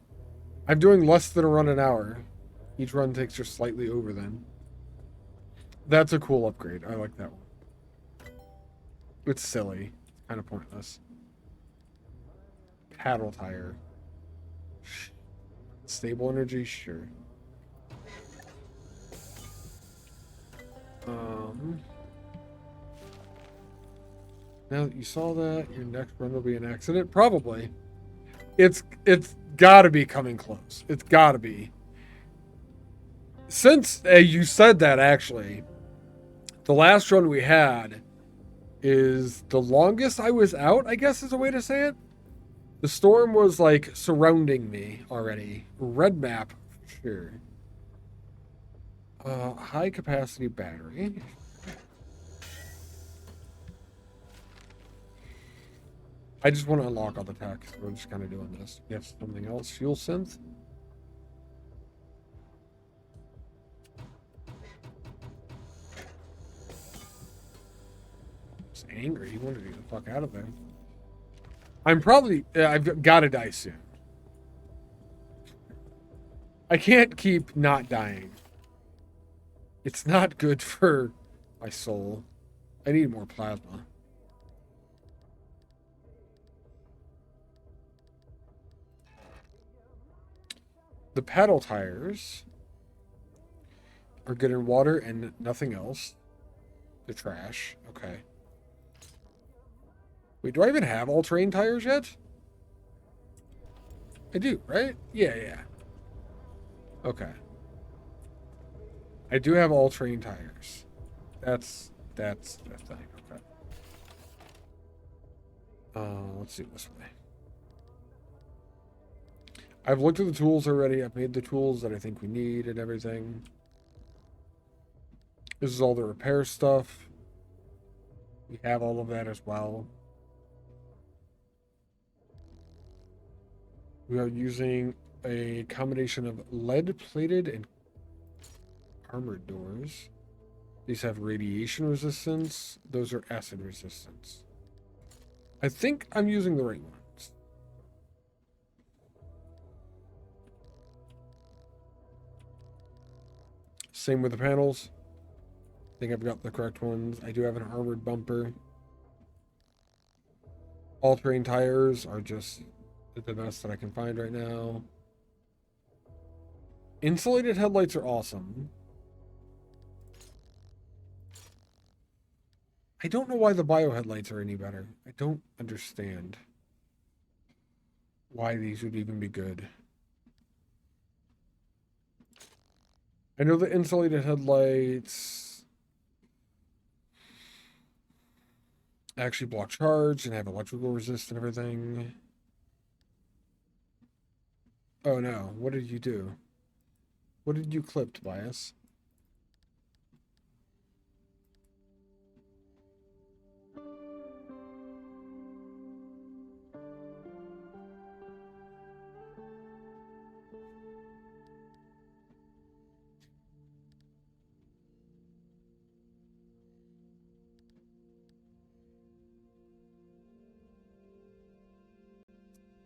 I'm doing less than a run an hour. Each run takes just slightly over then. That's a cool upgrade. I like that one. It's silly. Kind of pointless. Paddle tire. Stable energy, sure. Now that you saw that, your next run will be an accident? Probably. It's gotta be coming close. It's gotta be. Since you said that, actually, the last run we had is the longest I was out, I guess is a way to say it. The storm was like surrounding me already. Red map, sure. High capacity battery. I just want to unlock all the tech. So we're just kind of doing this. Yes, something else. Fuel synth. He's angry. He wanted to get the fuck out of there. I'm probably... I've got to die soon. I can't keep not dying. It's not good for my soul. I need more plasma. The paddle tires are good in water and nothing else. The trash. Okay. Wait, do I even have all-terrain tires yet? I do, right? Yeah. Okay. I do have all-terrain tires. That's the thing. Okay. Let's do it this way. I've looked at the tools already. I've made the tools that I think we need and everything. This is all the repair stuff. We have all of that as well. We are using a combination of lead-plated and armored doors. These have radiation resistance. Those are acid resistance. I think I'm using the right ones. Same with the panels. I think I've got the correct ones. I do have an armored bumper. All-terrain tires are just the best that I can find right now. Insulated headlights are awesome. I don't know why the bio headlights are any better. I don't understand why these would even be good. I know the insulated headlights actually block charge and have electrical resist and everything. Oh no, what did you do? What did you clip, Tobias?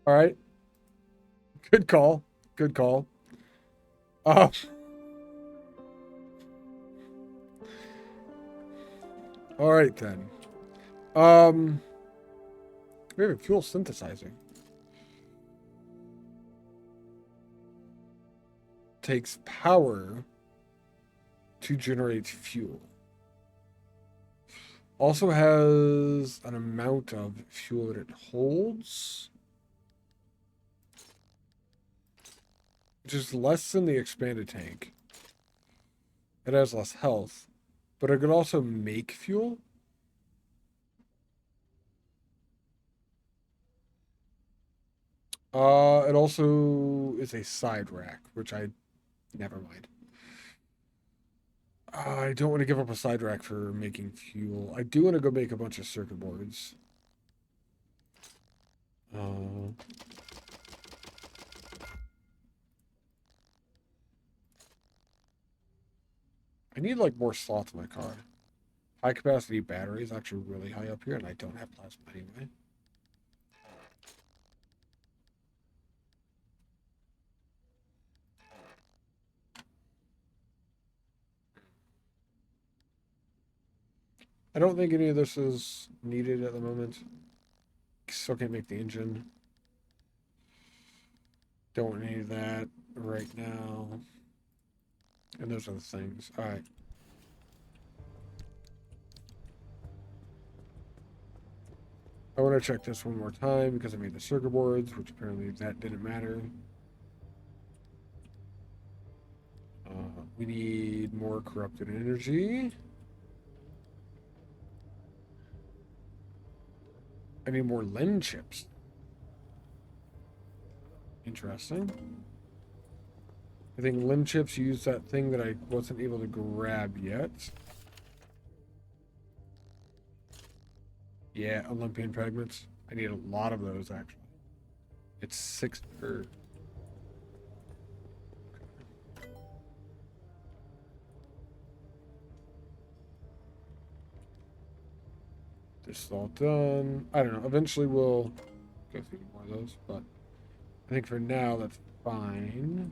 All right. Good call. Good call. All right then. We have a fuel synthesizer. Takes power to generate fuel. Also has an amount of fuel that it holds, which is less than the expanded tank. It has less health, but it could also make fuel. It also is a side rack, which never mind. I don't want to give up a side rack for making fuel. I do want to go make a bunch of circuit boards. I need like more slots in my car. High capacity battery is actually really high up here, and I don't have plasma anyway. I don't think any of this is needed at the moment. Still can't make the engine. Don't need that right now. And those are the things. All right. I want to check this one more time because I made the circuit boards, which apparently that didn't matter. We need more corrupted energy. I need more LEN chips. Interesting. I think LEN chips use that thing that I wasn't able to grab yet. Yeah, Olympian fragments. I need a lot of those, actually. It's 6 per... This is all done. I don't know. Eventually we'll go through more of those, but I think for now that's fine.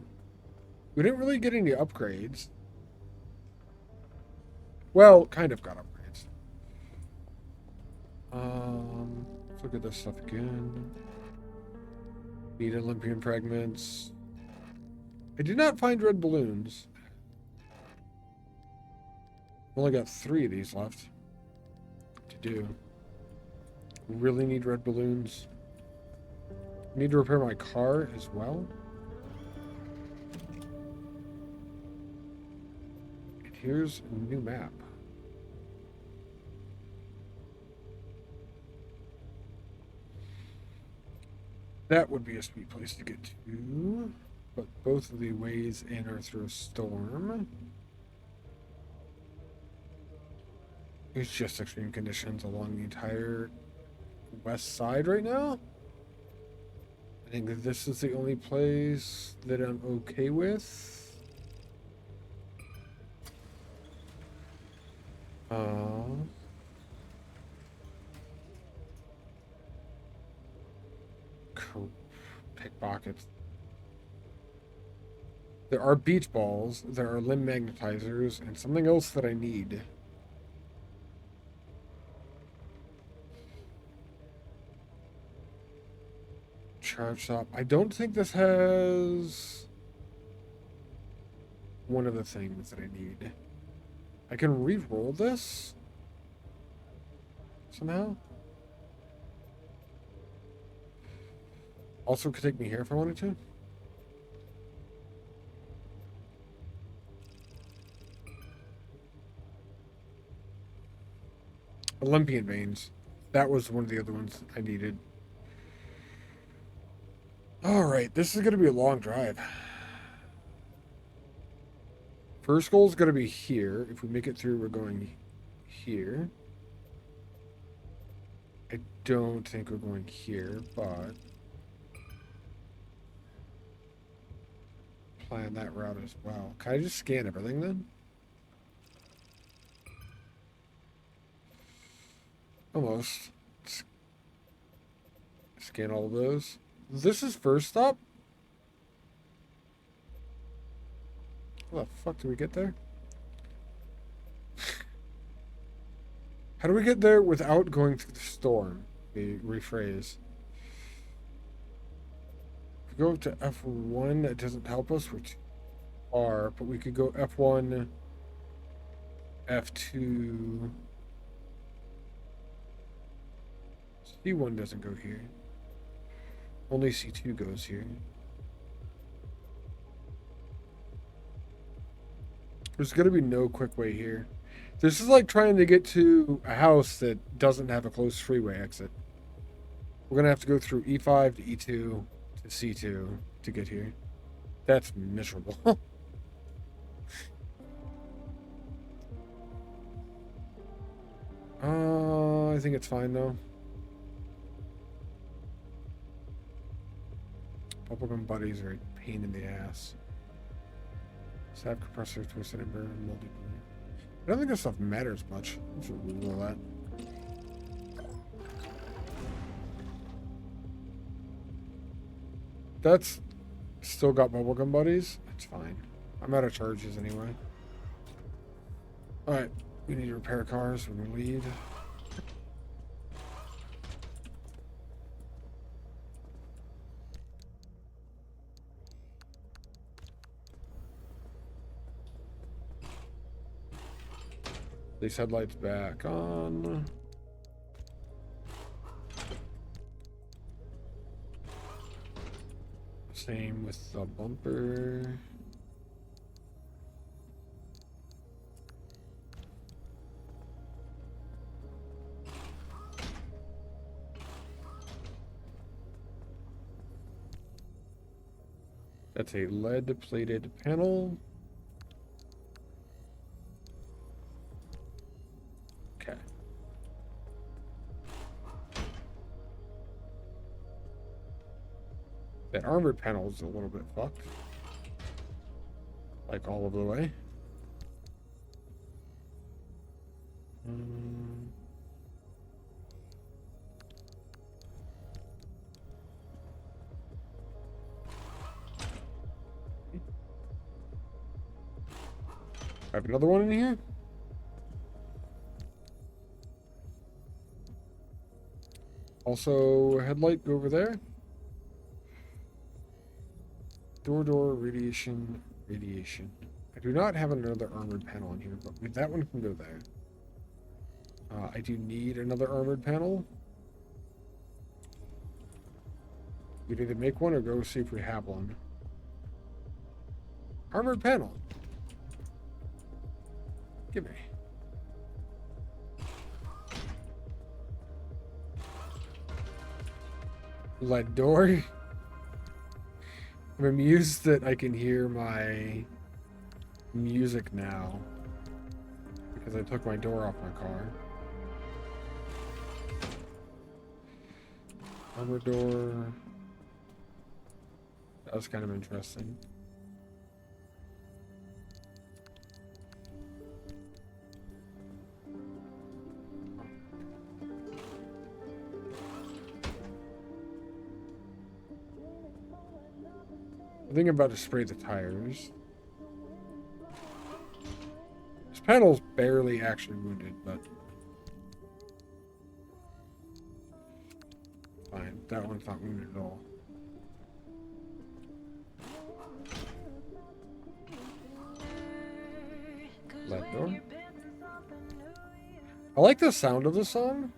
We didn't really get any upgrades. Well, kind of got upgrades. Let's look at this stuff again. Need Olympian fragments. I did not find red balloons. I've only got 3 of these left to do. Really need red balloons. Need to repair my car as well. And here's a new map. That would be a sweet place to get to. But both of the ways in are through a storm. It's just extreme conditions along the entire west side right now. I think that this is the only place that I'm okay with. Cool. Pickpockets. There are beach balls, there are limb magnetizers, and something else that I need. Charge shop. I don't think this has one of the things that I need. I can re-roll this somehow. Also could take me here if I wanted to. Olympian veins. That was one of the other ones I needed. Alright, this is going to be a long drive. First goal is going to be here. If we make it through, we're going here. I don't think we're going here, but... plan that route as well. Can I just scan everything then? Almost. Scan all of those. This is first stop? How the fuck do we get there? How do we get there without going through the storm? We rephrase. If we go to F1, that doesn't help us. We're too far, but we could go F1, F2. C1 doesn't go here. Only C2 goes here. There's going to be no quick way here. This is like trying to get to a house that doesn't have a closed freeway exit. We're going to have to go through E5 to E2 to C2 to get here. That's miserable. I think it's fine though. Bubblegum buddies are a pain in the ass. Sap compressor, twisted ember, multi. I don't think this stuff matters much. I should Google that. That's still got bubblegum buddies. It's fine. I'm out of charges anyway. Alright. We need to repair cars when we leave. These headlights back on. Same with the bumper. That's a lead-plated panel. Okay. That armored panel is a little bit fucked. Like all of the way. I have another one in here. Also, headlight, go over there. Door, radiation. I do not have another armored panel in here, but that one can go there. I do need another armored panel. We need to make one or go see if we have one. Armored panel. Give me. Lead door. I'm amused that I can hear my music now because I took my door off my car. Armor door. That was kind of interesting. I think I'm about to spray the tires. This panel's barely actually wounded, but fine. That one's not wounded at all. Lead door. I like the sound of the song.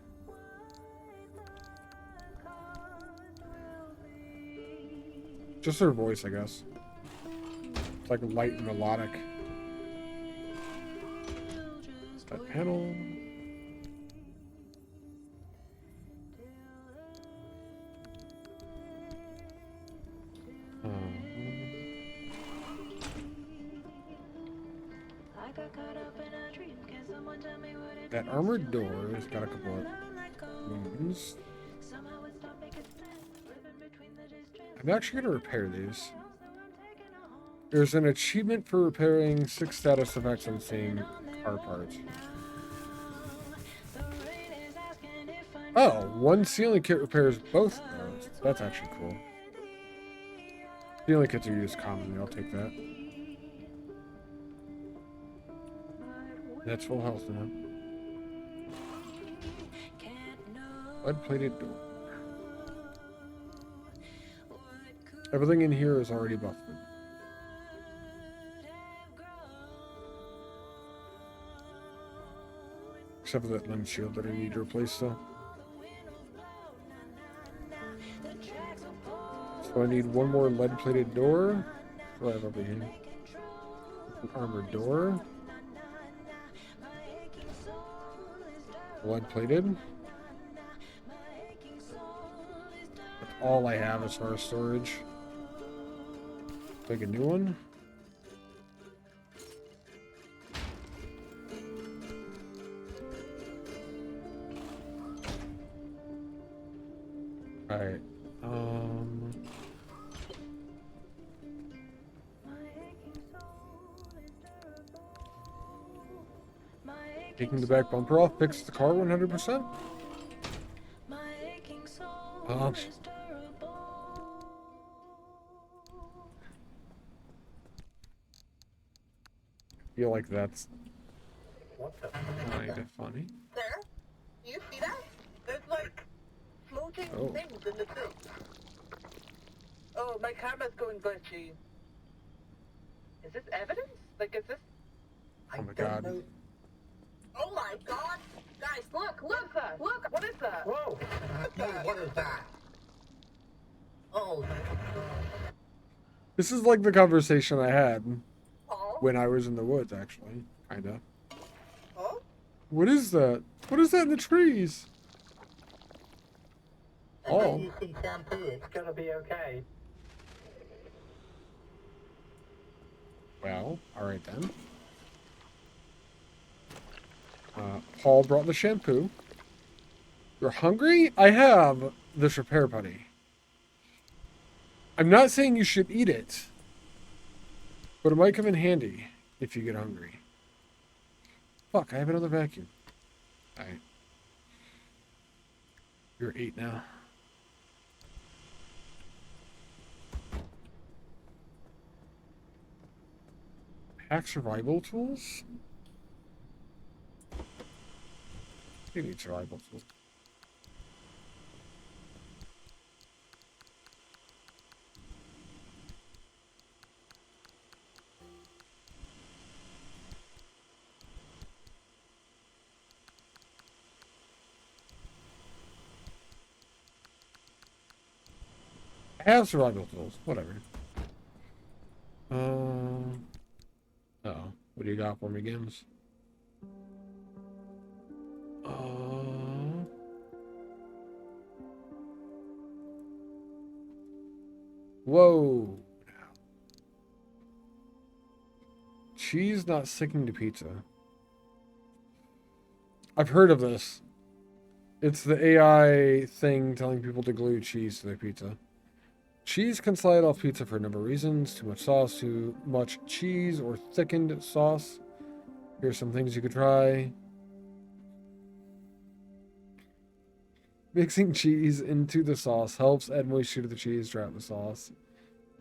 Just her voice, I guess. It's like light and melodic. That panel. That armored door has got a couple of wounds. I'm actually going to repair these. There's an achievement for repairing 6 status effects on the same car parts. Oh, one sealing kit repairs both of those. That's actually cool. Sealing kits are used commonly. I'll take that. That's full health now. Lead-plated door. Everything in here is already buffed. Except for that lens shield that I need to replace though. So I need one more lead-plated door. What do I have over here? An armored door. Lead-plated. That's all I have as far as storage. Take a new one. Alright. Taking the back bumper off, fix the car 100%. Feel like that's What the? Kinda funny. There? Do you see that? There's like floating Oh. things in the silt. Oh, my camera's going glitchy. Is this evidence? Like, is this? Oh my god. Oh my god! Guys, look! Look! Look! What is that? Whoa! What is that? Oh. This is like the conversation I had Oh? when I was in the woods, actually. Kinda. Oh? What is that? What is that in the trees? Oh. You see shampoo, it's gonna be okay. Well, alright then. Paul brought the shampoo. You're hungry? I have this repair putty. I'm not saying you should eat it, but it might come in handy if you get hungry. Fuck, I have another vacuum. Alright. You're 8 now. Hack survival tools? You need survival tools. I have survival tools. Whatever. Uh-oh. What do you got for me, Gims? Whoa. Cheese not sticking to pizza. I've heard of this. It's the AI thing telling people to glue cheese to their pizza. Cheese can slide off pizza for a number of reasons. Too much sauce, too much cheese, or thickened sauce. Here's some things you could try. Mixing cheese into the sauce helps add moisture to the cheese throughout the sauce.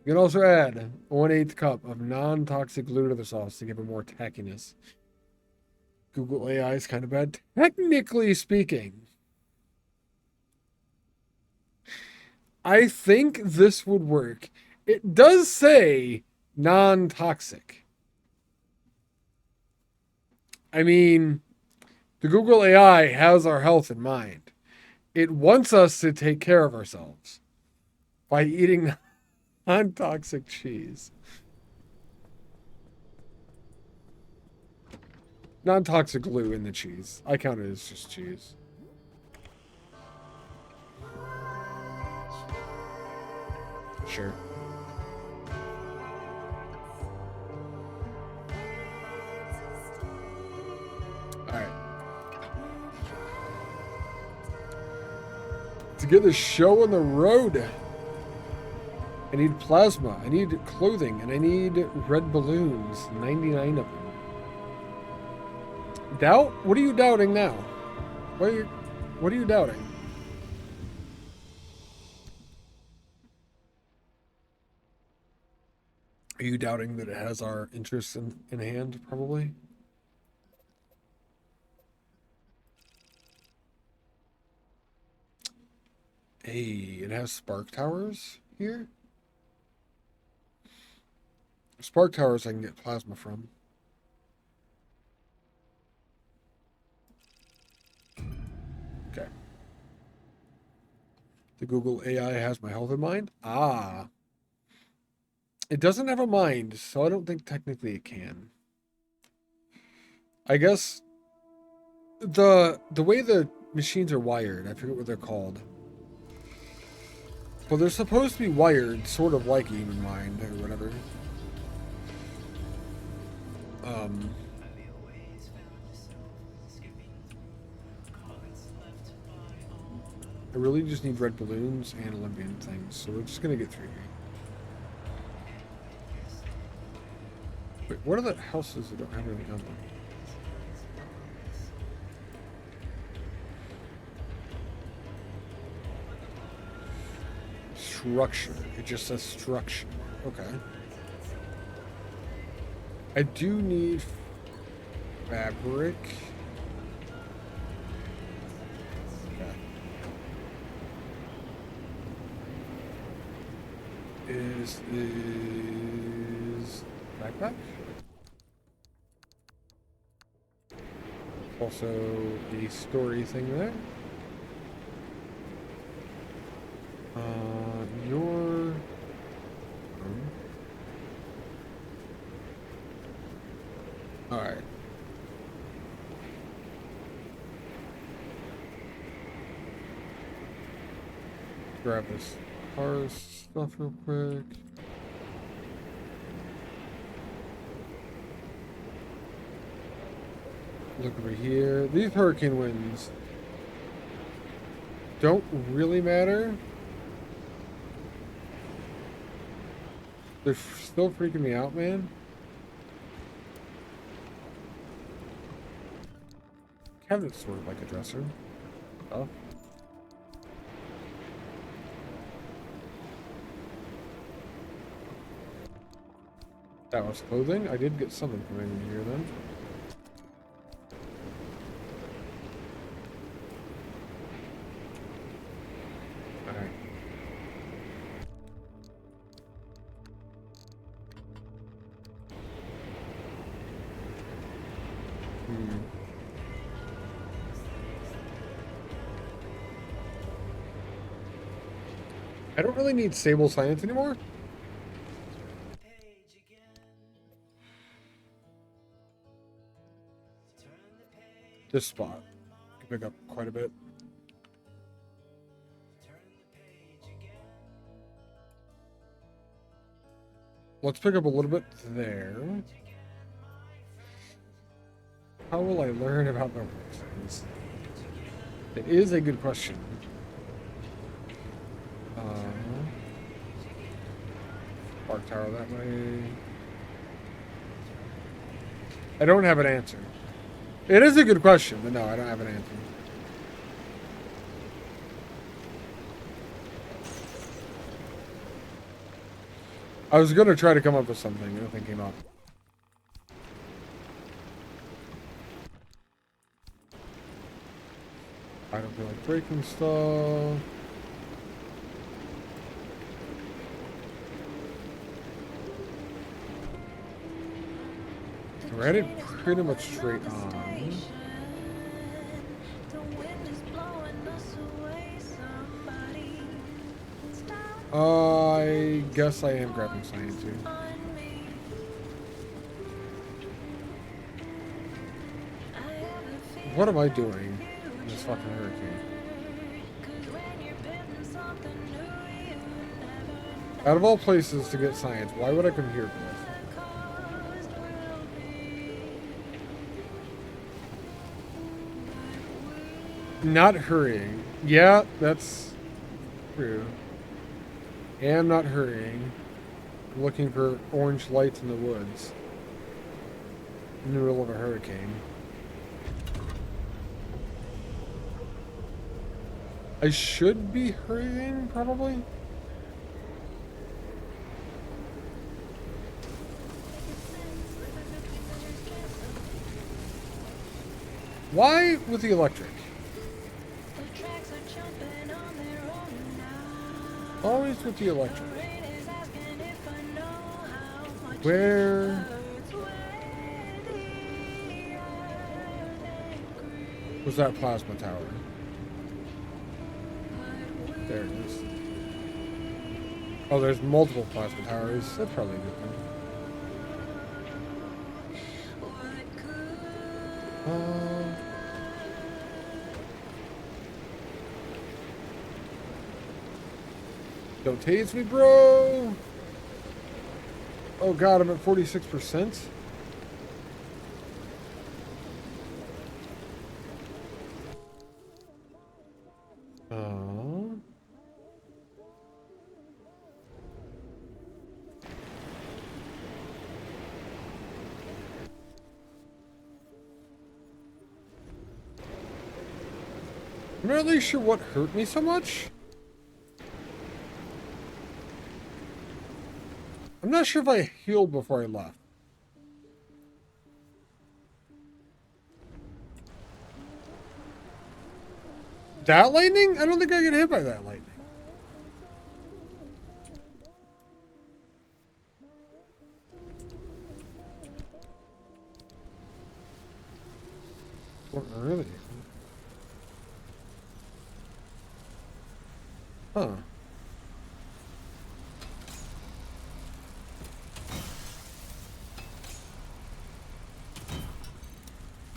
You can also add 1/8 cup of non-toxic glue to the sauce to give it more tackiness. Google AI is kind of bad, technically speaking. I think this would work. It does say non-toxic. I mean, the Google AI has our health in mind. It wants us to take care of ourselves by eating non-toxic cheese. Non-toxic glue in the cheese. I count it as just cheese. Sure. Alright. To get this show on the road, I need plasma, I need clothing, and I need red balloons. 99 of them. Doubt? What are you doubting now? What are you doubting? Are you doubting that it has our interests in hand, probably? Hey, it has spark towers here? Spark towers I can get plasma from. Okay. The Google AI has my health in mind? Ah. It doesn't have a mind, so I don't think technically it can. I guess the way the machines are wired, I forget what they're called. Well, they're supposed to be wired sort of like a human mind or whatever. I really just need red balloons and Olympian things, so we're just gonna get through here. Wait, what are the houses that don't have anything on them? Structure. It just says structure. Okay. I do need fabric. Okay. Is backpack? Also the story thing there. Your all right. Grab this car stuff real quick. Look over here. These hurricane winds don't really matter. They're still freaking me out, man. Cabinet's sort of like a dresser. Oh. That was clothing. I did get something from in here then. Alright. I don't really need stable science anymore. This spot can pick up quite a bit. Let's pick up a little bit there. How will I learn about the things? It is a good question. Park tower that way. I don't have an answer. It is a good question, but no, I don't have an answer. I was going to try to come up with something. Nothing came up. I don't feel like breaking stuff. We're headed pretty much straight on. I guess I am grabbing science here. What am I doing in this fucking hurricane? Out of all places to get science, why would I come here for this? Not hurrying. Yeah, that's true. And not hurrying. Looking for orange lights in the woods. In the middle of a hurricane. I should be hurrying, probably. Why with the electric? Always with the electric. Where was that plasma tower? There it is. Oh, there's multiple plasma towers. That's probably a good thing. Don't tase me, bro! Oh god, I'm at 46%. I'm not really sure what hurt me so much. I'm not sure if I healed before I left. That lightning? I don't think I get hit by that lightning. What really? Huh.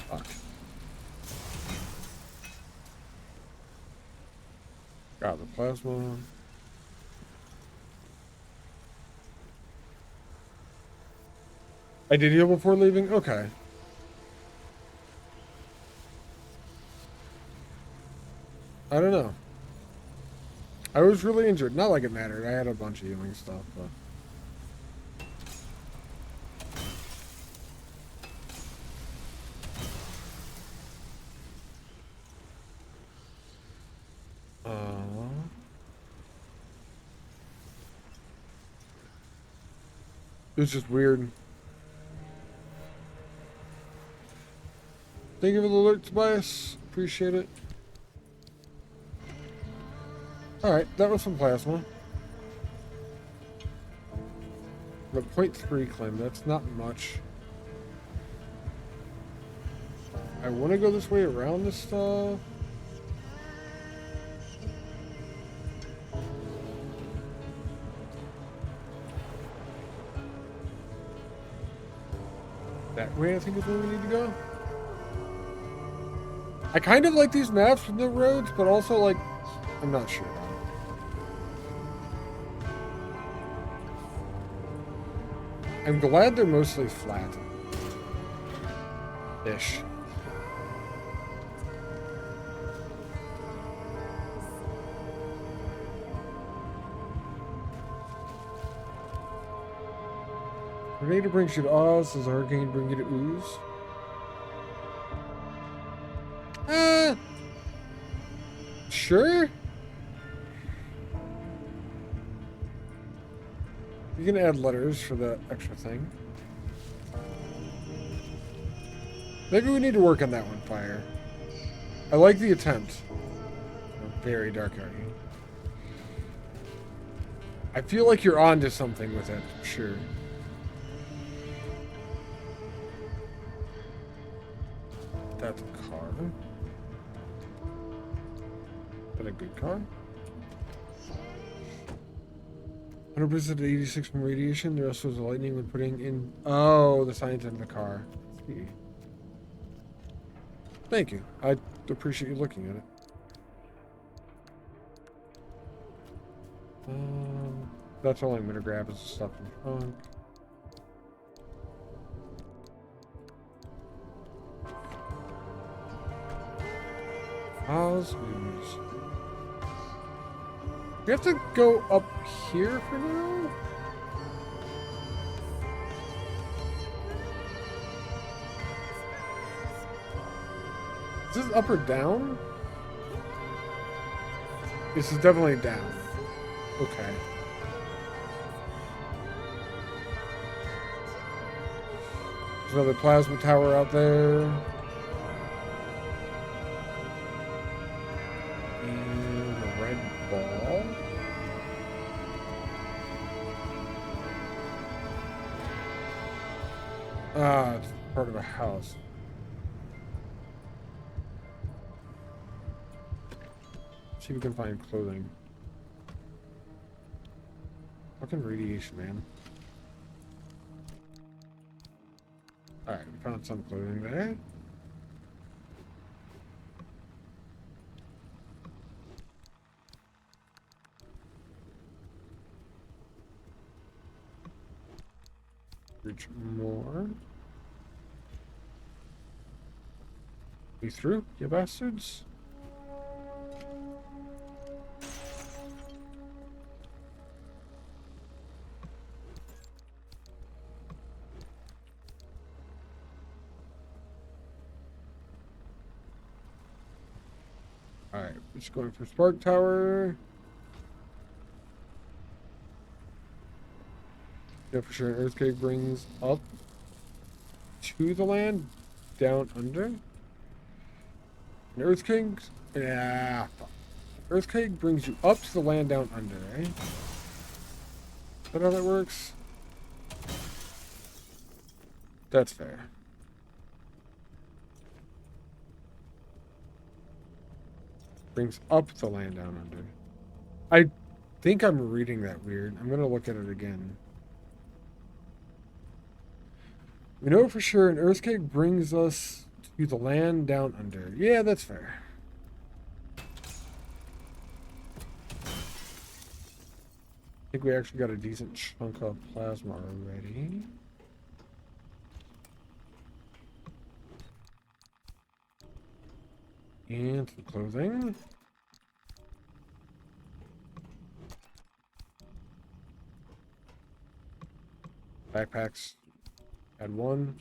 Fuck. Got the plasma. I did heal before leaving? Okay. I don't know. I was really injured. Not like it mattered. I had a bunch of healing stuff, but... It was just weird. Thank you for the alert, Tobias. Appreciate it. Alright, that was some plasma. But 0.3 claim, that's not much. I want to go this way around this stuff. That way, I think, is where we need to go. I kind of like these maps with no roads, but also, like, I'm not sure. I'm glad they're mostly flat. Ish. Tornado brings you to Oz. Does a hurricane bring you to Ooze? Sure. You can add letters for the extra thing. Maybe we need to work on that one, Fire. I like the attempt. Very dark area. I feel like you're onto something with it, sure. That's a car. Is that a good car? 100% 86 from radiation. The rest was the lightning when putting in. Oh, the science in the car. Thank you. I appreciate you looking at it. That's all I'm gonna grab is the stuff in the trunk. Oz Ooze. We have to go up here for now? Is this up or down? This is definitely down. Okay. There's another plasma tower out there. And a red ball. Ah, it's part of a house. See if we can find clothing. Fucking radiation, man. Alright, we found some clothing there. Reach more. We through, you bastards? Alright, we're just going for Spark Tower. Yeah, for sure. An earthquake brings up to the land, down under. An Earthquake? Yeah. Fuck. Earthquake brings you up to the land down under, eh? Is that how that works? That's fair. Brings up the land down under. I think I'm reading that weird. I'm going to look at it again. We know for sure an earthquake brings us to the land down under. Yeah, that's fair. I think we actually got a decent chunk of plasma already. And some clothing. Backpacks. Add 1.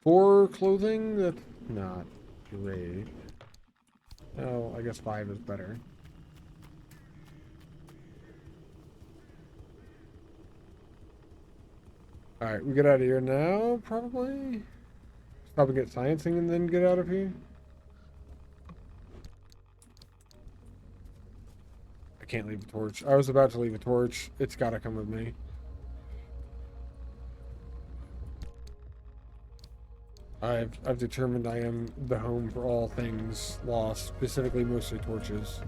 4 clothing? That's not great. Oh, I guess 5 is better. Alright, we get out of here now, probably? Probably get sciencing and then get out of here. I can't leave a torch. I was about to leave a torch. It's gotta come with me. I've determined I am the home for all things lost, specifically mostly torches.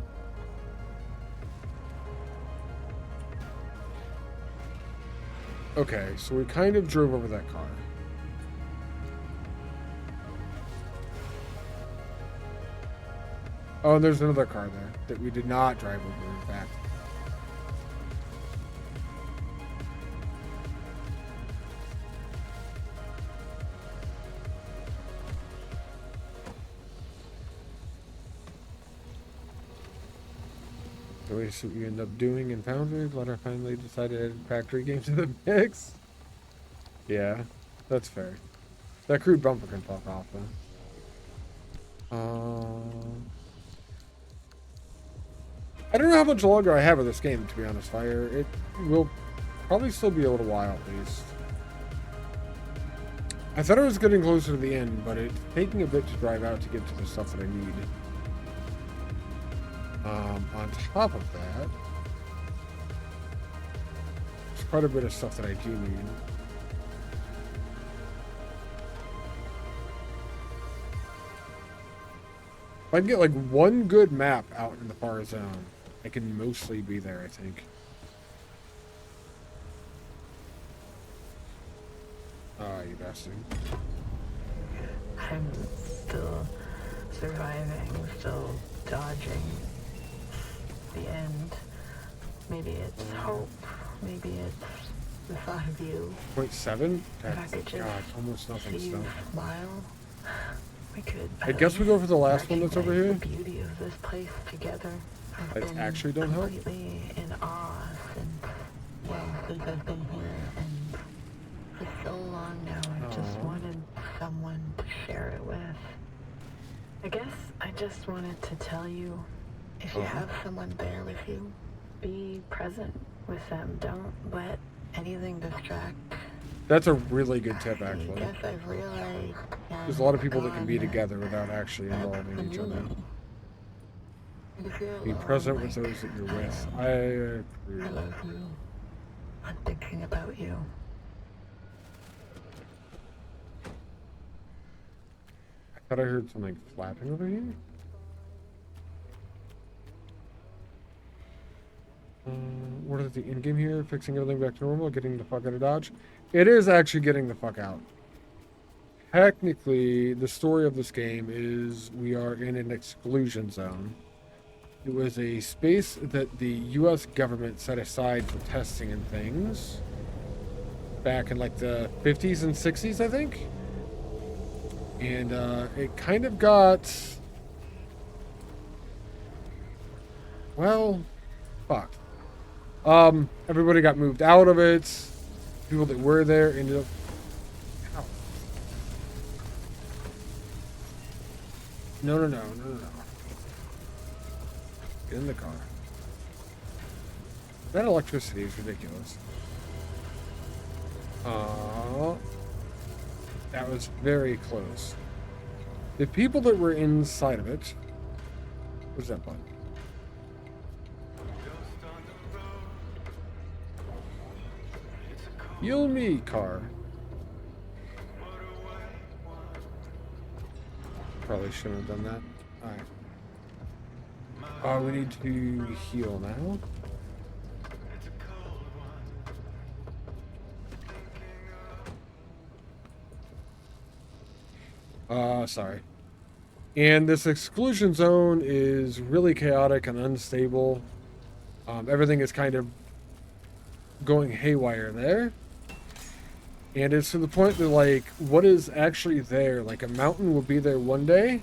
Okay, so we kind of drove over that car. Oh, and there's another car there that we did not drive over, in fact. So we see what we end up doing in Foundry. Letter finally decided to add factory games to the mix. Yeah, that's fair. That crude bumper can fuck off, though. I don't know how much longer I have of this game, to be honest, Fire. It will probably still be a little while, at least. I thought I was getting closer to the end, but it's taking a bit to drive out to get to the stuff that I need. On top of that, there's quite a bit of stuff that I do need. If I can get like one good map out in the far zone, I can mostly be there, I think. Ah, you bastard. I'm still surviving, still dodging the end. Maybe it's hope, maybe it's the thought of you. 0.7? If I That's, could just God, almost nothing see still. you smile, we could. I guess we go for the last one that's over here. The beauty of this place together. I've Lights been actually don't help. completely in awe since I've been here, and for so long now, I just wanted someone to share it with. I guess I just wanted to tell you, if you have someone there with you, be present with them. Don't let anything distract. That's a really good tip, I actually. guess I've realized There's a lot of people that can be together without actually involving each other. Be present with those that you're with. I agree. I love you. I'm thinking about you. I thought I heard something flapping over here. What is the in-game here? Fixing everything back to normal, getting the fuck out of Dodge. It is actually getting the fuck out. Technically, the story of this game is we are in an exclusion zone. It was a space that the U.S. government set aside for testing and things back in like the 50s and 60s, I think. And it kind of got, well, fucked. Everybody got moved out of it. People that were there ended up. Ow. No. Get in the car. That electricity is ridiculous. That was very close. The people that were inside of it... What's that button? Heal me, car. Probably shouldn't have done that. Alright. Oh, we need to heal now. Sorry. And this exclusion zone is really chaotic and unstable. Everything is kind of going haywire there. And it's to the point that, like, what is actually there? Like, a mountain will be there one day,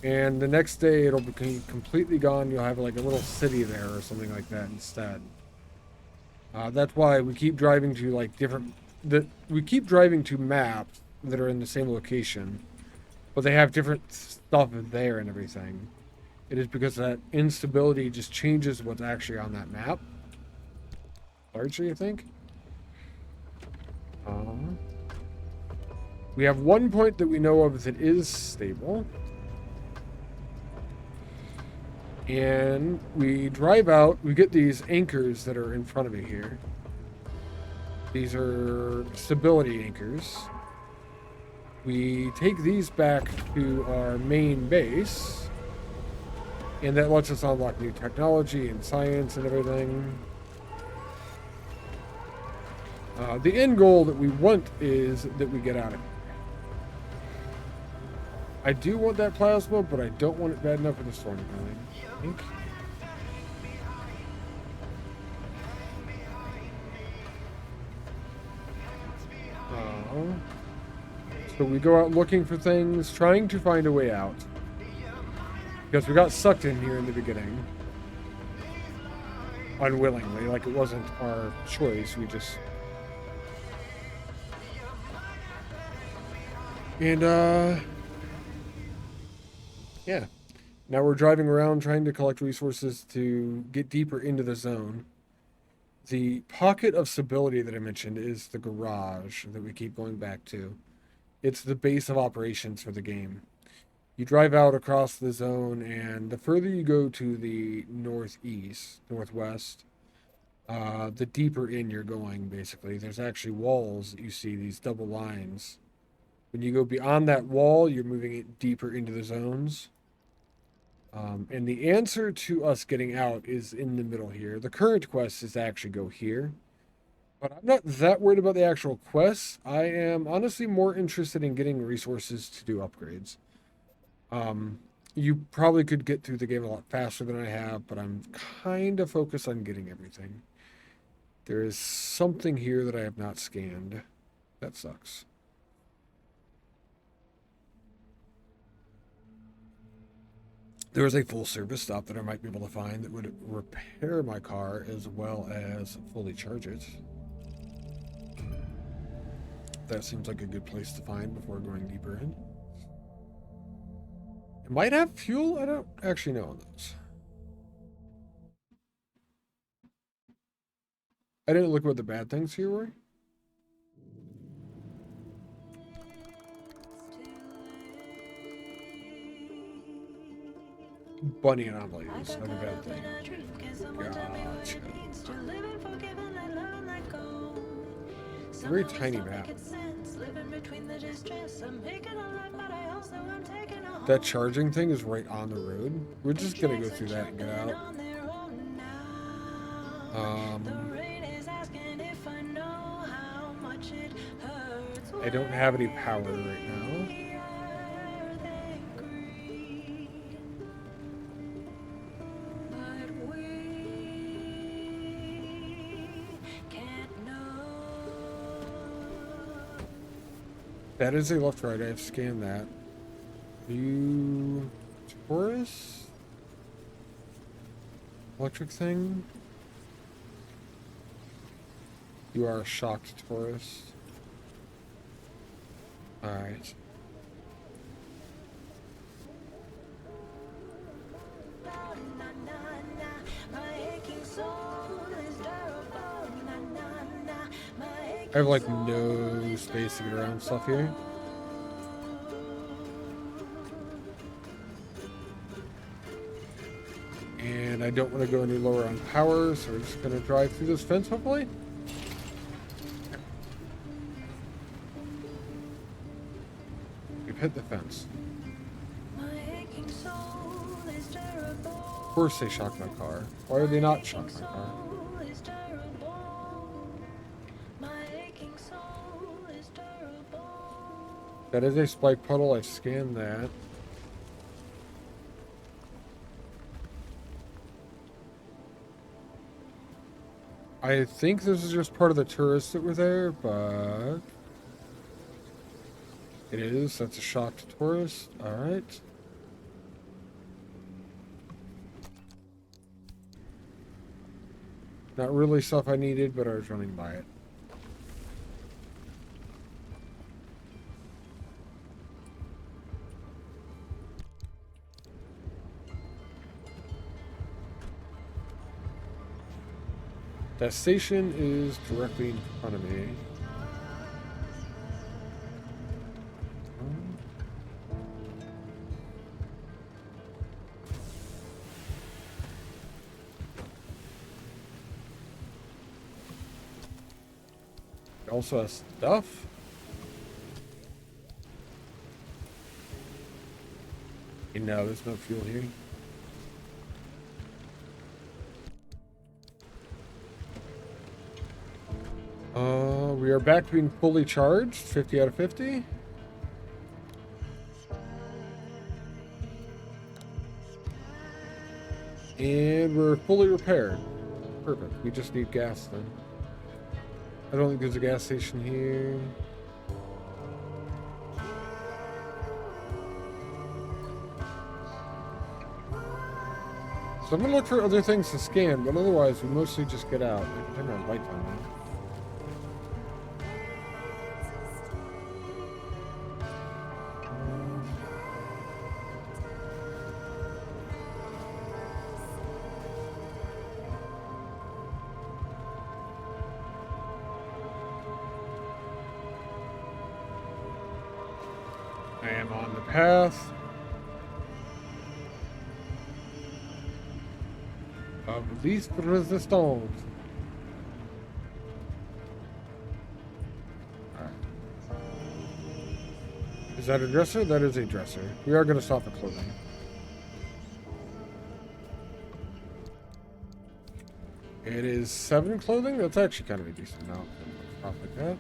and the next day it'll be completely gone. You'll have, like, a little city there or something like that instead. That's why we keep driving to, like, we keep driving to maps that are in the same location, but they have different stuff there and everything. It is because that instability just changes what's actually on that map. Largely, I think. We have one point that we know of that is stable. And we drive out, we get these anchors that are in front of it here. These are stability anchors. We take these back to our main base, and that lets us unlock new technology and science and everything. The end goal that we want is that we get out of here. I do want that plasma, but I don't want it bad enough for the storm coming, I think. So we go out looking for things, trying to find a way out. Because we got sucked in here in the beginning. Unwillingly, like it wasn't our choice, we just... And, yeah. Now we're driving around trying to collect resources to get deeper into the zone. The pocket of stability that I mentioned is the garage that we keep going back to. It's the base of operations for the game. You drive out across the zone, and the further you go to the northwest, the deeper in you're going, basically. There's actually walls that you see, these double lines. When you go beyond that wall, you're moving it deeper into the zones. And the answer to us getting out is in the middle here. The current quest is to actually go here. But I'm not that worried about the actual quests. I am honestly more interested in getting resources to do upgrades. You probably could get through the game a lot faster than I have, but I'm kind of focused on getting everything. There is something here that I have not scanned. That sucks. There is a full service stop that I might be able to find that would repair my car as well as fully charge it. That seems like a good place to find before going deeper in. It might have fuel? I don't actually know on those. I didn't look what the bad things here were. Bunny anomalies, not a bad thing. Gotcha. It's a very tiny map. That charging thing is right on the road. We're just gonna go through that and get out. I don't have any power right now. That is a left right. I've scanned that. You Taurus? Electric thing? You are a shocked Taurus. Alright. I have like no space to get around stuff here. And I don't want to go any lower on power, so we're just going to drive through this fence, hopefully. We've hit the fence. Of course they shocked my car. Why are they not shocked my car? That is a spike puddle. I scanned that. I think this is just part of the tourists that were there, but it is. That's a shocked tourist. All right. Not really stuff I needed, but I was running by it. That station is directly in front of me. It also has stuff. And no, there's no fuel here. We are back to being fully charged, 50 out of 50. And we're fully repaired. Perfect. We just need gas then. I don't think there's a gas station here. So I'm gonna look for other things to scan, but otherwise we mostly just get out. I can turn our lights on now. I am on the path of least resistance. Alright. Is that a dresser? That is a dresser. We are going to stop for clothing. It is 7 clothing? That's actually kind of a decent amount for stuff like that.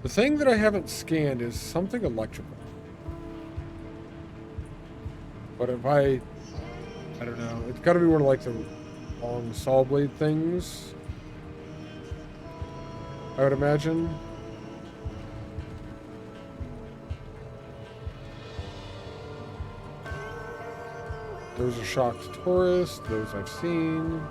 The thing that I haven't scanned is something electrical. But if I don't know, it's got to be one of like the long saw blade things, I would imagine. Those are shocked tourists, those I've seen.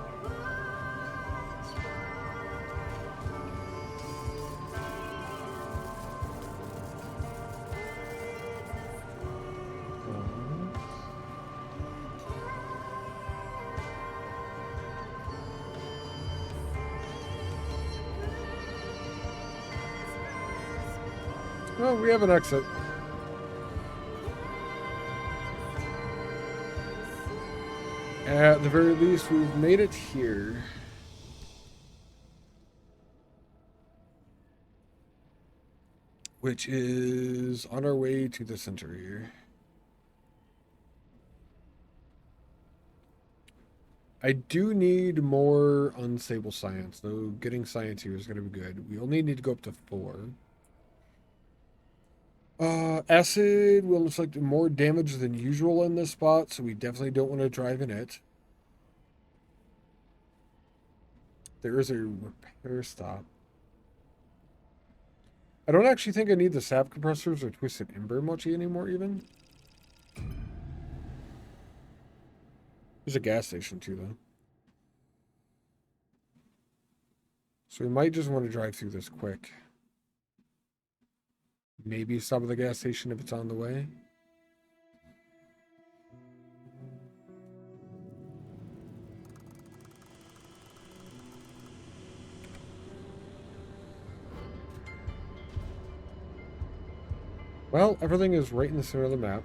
Well, we have an exit. At the very least, we've made it here. Which is on our way to the center here. I do need more unstable science, though getting science here is going to be good. We only need to go up to 4. Acid will inflict more damage than usual in this spot, so we definitely don't want to drive in it. There is a repair stop. I don't actually think I need the sap compressors or twisted ember much anymore, even. There's a gas station, too, though. So we might just want to drive through this quick. Maybe stop at the gas station if it's on the way. Well, everything is right in the center of the map.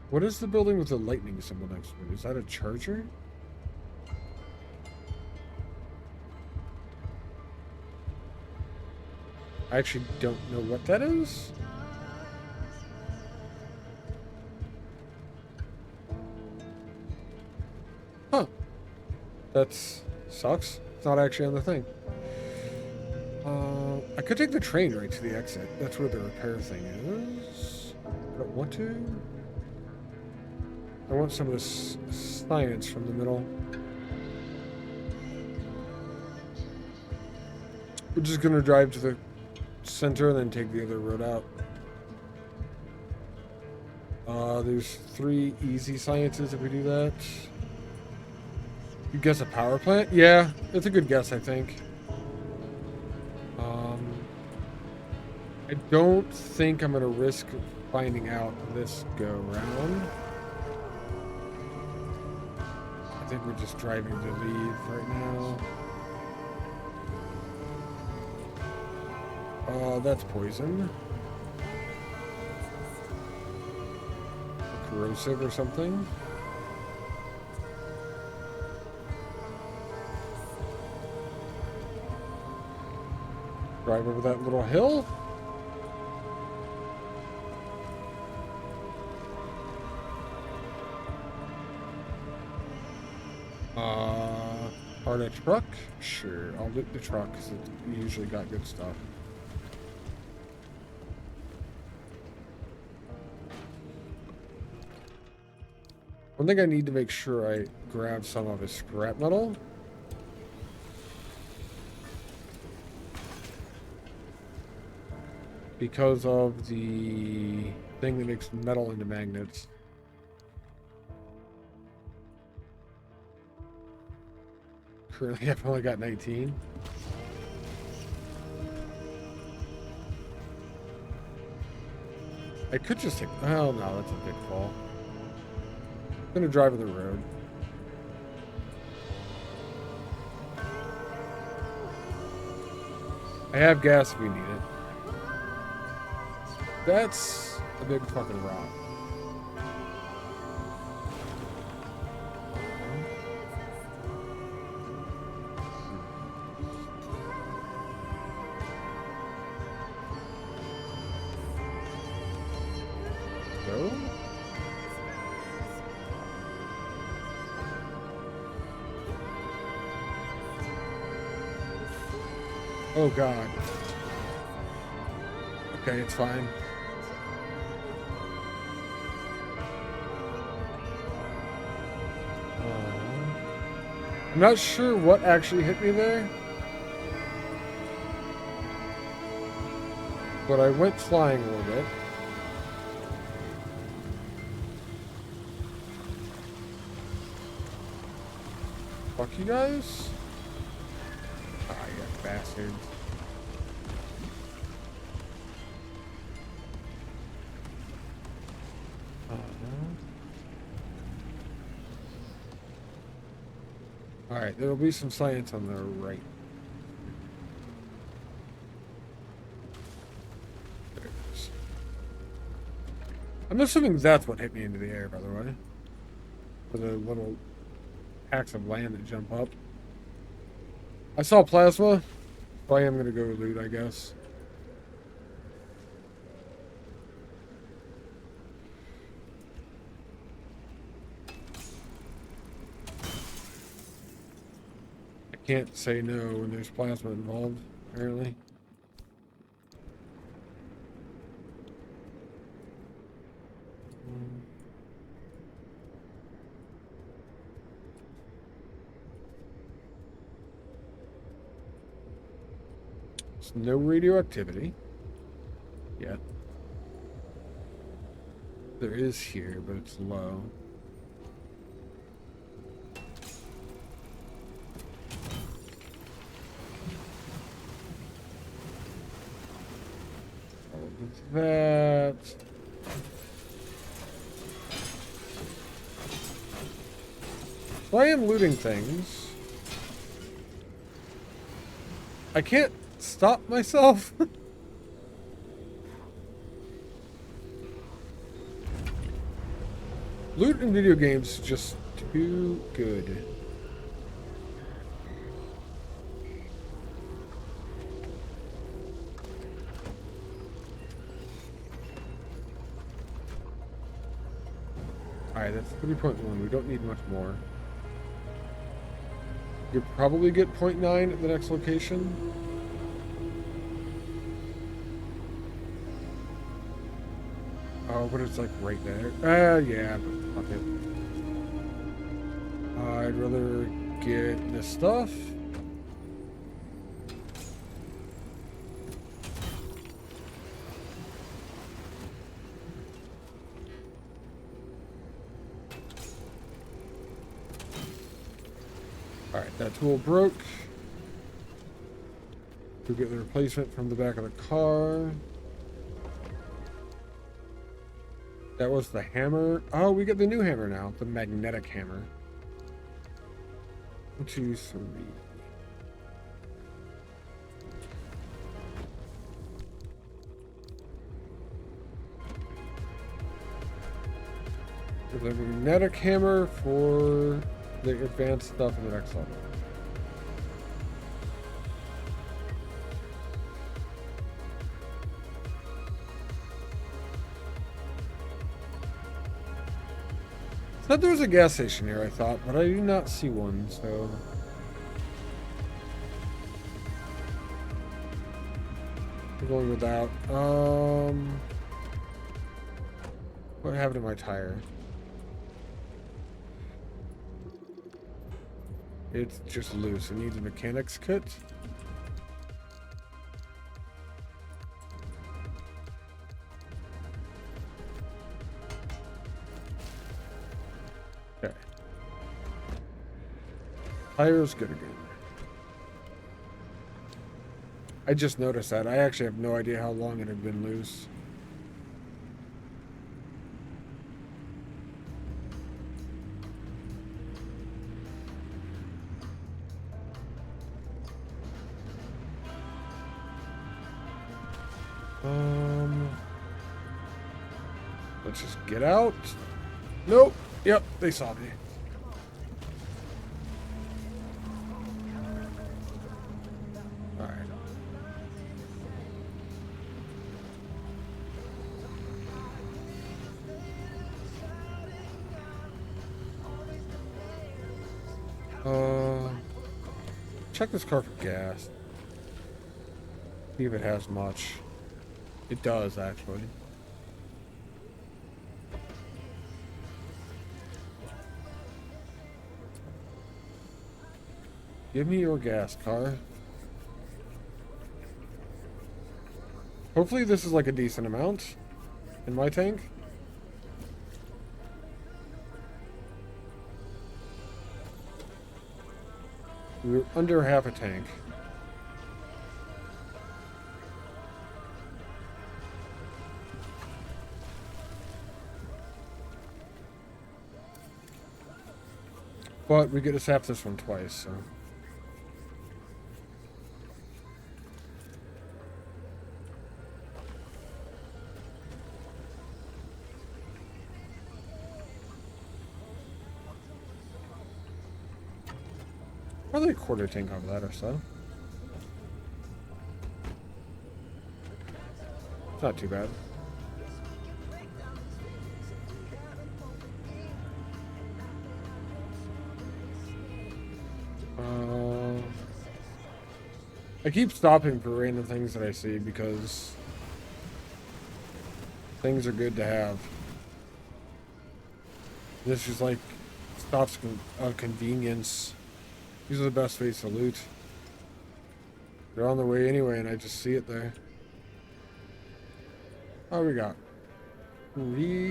What is the building with the lightning symbol next to it? Is that a charger? I actually don't know what that is. Huh. That's sucks. It's not actually on the thing. I could take the train right to the exit. That's where the repair thing is. I don't want to. I want some of this science from the middle. We're just gonna drive to the center and then take the other road out. There's 3 easy sciences if we do that. You guess a power plant? Yeah, it's a good guess, I think. I don't think I'm gonna risk finding out this go round. I think we're just driving to leave right now. That's poison. Corrosive or something. Drive over that little hill. Are a truck? Sure, I'll loot the truck because it usually got good stuff. One thing I need to make sure I grab some of is scrap metal. Because of the thing that makes metal into magnets. Currently, I've only got 19. I could just take... Oh, no, that's a big fall. I'm going to drive on the road. I have gas if we need it. That's a big fucking rock. Go. Oh god. Okay, it's fine. I'm not sure what actually hit me there, but I went flying a little bit. Fuck you guys. Ah, you bastards. Alright, there'll be some science on the right. There it is. I'm assuming that's what hit me into the air, by the way. With the little packs of land that jump up. I saw plasma, so I am going to go loot, I guess. Can't say no when there's plasma involved, apparently. There's no radioactivity yet. There is here, but it's low. That. So I am looting things. I can't stop myself. Loot in video games is just too good. Alright, that's 3.1. We don't need much more. You could probably get 0.9 at the next location. Oh, but it's like right there. Yeah, but fuck it. I'd rather get this stuff. Alright, that tool broke. We'll get the replacement from the back of the car. That was the hammer. Oh, we get the new hammer now. The magnetic hammer. 1, 2, 3. The magnetic hammer for the advanced stuff in the next level. Said there was a gas station here, I thought, but I do not see one, so... we're going without. What happened to my tire? It's just loose. It needs a mechanics kit. Okay. Tire's good again. I just noticed that. I actually have no idea how long it had been loose. Let's just get out. Nope. Yep, they saw me. Alright. Check this car for gas. See if it has much. It does, actually. Give me your gas, car. Hopefully this is like a decent amount in my tank. We're under half a tank. But we get to sap this one twice, so... probably a quarter tank of that or so. It's not too bad. I keep stopping for random things that I see because things are good to have. This is like stops of convenience. These are the best ways to loot. They're on their way anyway, and I just see it there. Oh, we got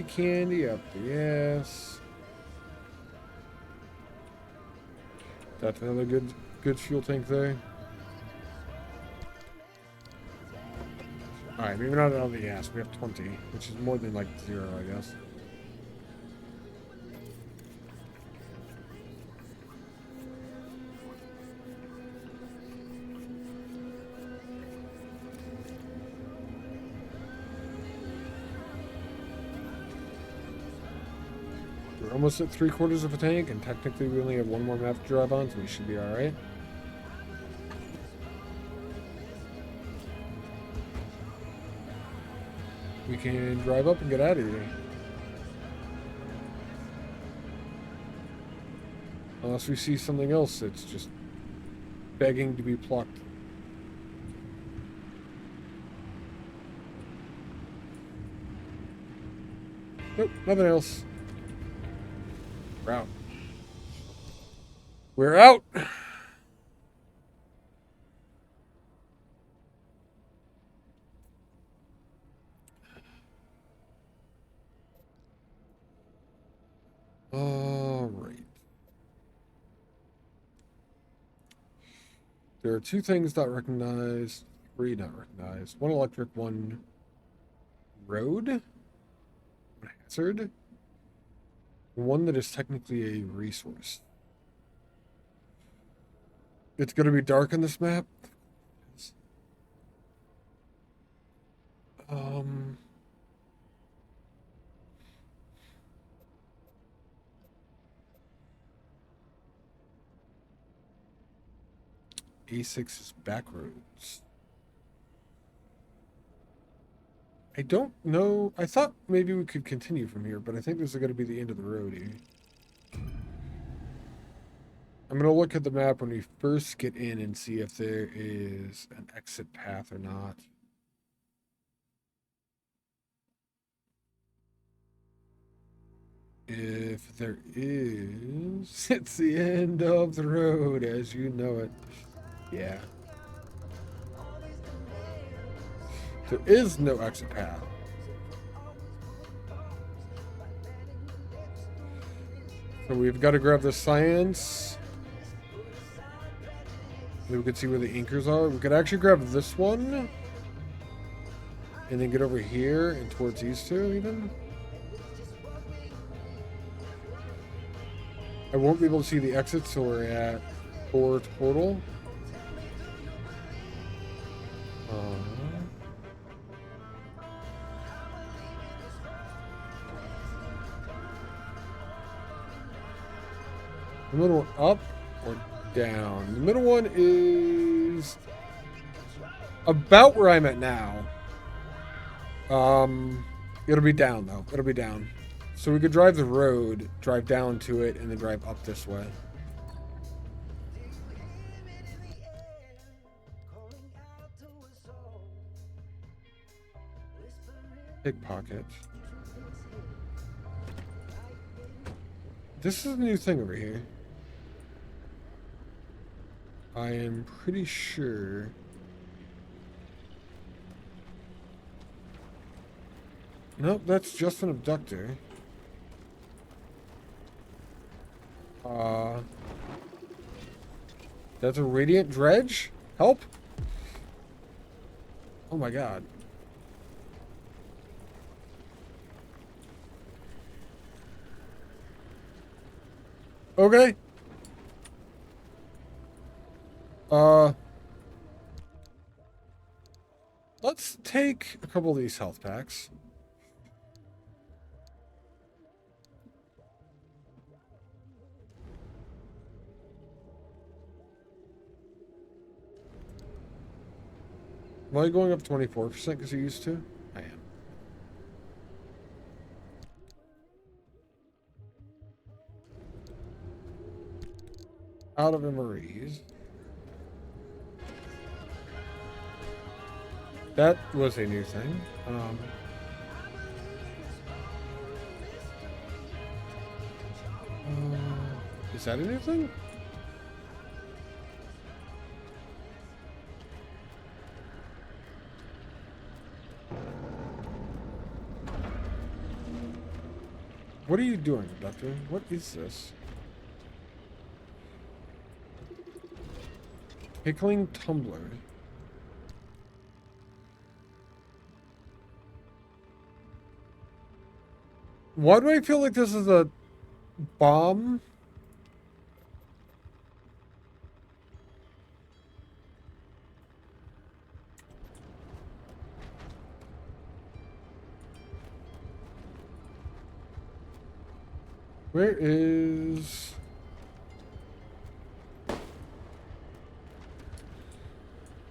candy up the ass. That's another good fuel tank there. Alright, maybe not out of the ass. We have 20, which is more than like 0, I guess. almost at 3/4 of a tank, and technically we only have one more map to drive on, so we should be alright. We can drive up and get out of here. Unless we see something else that's just begging to be plucked. Nope, nothing else. We're out. We're out! Alright. There are 2 things not recognized, 3 not recognized. 1 electric, 1 road, 1 hazard, 1 that is technically a resource. It's going to be dark in this map. A6 is back roads. I don't know. I thought maybe we could continue from here, but I think this is going to be the end of the road here. I'm going to look at the map when we first get in and see if there is an exit path or not. If there is, it's the end of the road as you know it. Yeah. There is no exit path. So we've got to grab the science. Then we can see where the anchors are. We could actually grab this one. And then get over here and towards these 2 even. I won't be able to see the exit, so we're at 4 total. The middle one up or down? The middle one is about where I'm at now. It'll be down though. It'll be down. So we could drive the road, drive down to it, and then drive up this way. Pickpocket. This is a new thing over here. I am pretty sure. Nope, that's just an abductor. That's a radiant dredge? Help? Oh my god. Okay. Let's take a couple of these health packs. Am I going up 24% because you used to? I am. Out of MREs. That was a new thing. Is that a new thing? What are you doing, Doctor? What is this? Pickling tumbler. Why do I feel like this is a bomb? Where is...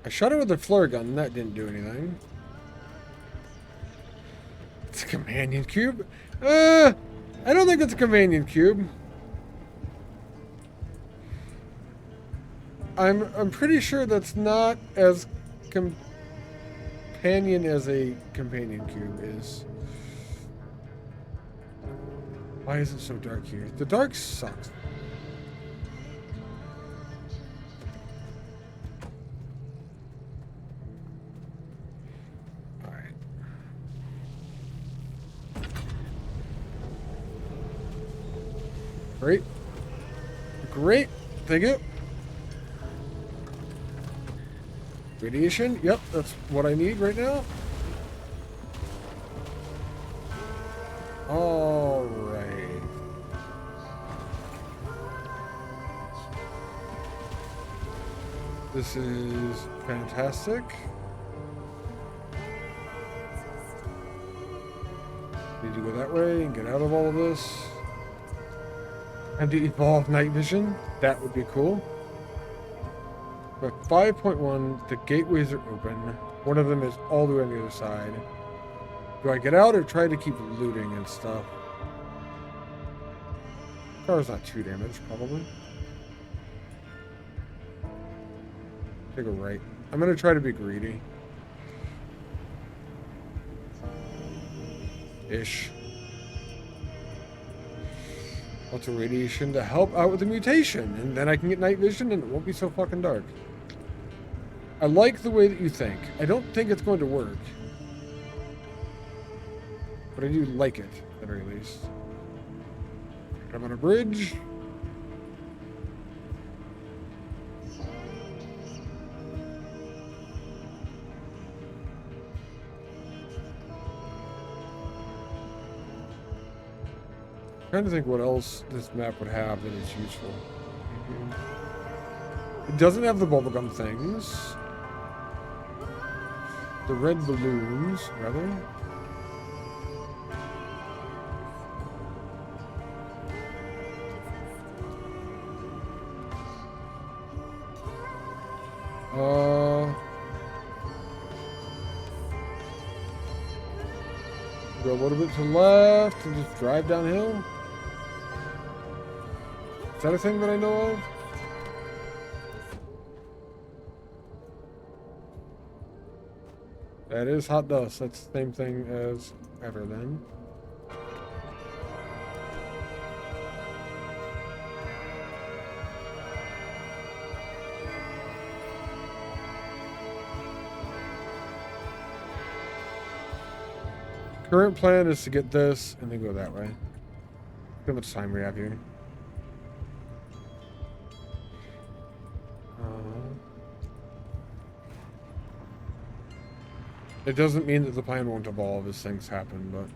I shot it with a flare gun, and that didn't do anything. It's a companion cube? I don't think it's a companion cube. I'm pretty sure that's not as companion as a companion cube is. Why is it so dark here? The dark sucks. Alright. Great. Great. Thank you. Radiation? Yep, that's what I need right now. Alright. This is fantastic. Need to go that way and get out of all of this. And to evolve night vision. That would be cool. But 5.1, the gateways are open. One of them is all the way on the other side. Do I get out or try to keep looting and stuff? Car's not too damaged, probably. Take a right. I'm gonna try to be greedy. Ish. Lots of radiation to help out with the mutation, and then I can get night vision and it won't be so fucking dark. I like the way that you think. I don't think it's going to work. But I do like it, at the very least. I'm on a bridge. I'm trying to think what else this map would have that is useful. It doesn't have the bubblegum things. The red balloons, rather. Go a little bit to the left and just drive downhill. Is that a thing that I know of? That is hot dust. That's the same thing as ever then. Current plan is to get this and then go that way. How much time we have here? It doesn't mean that the plan won't evolve as things happen, but...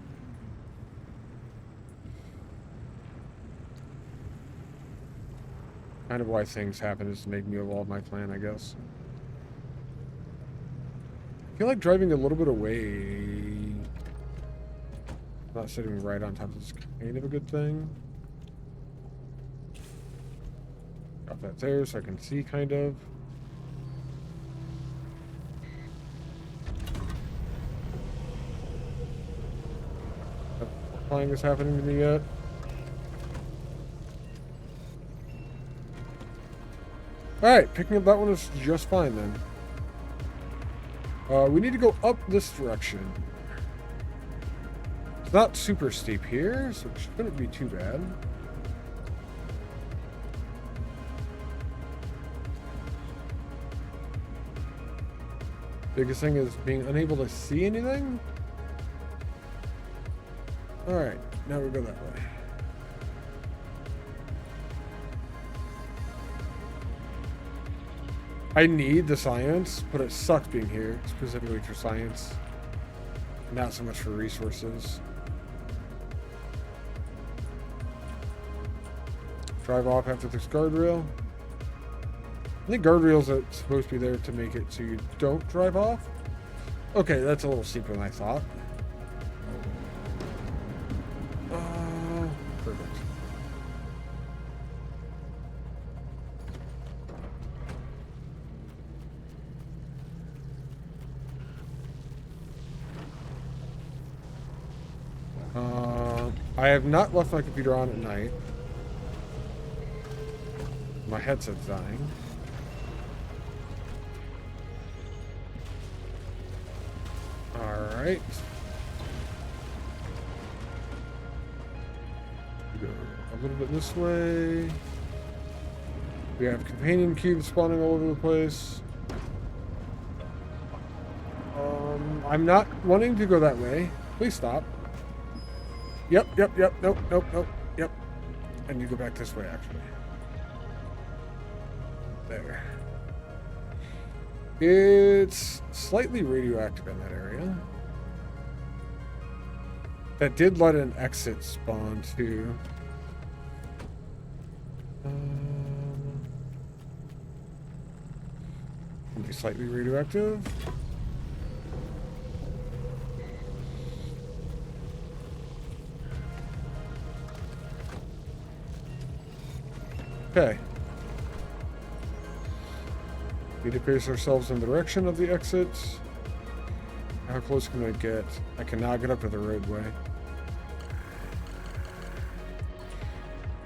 kind of why things happen is to make me evolve my plan, I guess. I feel like driving a little bit away... not sitting right on top of this kind of a good thing. Got that there so I can see, kind of. Flying is happening to me yet. Alright, picking up that one is just fine then. We need to go up this direction. It's not super steep here, so it shouldn't be too bad. Biggest thing is being unable to see anything. Alright, now we go that way. I need the science, but it sucks being here, specifically for science. Not so much for resources. Drive off after this guardrail. I think guardrails are supposed to be there to make it so you don't drive off. Okay, that's a little steeper than I thought. Perfect. have not left my computer on at night. My headset's dying. Alright. Go a little bit this way. We have companion cubes spawning all over the place. I'm not wanting to go that way. Please stop. Yep. Nope. Yep. And you go back this way, actually. There. It's slightly radioactive in that area. That did let an exit spawn, too. Can be slightly radioactive. Okay. Need to face ourselves in the direction of the exit. How close can I get? I cannot get up to the roadway.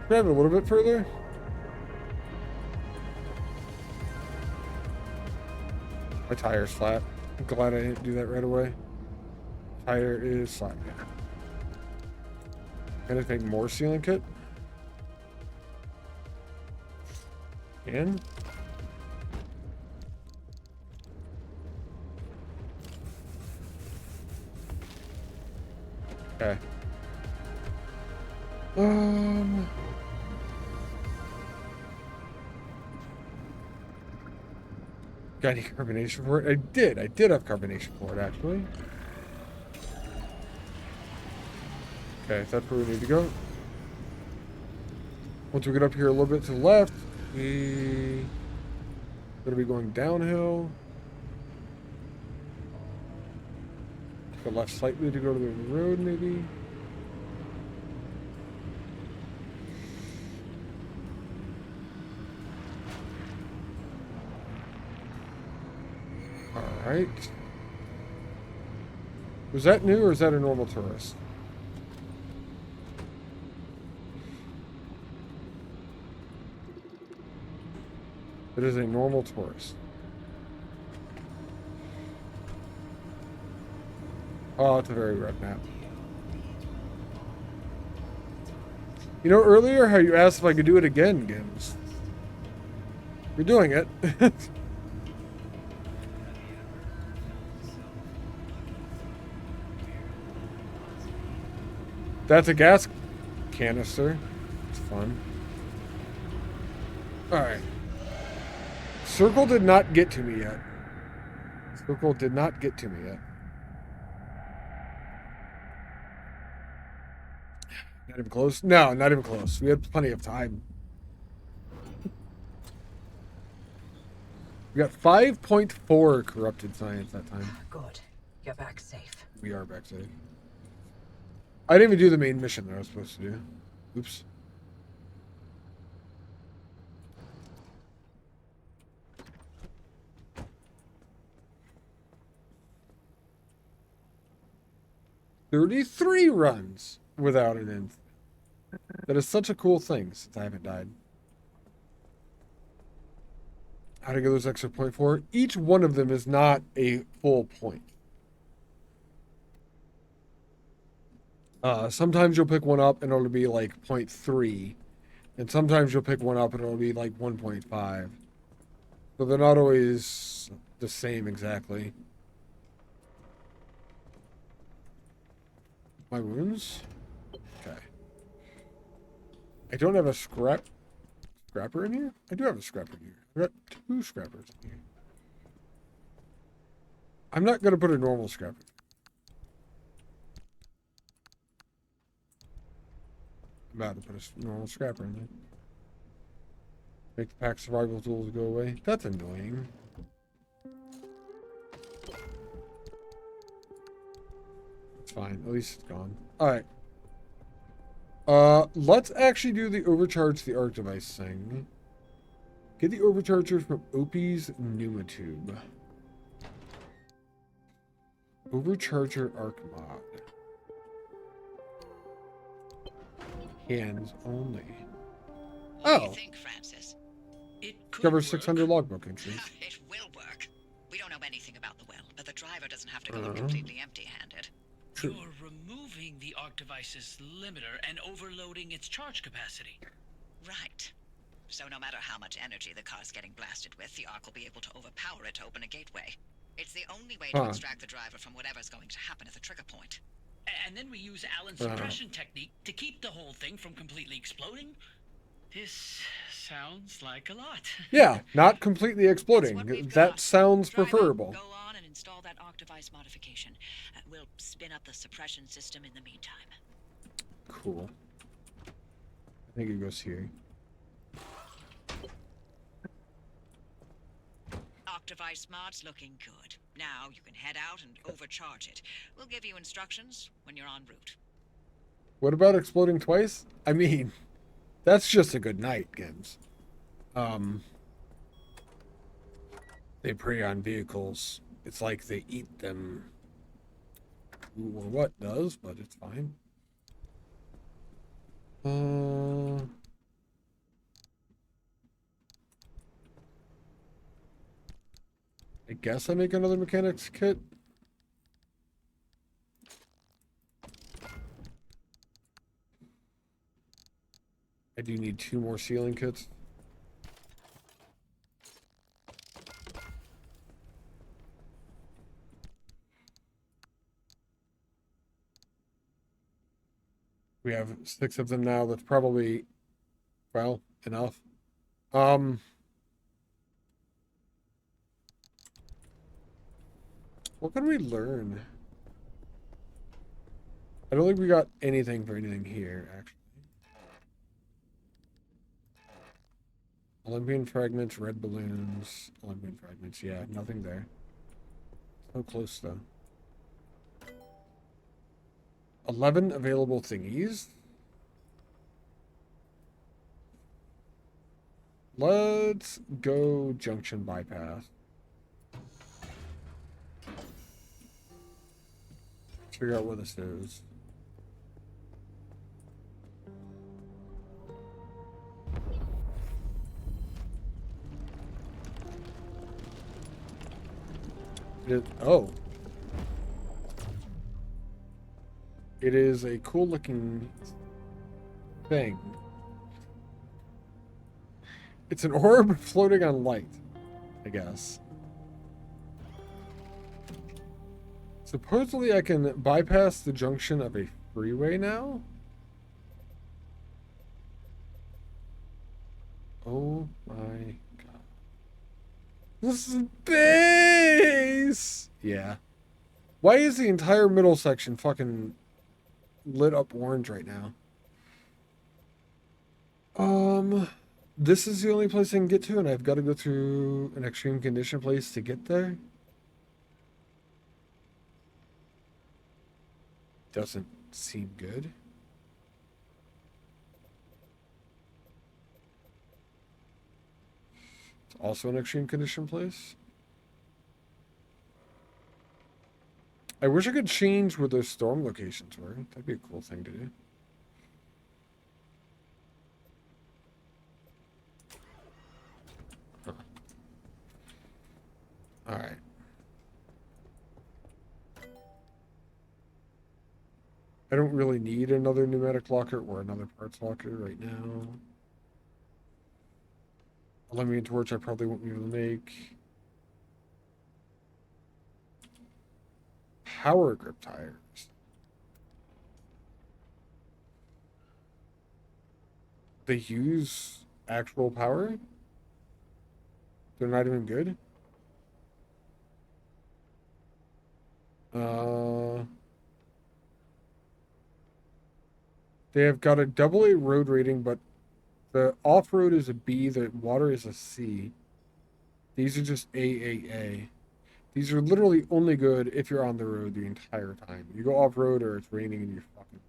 Grab it a little bit further. My tire's flat. I'm glad I didn't do that right away. Tire is flat. Can I make more sealing kit? And okay. Got any carbonation for it? I did have carbonation for it, actually. Okay, that's where we need to go. Once we get up here a little bit to the left, we're gonna be going downhill. Take a left slightly to go to the road, maybe. Alright. Was that new or is that a normal tourist? It is a normal tourist. Oh, it's a very red map. You know, earlier how you asked if I could do it again, Gims. We're doing it. That's a gas canister. It's fun. Alright. Circle did not get to me yet. Circle did not get to me yet. Not even close? No, not even close. We had plenty of time. We got 5.4 corrupted science that time. Good. You're back safe. We are back safe. I didn't even do the main mission that I was supposed to do. Oops. "33 runs without an incident." That is such a cool thing since I haven't died. How to get those extra 0.4? Each one of them is not a full point. Sometimes you'll pick one up and it'll be like 0.3. And sometimes you'll pick one up and it'll be like 1.5. So they're not always the same exactly. My wounds? Okay. I don't have a scrapper in here? I do have a scrapper in here. I've got 2 scrappers in here. I'm not going to put a normal scrapper. I'm about to put a normal scrapper in there. Make the pack survival tools go away. That's annoying. It's fine. At least it's gone. Alright. Let's actually do the overcharge the arc device thing. Get the overcharger from Opie's Pneumatube. Overcharger arc mod. Hands only. What do Oh. you think, Francis? It could Discover work. 600 logbook entries. It will work. We don't know anything about the well, but the driver doesn't have to go in completely empty-handed. True. You're removing the arc device's limiter and overloading its charge capacity. Right. So no matter how much energy the car's getting blasted with, the arc will be able to overpower it to open a gateway. It's the only way to extract the driver from whatever's going to happen at the trigger point. And then we use Allen's suppression technique to keep the whole thing from completely exploding? This sounds like a lot. Yeah, not completely exploding. That's what we've That got. sounds Driver, preferable. Go on and install that arc device modification. We'll spin up the suppression system in the meantime. Cool. I think it goes here. Arc device mod's looking good. Now you can head out and overcharge it. We'll give you instructions when you're en route. What about exploding twice? I mean, that's just a good night, Gims. They prey on vehicles. It's like they eat them. Or what does, but it's fine. I guess I make another mechanics kit. I do need 2 more sealing kits. We have 6 of them now. That's probably, well, enough. What can we learn? I don't think we got anything for anything here, actually. Olympian fragments, red balloons, Olympian fragments. Yeah, nothing there. So close, though. 11 available thingies. Let's go junction bypass. Figure out where this is. Oh. It is a cool looking thing. It's an orb floating on light, I guess. Supposedly I can bypass the junction of a freeway now? Oh my god. This is base! Yeah. Why is the entire middle section fucking lit up orange right now? This is the only place I can get to, and I've got to go through an extreme condition place to get there? Doesn't seem good. It's also an extreme condition place. I wish I could change where those storm locations were. That'd be a cool thing to do. Huh. All right. I don't really need another pneumatic locker or another parts locker right now. Aluminum torch I probably won't be able to make. Power grip tires. They use actual power? They're not even good? They have got a AA road rating, but the off-road is a B, the water is a C. These are just AAA. These are literally only good if you're on the road the entire time. You go off-road or it's raining and you're fucking...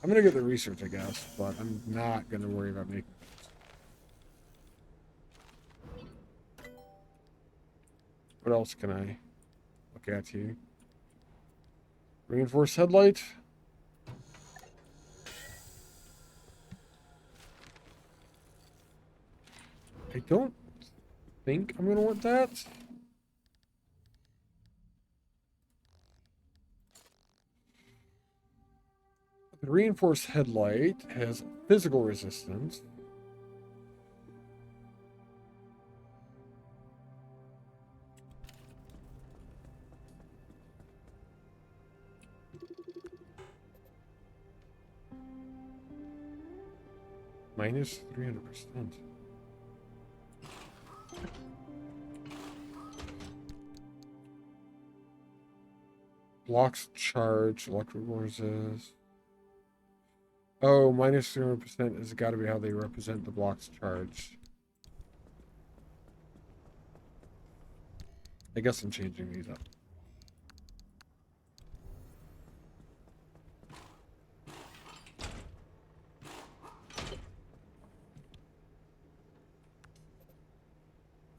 I'm gonna get the research, I guess, but I'm not gonna worry about making it. What else can I look at here? Reinforced headlight. I don't think I'm gonna want that. The reinforced headlight has physical resistance. Minus 300%. Blocks charge, electrical resist. Oh, minus 300% has got to be how they represent the blocks charged. I guess I'm changing these up.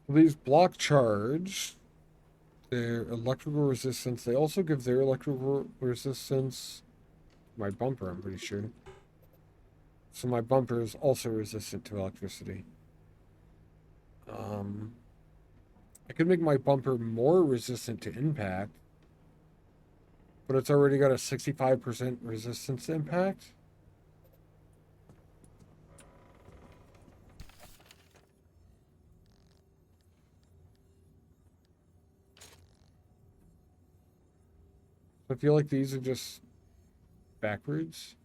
These block charge, their electrical resistance, they also give their electrical resistance to my bumper, I'm pretty sure. So my bumper is also resistant to electricity. I could make my bumper more resistant to impact, but it's already got a 65% resistance to impact. I feel like these are just backwards.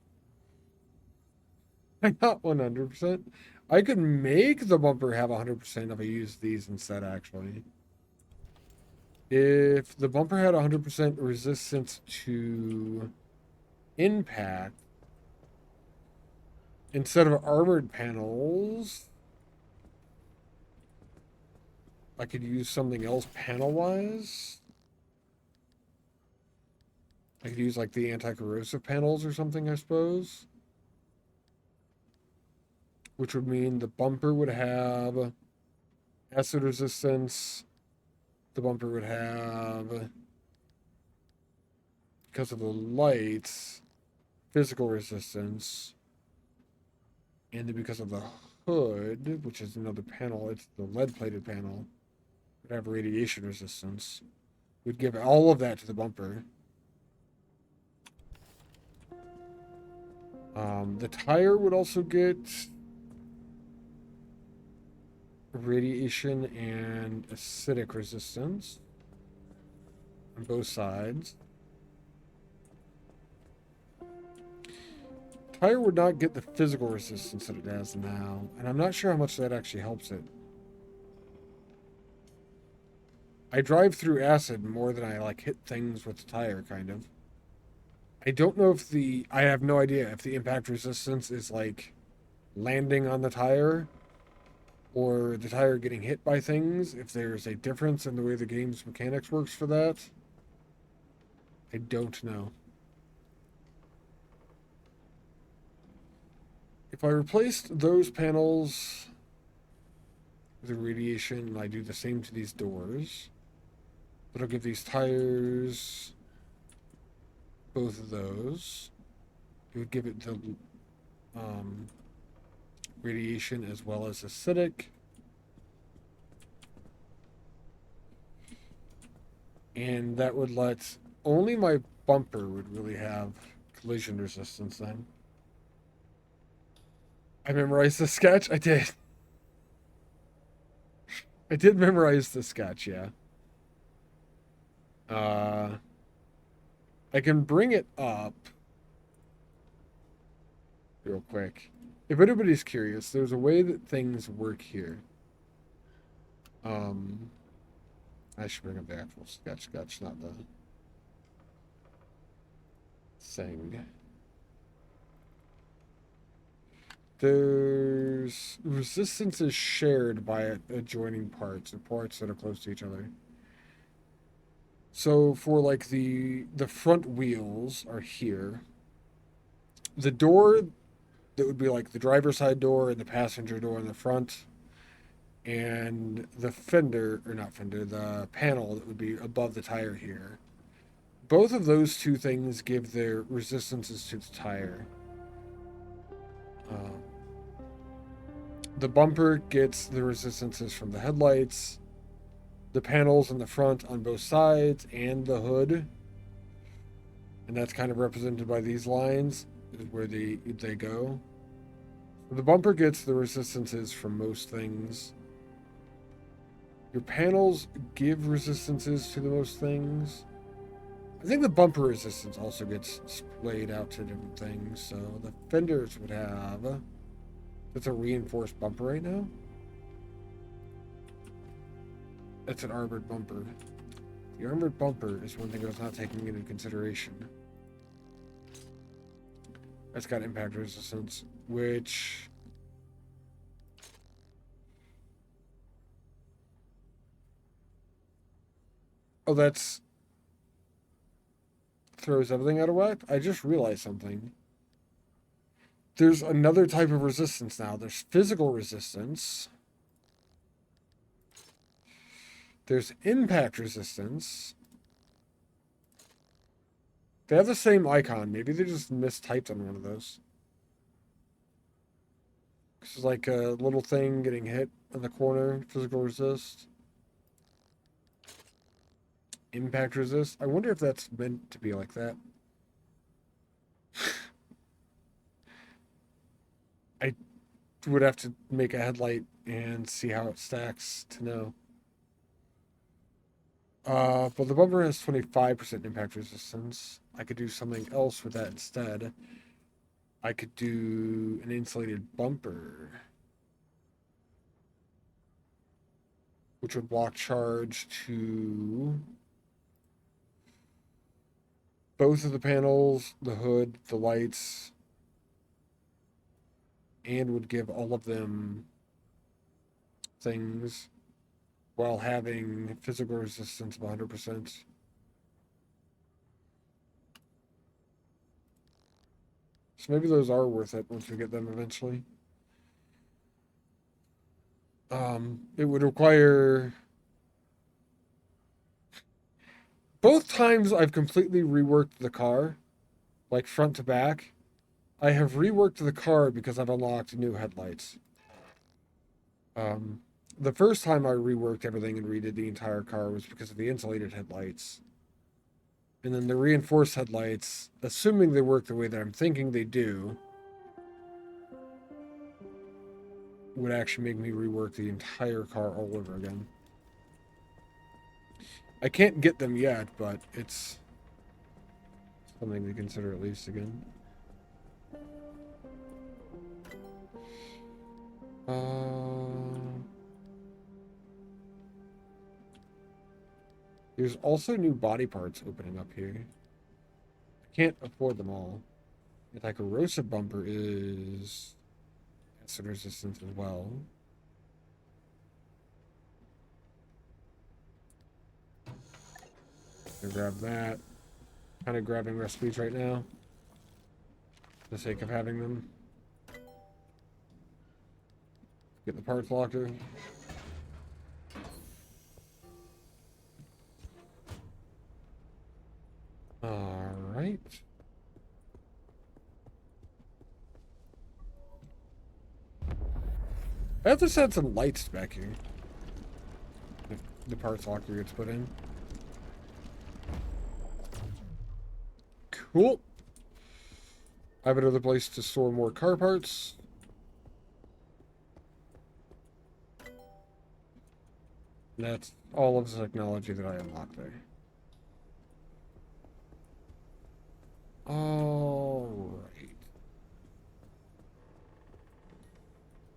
I got 100%. I could make the bumper have 100% if I use these instead, actually. If the bumper had 100% resistance to impact, instead of armored panels, I could use something else panel-wise. I could use like the anti-corrosive panels or something, I suppose. Which would mean the bumper would have acid resistance. The bumper would have, because of the lights, physical resistance. And then because of the hood, which is another panel, it's the lead-plated panel, would have radiation resistance. We'd give all of that to the bumper. The tire would also get radiation and acidic resistance on both sides. Tire would not get the physical resistance that it has now, and I'm not sure how much that actually helps it. I drive through acid more than I like hit things with the tire, kind of. I don't know if I have no idea if the impact resistance is like landing on the tire or the tire getting hit by things, if there's a difference in the way the game's mechanics works for that. I don't know. If I replaced those panels with the radiation, I do the same to these doors. That'll give these tires both of those. It would give it the radiation as well as acidic. And that would let only my bumper would really have collision resistance then. I memorized the sketch? I did. I did memorize the sketch, yeah. I can bring it up real quick. If anybody's curious, there's a way that things work here. I should bring up the actual sketch, not the thing. There's resistance is shared by adjoining parts, or parts that are close to each other. So for like the front wheels are here. The door that would be like the driver's side door and the passenger door in the front, and the fender, or not fender, the panel that would be above the tire here. Both of those two things give their resistances to the tire. The bumper gets the resistances from the headlights, the panels in the front on both sides, and the hood. And that's kind of represented by these lines, is where they go. The bumper gets the resistances from most things. Your panels give resistances to the most things. I think the bumper resistance also gets splayed out to different things. So the fenders would have... That's a reinforced bumper right now. That's an armored bumper. The armored bumper is one thing I was not taking into consideration. That's got impact resistance, which... Oh, that's... Throws everything out of whack? I just realized something. There's another type of resistance now. There's physical resistance. There's impact resistance. They have the same icon. Maybe they just mistyped on one of those. This is like a little thing getting hit in the corner. Physical resist. Impact resist. I wonder if that's meant to be like that. I would have to make a headlight and see how it stacks to know. But the bumper has 25% impact resistance. I could do something else with that instead. I could do an insulated bumper, which would block charge to both of the panels, the hood, the lights, and would give all of them things while having physical resistance of 100%. So maybe those are worth it once we get them eventually. It would require... Both times I've completely reworked the car, like front to back, I have reworked the car because I've unlocked new headlights. The first time I reworked everything and redid the entire car was because of the insulated headlights. And then the reinforced headlights, assuming they work the way that I'm thinking they do, would actually make me rework the entire car all over again. I can't get them yet, but it's something to consider at least again. There's also new body parts opening up here. I can't afford them all. The anti-corrosive bumper is acid resistant as well. Gonna grab that. Kind of grabbing recipes right now, for the sake of having them. Get the parts locker. All right. I have to set some lights back here. If the parts locker gets put in. Cool. I have another place to store more car parts. That's all of the technology that I unlocked there. All right.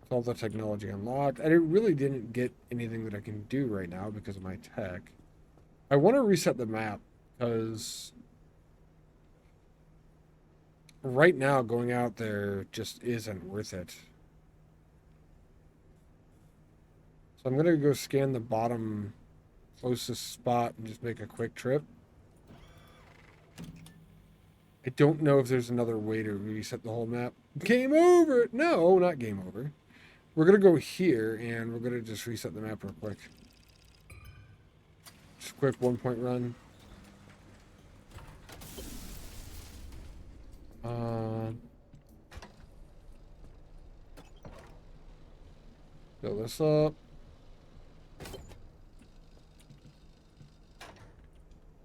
That's all the technology unlocked. I really didn't get anything that I can do right now because of my tech. I want to reset the map because right now going out there just isn't worth it. So I'm going to go scan the bottom closest spot and just make a quick trip. I don't know if there's another way to reset the whole map. Game over! No, not game over. We're going to go here and we're going to just reset the map real quick. Just a quick 1-point run. Fill this up.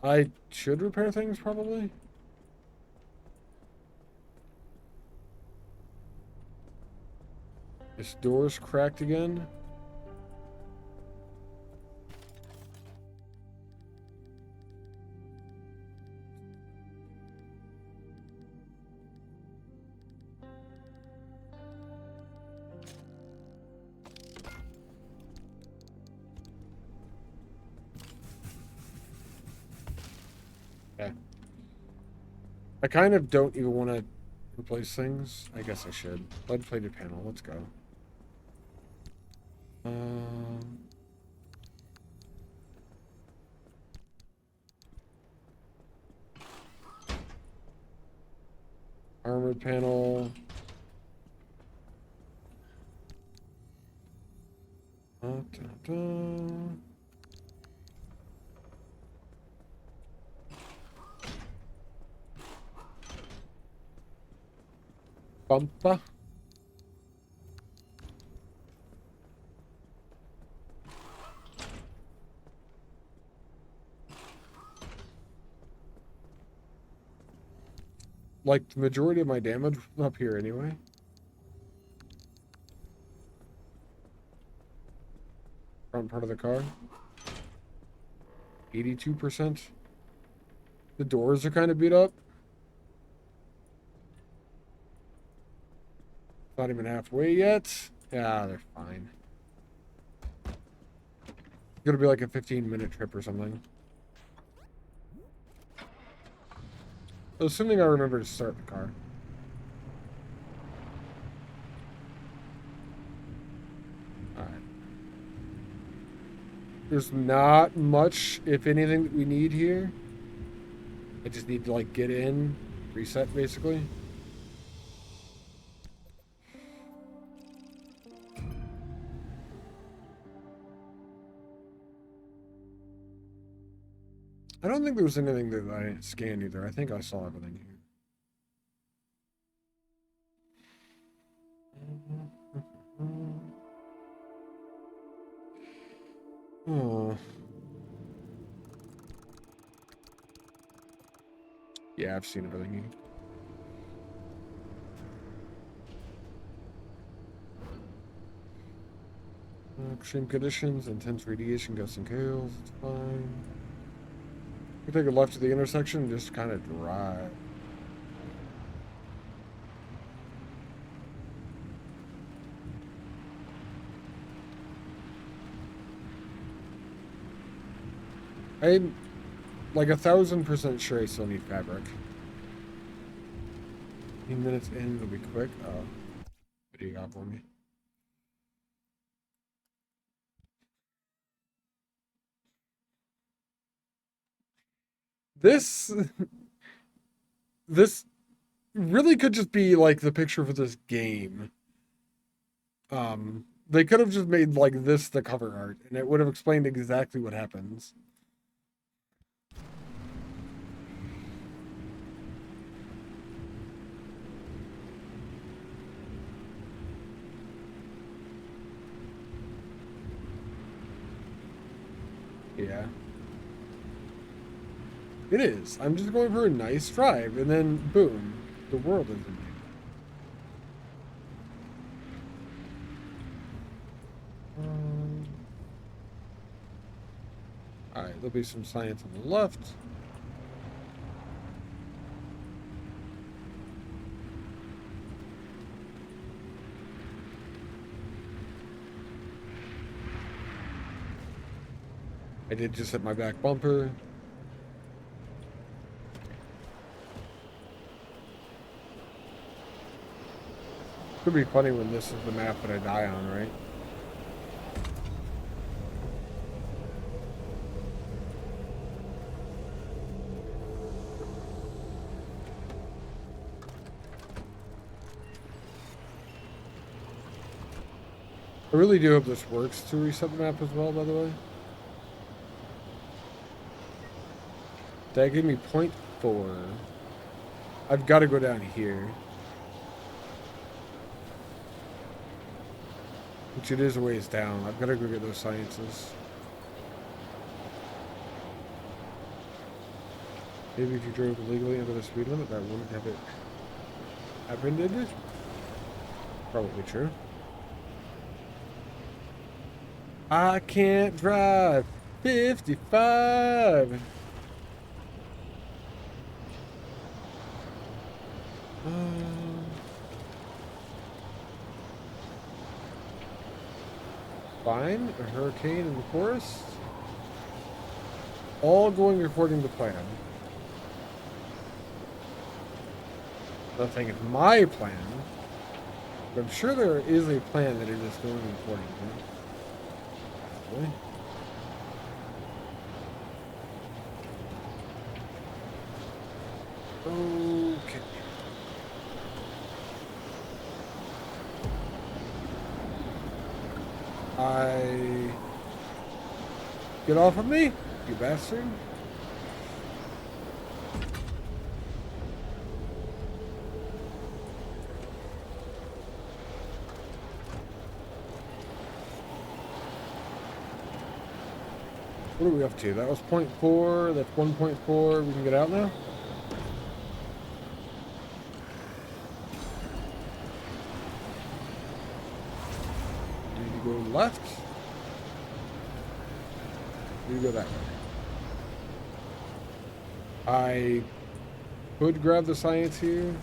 I should repair things, probably. This door's cracked again. I kind of don't even want to replace things. I guess I should. Lead-plated panel. Let's go. Armored panel. Bumper. Like, the majority of my damage was up here anyway. Front part of the car. 82%. The doors are kind of beat up. Not even halfway yet. Yeah, they're fine. It's gonna be like a 15-minute trip or something. Assuming I remember to start the car. Alright. There's not much, if anything, that we need here. I just need to, like, get in, reset, basically. I don't think there was anything that I didn't scan either. I think I saw everything here. Oh. Yeah, I've seen everything here. Extreme conditions, intense radiation, gusts and gales, it's fine. We take a left to the intersection and just kind of drive. I'm like 1,000% sure I still need fabric. 15 minutes in, it'll be quick. Oh, what do you got for me? This really could just be like the picture for this game. They could have just made like this the cover art and it would have explained exactly what happens. Yeah. It is. I'm just going for a nice drive, and then boom, the world is in view. Alright, there'll be some science on the left. I did just hit my back bumper. Could be funny when this is the map that I die on, right? I really do hope this works to reset the map as well, by the way. That gave me 0.4. I've got to go down here. Which it is a ways down. I've got to go get those sciences. Maybe if you drove illegally under the speed limit, that wouldn't have it happened. Probably true. I can't drive 55. Fine. A hurricane in the forest. All going according to plan. Nothing is my plan. But I'm sure there is a plan that it is going according to. Really? Okay. Get off of me, you bastard. What are we up to? That was 0.4, that's 1.4. We can get out now? Need to go left? Need to go that way. I could grab the science here.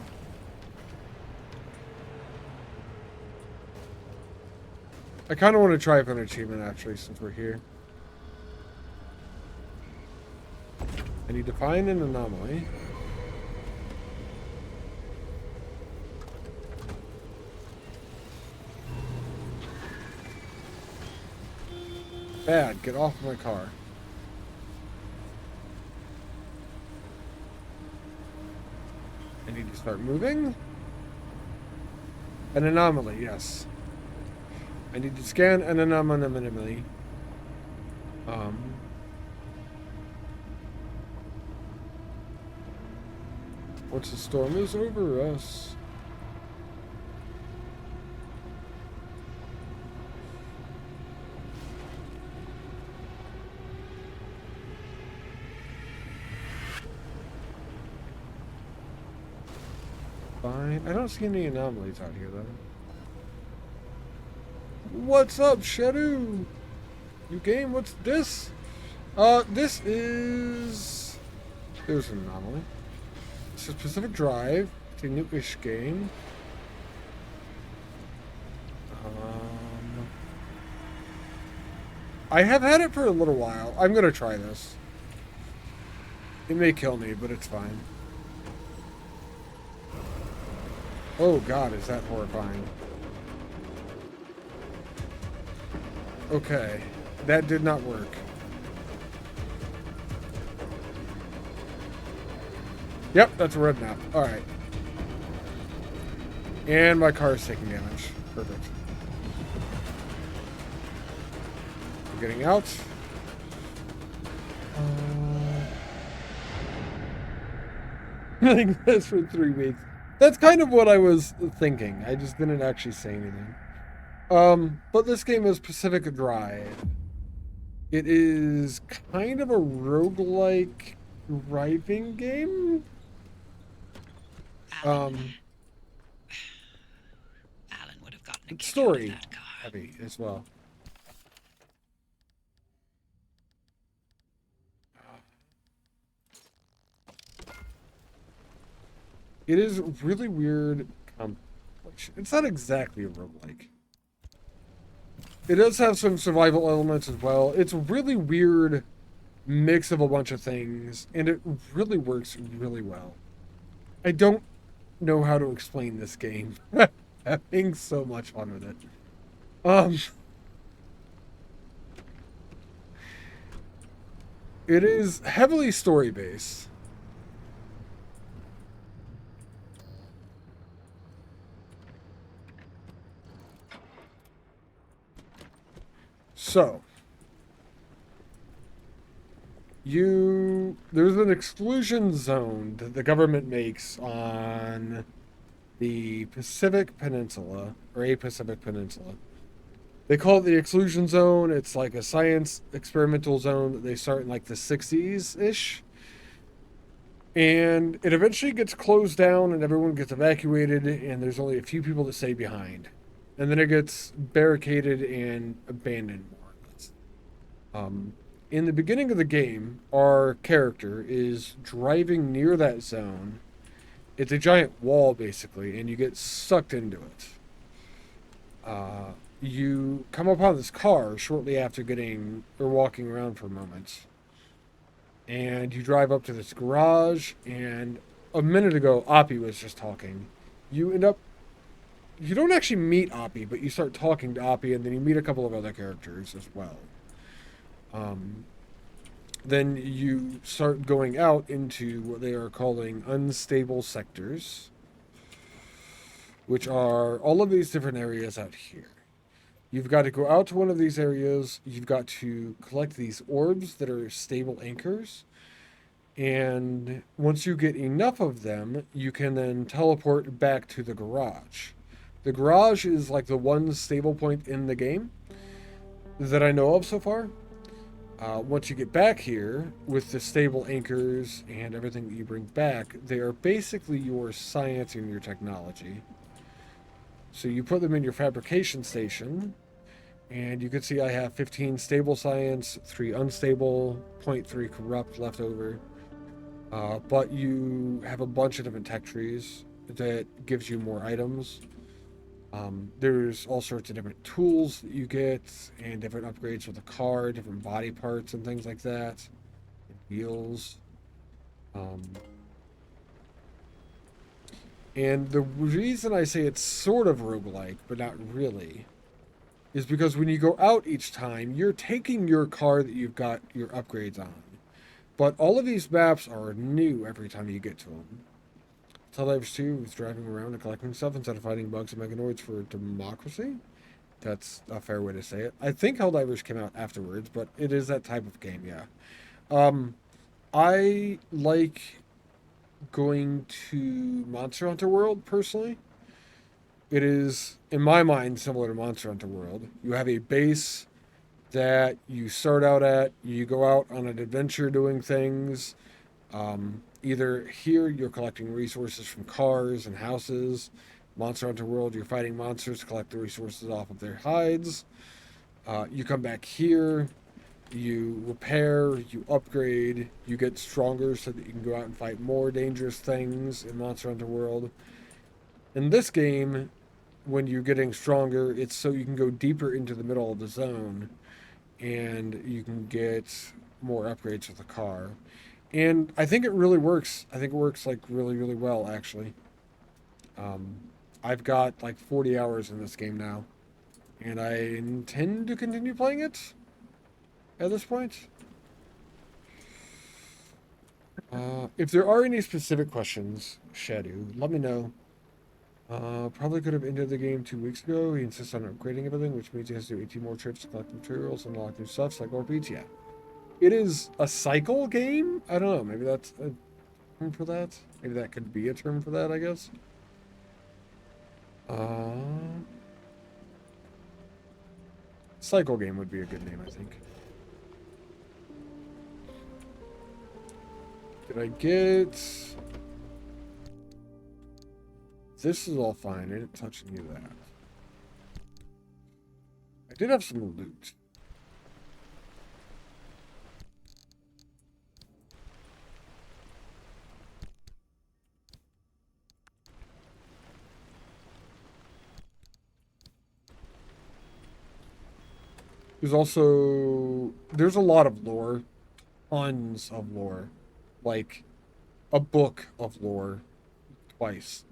I kind of want to try for an achievement actually since we're here. I need to find an anomaly. Bad, get off my car. I need to start moving. An anomaly, yes. I need to scan an anomaly. Once the storm is over us. Fine. I don't see any anomalies out here though. What's up, Shadow? You game? What's this? This is... There's an anomaly. It's a Pacific Drive. It's a new-ish game. I have had it for a little while. I'm gonna try this. It may kill me, but it's fine. Oh god, is that horrifying. Okay, that did not work. Yep, that's a red map. Alright. And my car is taking damage. Perfect. We're getting out. Running this for 3 weeks. That's kind of what I was thinking. I just didn't actually say anything. But this game is Pacific Drive. It is kind of a roguelike driving game. Alan would have gotten It's story heavy as well. It is really weird. It's not exactly a roguelike. It does have some survival elements as well. It's a really weird mix of a bunch of things, and it really works really well. I don't know how to explain this game. Having so much fun with it. It is heavily story-based. So, there's an exclusion zone that the government makes on the Pacific Peninsula, or a Pacific Peninsula. They call it the exclusion zone. It's like a science experimental zone that they start in like the 60s-ish. And it eventually gets closed down and everyone gets evacuated and there's only a few people that stay behind. And then it gets barricaded and abandoned more or less. In the beginning of the game, our character is driving near that zone. It's a giant wall, basically, and you get sucked into it. You come upon this car shortly after getting or walking around for a moment. And you drive up to this garage, and a minute ago, Oppie was just talking. You don't actually meet Oppie, but you start talking to Oppie, and then you meet a couple of other characters as well. Then you start going out into what they are calling unstable sectors, which are all of these different areas out here. You've got to go out to one of these areas. You've got to collect these orbs that are stable anchors. And once you get enough of them, you can then teleport back to the garage. The garage is like the one stable point in the game that I know of so far. Once you get back here with the stable anchors and everything that you bring back, they are basically your science and your technology. So you put them in your fabrication station, and you can see I have 15 stable science, 3 unstable, 0.3 corrupt left over. But you have a bunch of different tech trees that gives you more items. There's all sorts of different tools that you get and different upgrades for the car, different body parts and things like that. Wheels. And the reason I say it's sort of roguelike, but not really, is because when you go out each time, you're taking your car that you've got your upgrades on. But all of these maps are new every time you get to them. Helldivers 2 is driving around and collecting stuff instead of fighting bugs and mechanoids for democracy. That's a fair way to say it. I think Helldivers came out afterwards, but it is that type of game, yeah. I like going to Monster Hunter World, personally. It is, in my mind, similar to Monster Hunter World. You have a base that you start out at. You go out on an adventure doing things. Either here, you're collecting resources from cars and houses. Monster Hunter World, you're fighting monsters to collect the resources off of their hides. You come back here, you repair, you upgrade, you get stronger so that you can go out and fight more dangerous things in Monster Hunter World. In this game, when you're getting stronger, it's so you can go deeper into the middle of the zone and you can get more upgrades with the car. And I think it really works. I think it works like really, really well, actually. I've got like 40 hours in this game now, and I intend to continue playing it at this point. If there are any specific questions, Shadow, let me know. Probably could have ended the game 2 weeks ago. He insists on upgrading everything, which means he has to do 18 more trips to collect materials and unlock new stuff, like more beats. Yeah. It is a cycle game? I don't know. Maybe that's a term for that? Maybe that could be a term for that, I guess. Cycle game would be a good name, I think. Did I get... This is all fine. I didn't touch any of that. I did have some loot. There's a lot of lore. Tons of lore. Like, a book of lore. Twice.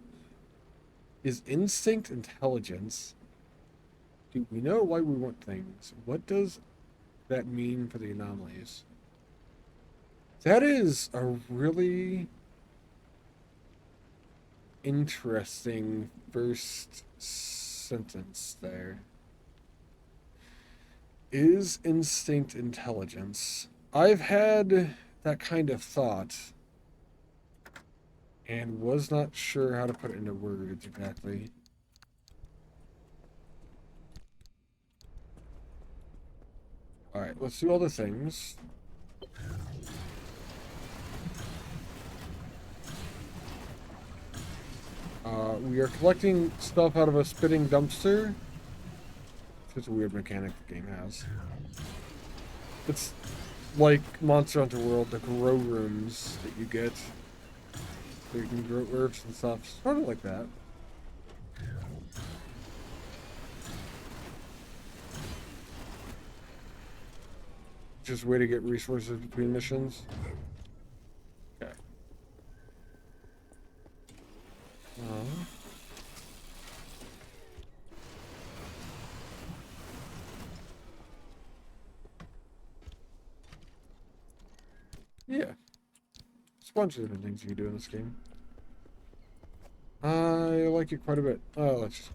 Is instinct intelligence? Do we know why we want things? What does that mean for the anomalies? That is a really interesting first sentence there. Is instinct intelligence? I've had that kind of thought and was not sure how to put it into words exactly. Alright, let's do all the things. We are collecting stuff out of a spitting dumpster. It's a weird mechanic the game has. It's like Monster Hunter World, the grow rooms that you get. So you can grow herbs and stuff. Sort of like that. Just a way to get resources between missions. Okay. Yeah. There's a bunch of different things you can do in this game. I like it quite a bit. Let's just...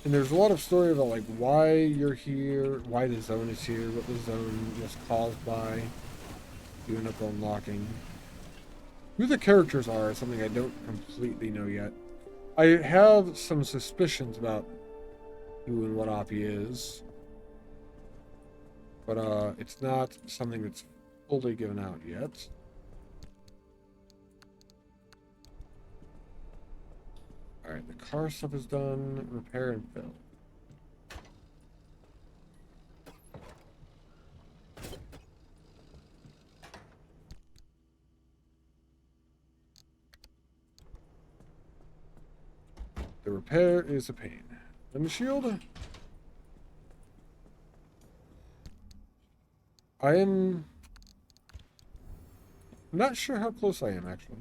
And there's a lot of story about like why you're here, why the zone is here, what the zone was caused by. You end up unlocking. Who the characters are is something I don't completely know yet. I have some suspicions about who and what Oppie is. But it's not something that's fully given out yet. Alright, the car stuff is done. Repair and fill. The repair is a pain. And the shield? I am not sure how close I am, actually.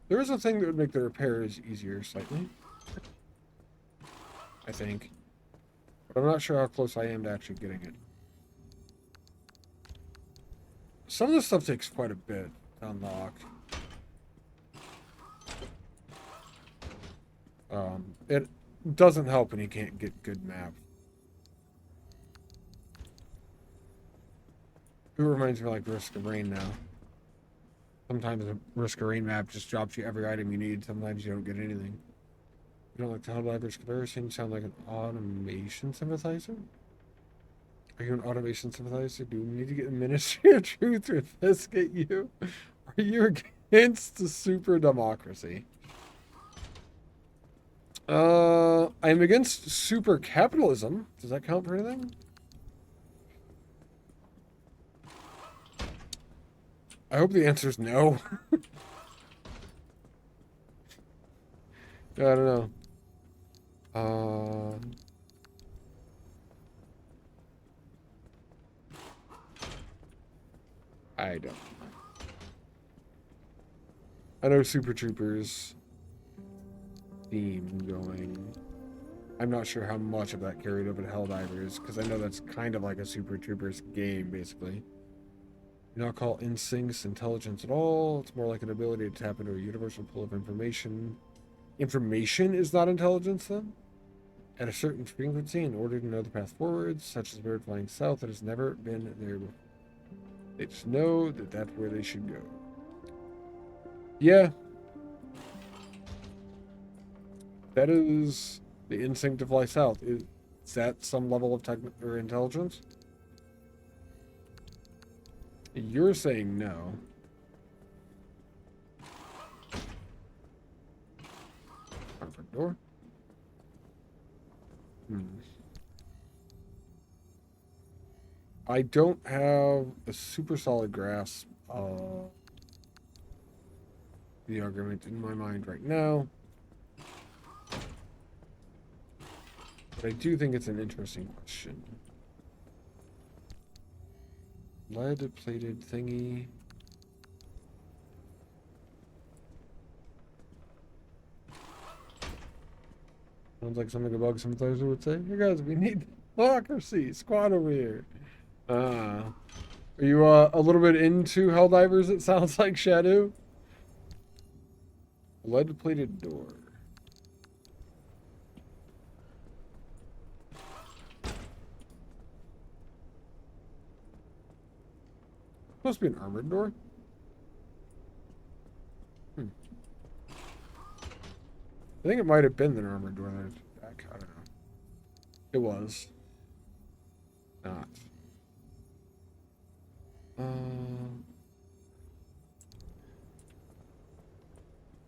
There is a thing that would make the repairs easier slightly. I think. But I'm not sure how close I am to actually getting it. Some of this stuff takes quite a bit to unlock. It doesn't help when you can't get good map. It reminds me of like Risk of Rain now. Sometimes the Risk of Rain map just drops you every item you need. Sometimes you don't get anything. You don't like the Helldivers comparison? You sound like an automation sympathizer? Are you an automation sympathizer? Do we need to get the Ministry of Truth to investigate you? Are you against the super democracy? I'm against super capitalism. Does that count for anything? I hope the answer is no. I don't know. I don't. I know Super Troopers theme going. I'm not sure how much of that carried over to Helldivers, because I know that's kind of like a Super Troopers game, basically. You not call instincts intelligence at all. It's more like an ability to tap into a universal pool of information. Information is not intelligence, then? At a certain frequency, in order to know the path forward, such as a bird flying south that has never been there before. They just know that that's where they should go. Yeah. That is the instinct to fly south. Is that some level of or intelligence? You're saying no. Front door. I don't have a super solid grasp of the argument in my mind right now. But I do think it's an interesting question. Lead-plated thingy. Sounds like something a bug sympathizer would say. Hey guys, we need democracy. Squad over here. Are you a little bit into Helldivers, it sounds like, Shadow? Lead-plated door. Supposed to be an armored door. I think it might have been the armored door there's back. I don't know. It was. Not.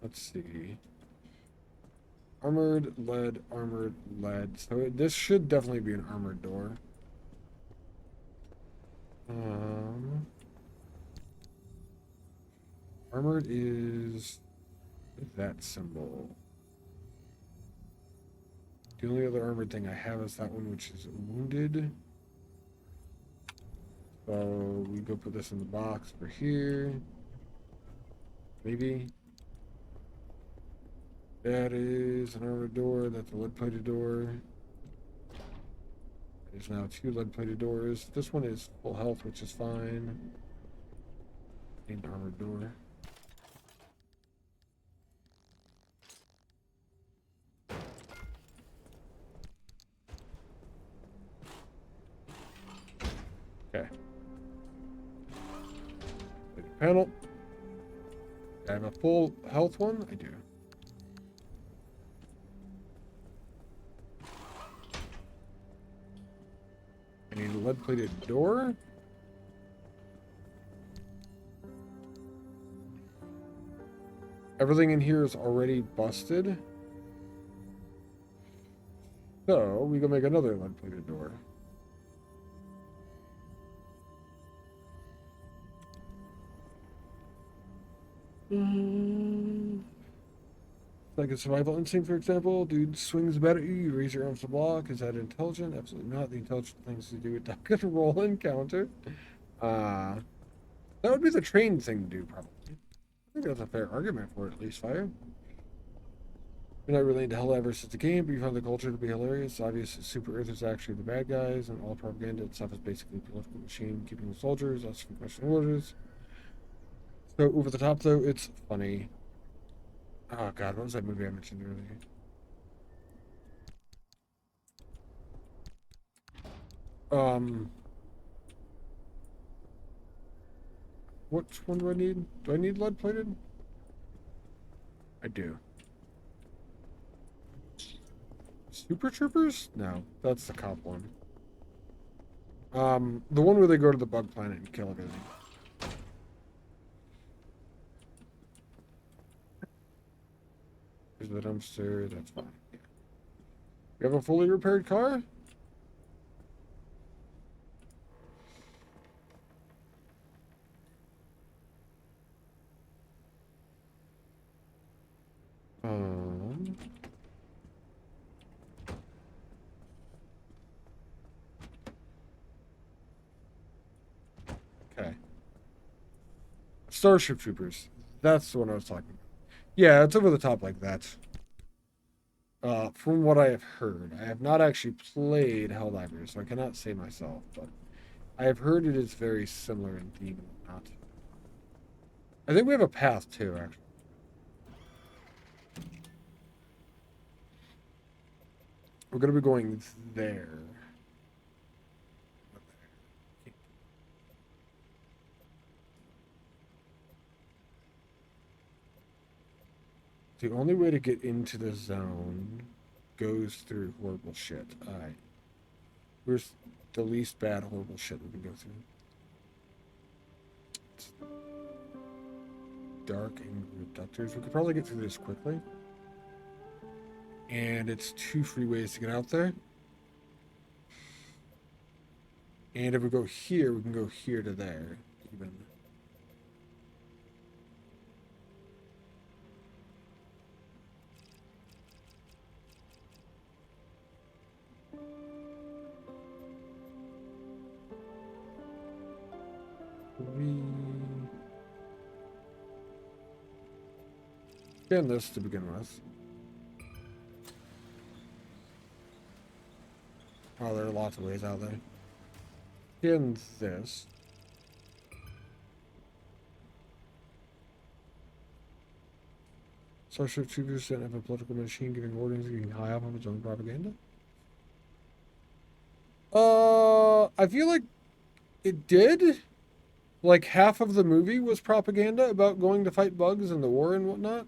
Let's see. Armored lead, armored lead. So this should definitely be an armored door. Armored is that symbol. The only other armored thing I have is that one, which is wounded. So we go put this in the box for here. Maybe. That is an armored door. That's a lead-plated door. There's now 2 lead-plated doors. This one is full health, which is fine. Need an armored door. Okay. Panel. I have a full health one? I do. I need a lead-plated door. Everything in here is already busted. So, we can make another lead-plated door. Like a survival instinct, for example. Dude swings about at you, you raise your arms to block. Is that intelligent? Absolutely not. The intelligent things to do with duck and roll and counter. That would be the trained thing to do, probably. I think that's a fair argument for it, at least, Fire. You're not really into Helldivers as a game, but you found the culture to be hilarious. It's obvious that Super Earth is actually the bad guys, and all propaganda itself is basically a political machine keeping the soldiers, asking question orders. So, over the top, though, it's funny. Oh, God, what was that movie I mentioned earlier? Which one do I need? Do I need lead-plated? I do. Super Troopers? No, that's the cop one. The one where they go to the bug planet and kill everything. Here's the dumpster, that's fine. Yeah. You have a fully repaired car? Okay. Starship Troopers. That's the one I was talking about. Yeah, it's over the top like that. From what I have heard. I have not actually played Helldivers, so I cannot say myself, but I have heard it is very similar in theme and whatnot. I think we have a path too, actually. We're going to be going there. The only way to get into the zone goes through horrible shit. Alright. Where's the least bad horrible shit we can go through? It's dark and reductors. We could probably get through this quickly. And it's 2 freeways to get out there. And if we go here, we can go here to there, even. Scan this to begin with. Oh, there are lots of ways out there. Scan this. Starship Troopers don't have a political machine giving orders and getting high up on its own propaganda. I feel like it did. like half of the movie was propaganda about going to fight bugs and the war and whatnot.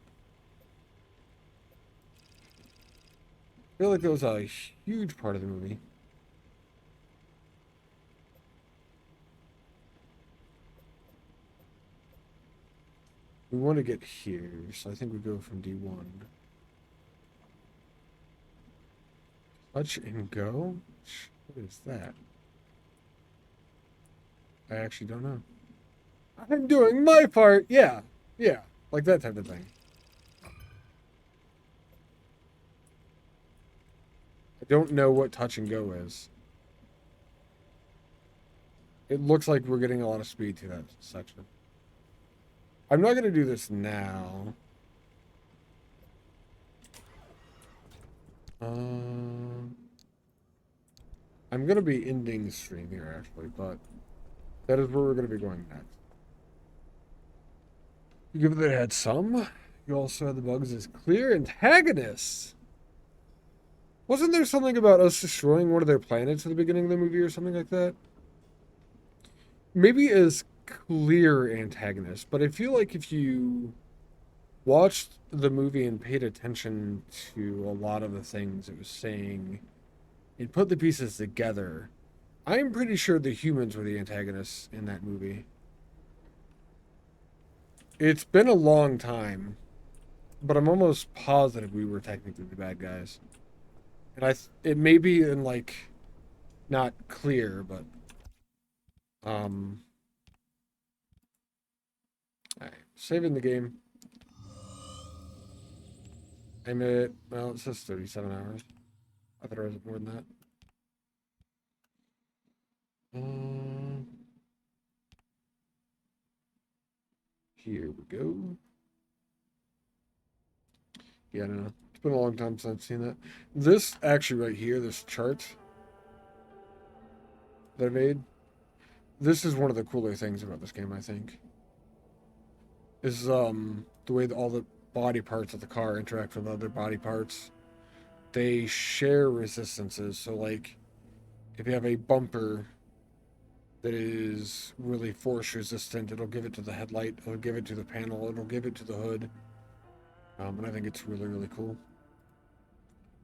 I feel like it was a huge part of the movie. We want to get here, so I think we go from D1. Touch and go? What is that? I actually don't know. I'm doing my part! Yeah, yeah, like that type of thing. I don't know what touch and go is. It looks like we're getting a lot of speed to that section. I'm not going to do this now. I'm going to be ending the stream here, actually, but that is where we're going to be going next. Given that it had some, you also had the bugs as clear antagonists. Wasn't there something about us destroying one of their planets at the beginning of the movie or something like that? Maybe as clear antagonists, but I feel like if you watched the movie and paid attention to a lot of the things it was saying and put the pieces together, I'm pretty sure the humans were the antagonists in that movie. It's been a long time, but I'm almost positive we were technically the bad guys. And it may be in, like, not clear, but alright, saving the game. I'm at, well, it says 37 hours. I thought it was more than that. Here we go. Yeah, I don't know. It's been a long time since I've seen that. This, actually, right here, this chart that I made, this is one of the cooler things about this game, I think. Is, the way that all the body parts of the car interact with other body parts. They share resistances, so, like, if you have a bumper that is really force resistant, it'll give it to the headlight, it'll give it to the panel, it'll give it to the hood. And I think it's really, really cool.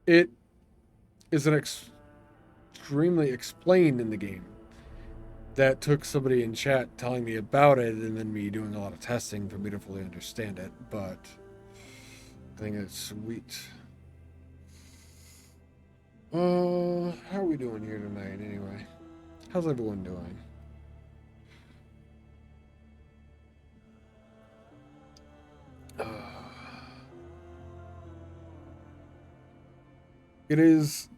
It is an extremely explained in the game. That took somebody in chat telling me about it and then me doing a lot of testing for me to fully understand it, but I think it's sweet. How are we doing here tonight anyway? How's everyone doing? It is...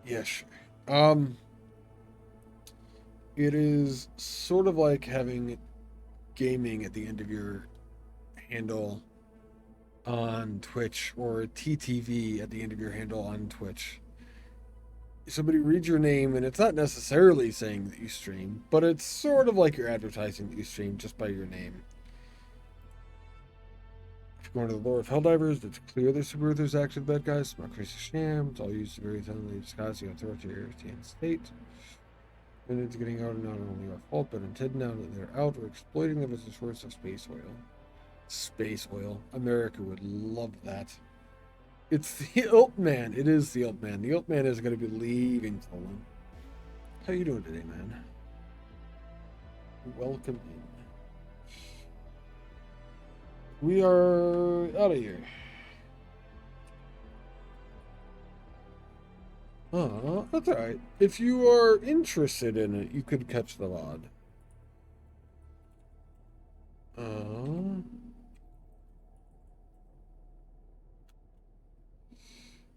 Yeah, sure. It is sort of like having gaming at the end of your handle on Twitch, or TTV at the end of your handle on Twitch. Somebody reads your name, and it's not necessarily saying that you stream, but it's sort of like you're advertising that you stream just by your name. If you're going to the lore of Helldivers, it's clear the Super Earthers active bad guys, smart crazy sham, it's all used to very thinly disguise the authoritarian state. And it's getting out of not only our fault, but intended now that they're out, we're exploiting them as a source of space oil. Space oil. America would love that. It's the Iltman. It is the Iltman. The Iltman is going to be leaving Poland. How you doing today, man? Welcome in. We are out of here. That's alright. If you are interested in it, you could catch the VOD.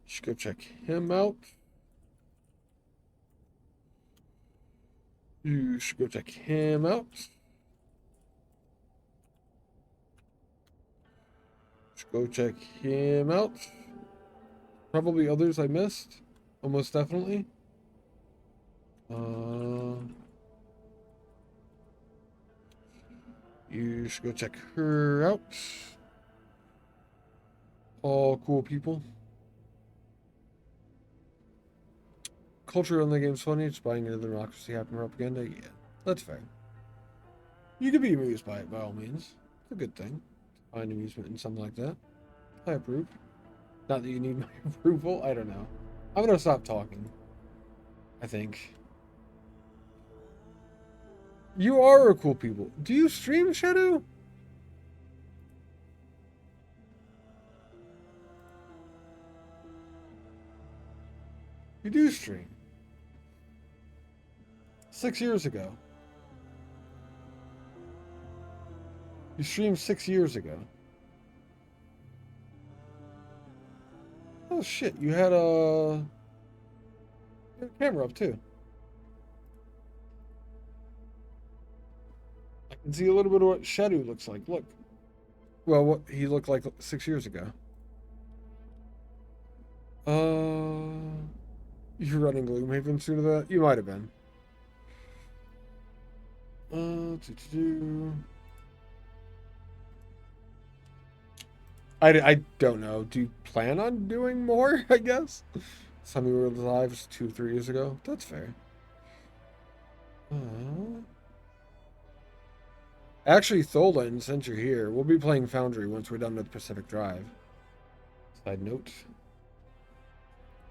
Should go check him out. You should go check him out. Should go check him out. Probably others I missed. Almost definitely. You should go check her out. All cool people. culture on the game's funny. It's buying into the democracy, happy propaganda. Yeah, that's fair. You can be amused by it, by all means. It's a good thing. Find amusement in something like that. I approve. Not that you need my approval. I don't know. I'm gonna stop talking. I think. You are a cool people. Do you stream, Shadow? You do stream. 6 years ago. You streamed 6 years ago. Oh shit, you had a camera up too. I can see a little bit of what Shadow looks like. Look. Well, what he looked like 6 years ago. You're running Gloomhaven sooner than that? You might have been. I don't know. Do you plan on doing more, I guess? Some of you were live 2-3 years ago. That's fair. Actually, Tholan, since you're here, we'll be playing Foundry once we're done with Pacific Drive. Side note.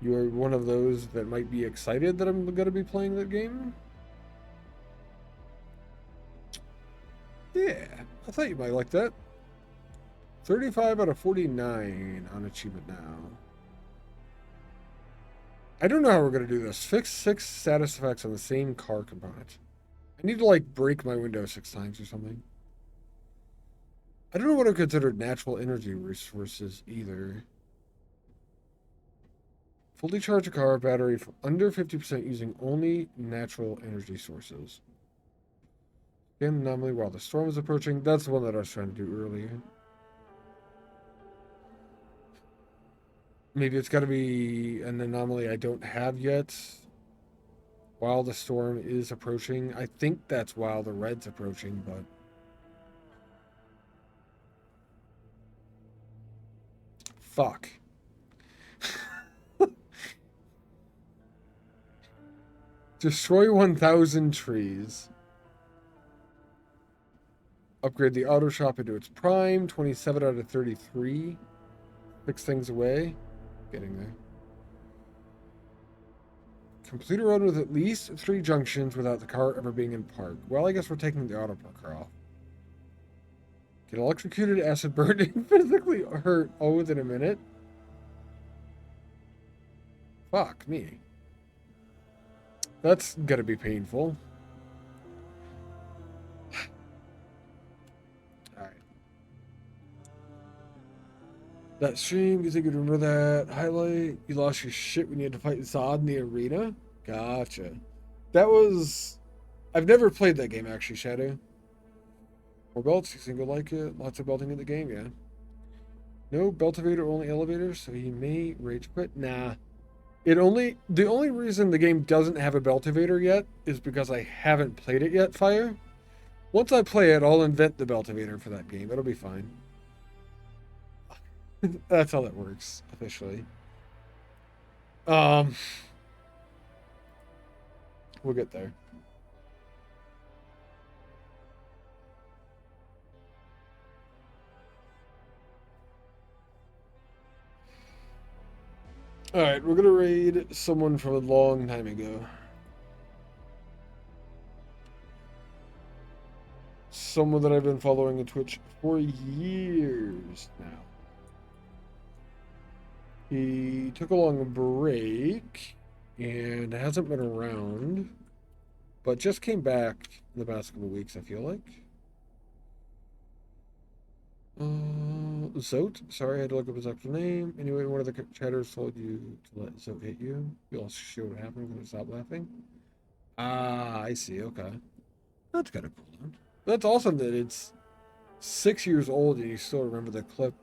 You're one of those that might be excited that I'm going to be playing that game? Yeah, I thought you might like that. 35 out of 49 on achievement now. I don't know how we're going to do this. Fix 6 status effects on the same car component. I need to, like, break my window 6 times or something. I don't know what I considered natural energy resources either. Fully charge a car battery for under 50% using only natural energy sources. Again, anomaly while the storm is approaching. That's the one that I was trying to do earlier. Maybe it's got to be an anomaly I don't have yet. While the storm is approaching. I think that's while the red's approaching, but... Fuck. Destroy 1,000 trees. Upgrade the auto shop into its prime. 27 out of 33. 6 things away. Getting there. Complete a road with at least 3 junctions without the car ever being in park. Well, I guess we're taking the auto parker off. Get electrocuted, acid burned, and physically hurt all within a minute. Fuck me. That's gonna be painful. Alright. That stream, you think you'd remember that highlight? You lost your shit when you had to fight Zod in the arena? Gotcha. That was... I've never played that game, actually, Shadow. More belts, you think you'll like it? Lots of belting in the game, yeah. No beltivator, only elevators, so he may rage quit? Nah. The only reason the game doesn't have a beltivator yet is because I haven't played it yet, Fire. Once I play it, I'll invent the beltivator for that game. It'll be fine. That's how that works, officially. We'll get there. Alright, we're gonna raid someone from a long time ago. Someone that I've been following on Twitch for years now. He took a long break and hasn't been around, but just came back in the past couple weeks, I feel like. Zote. Sorry, I had to look up his actual name. Anyway, one of the chatters told you to let Zote hit you. You'll see what happens when you stop laughing. Ah, I see. Okay. That's kind of cool, then. That's awesome that it's 6 years old and you still remember the clip,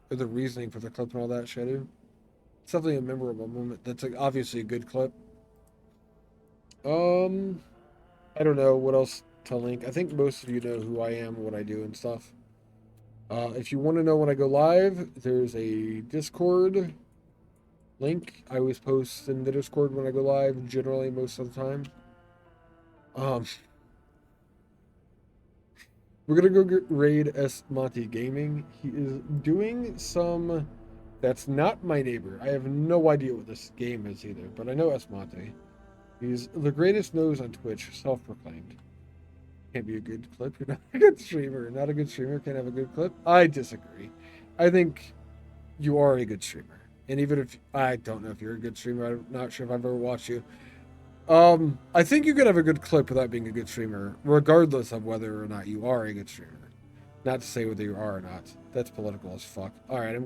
or the reasoning for the clip and all that, Shadow. It's definitely a memorable moment. That's like obviously a good clip. I don't know what else to link. I think most of you know who I am, what I do and stuff. If you want to know when I go live, there's a Discord link. I always post in the Discord when I go live, generally most of the time. We're gonna go raid S Monty Gaming. He is doing some. That's not my neighbor. I have no idea what this game is either, but I know S Monty. He's the greatest nose on Twitch, self-proclaimed. Can't be a good clip. You're not a good streamer. Not a good streamer can't have a good clip. I disagree. I think you are a good streamer. And even if I don't know if you're a good streamer, I'm not sure if I've ever watched you. I think you could have a good clip without being a good streamer, regardless of whether or not you are a good streamer. Not to say whether you are or not. That's political as fuck. All right,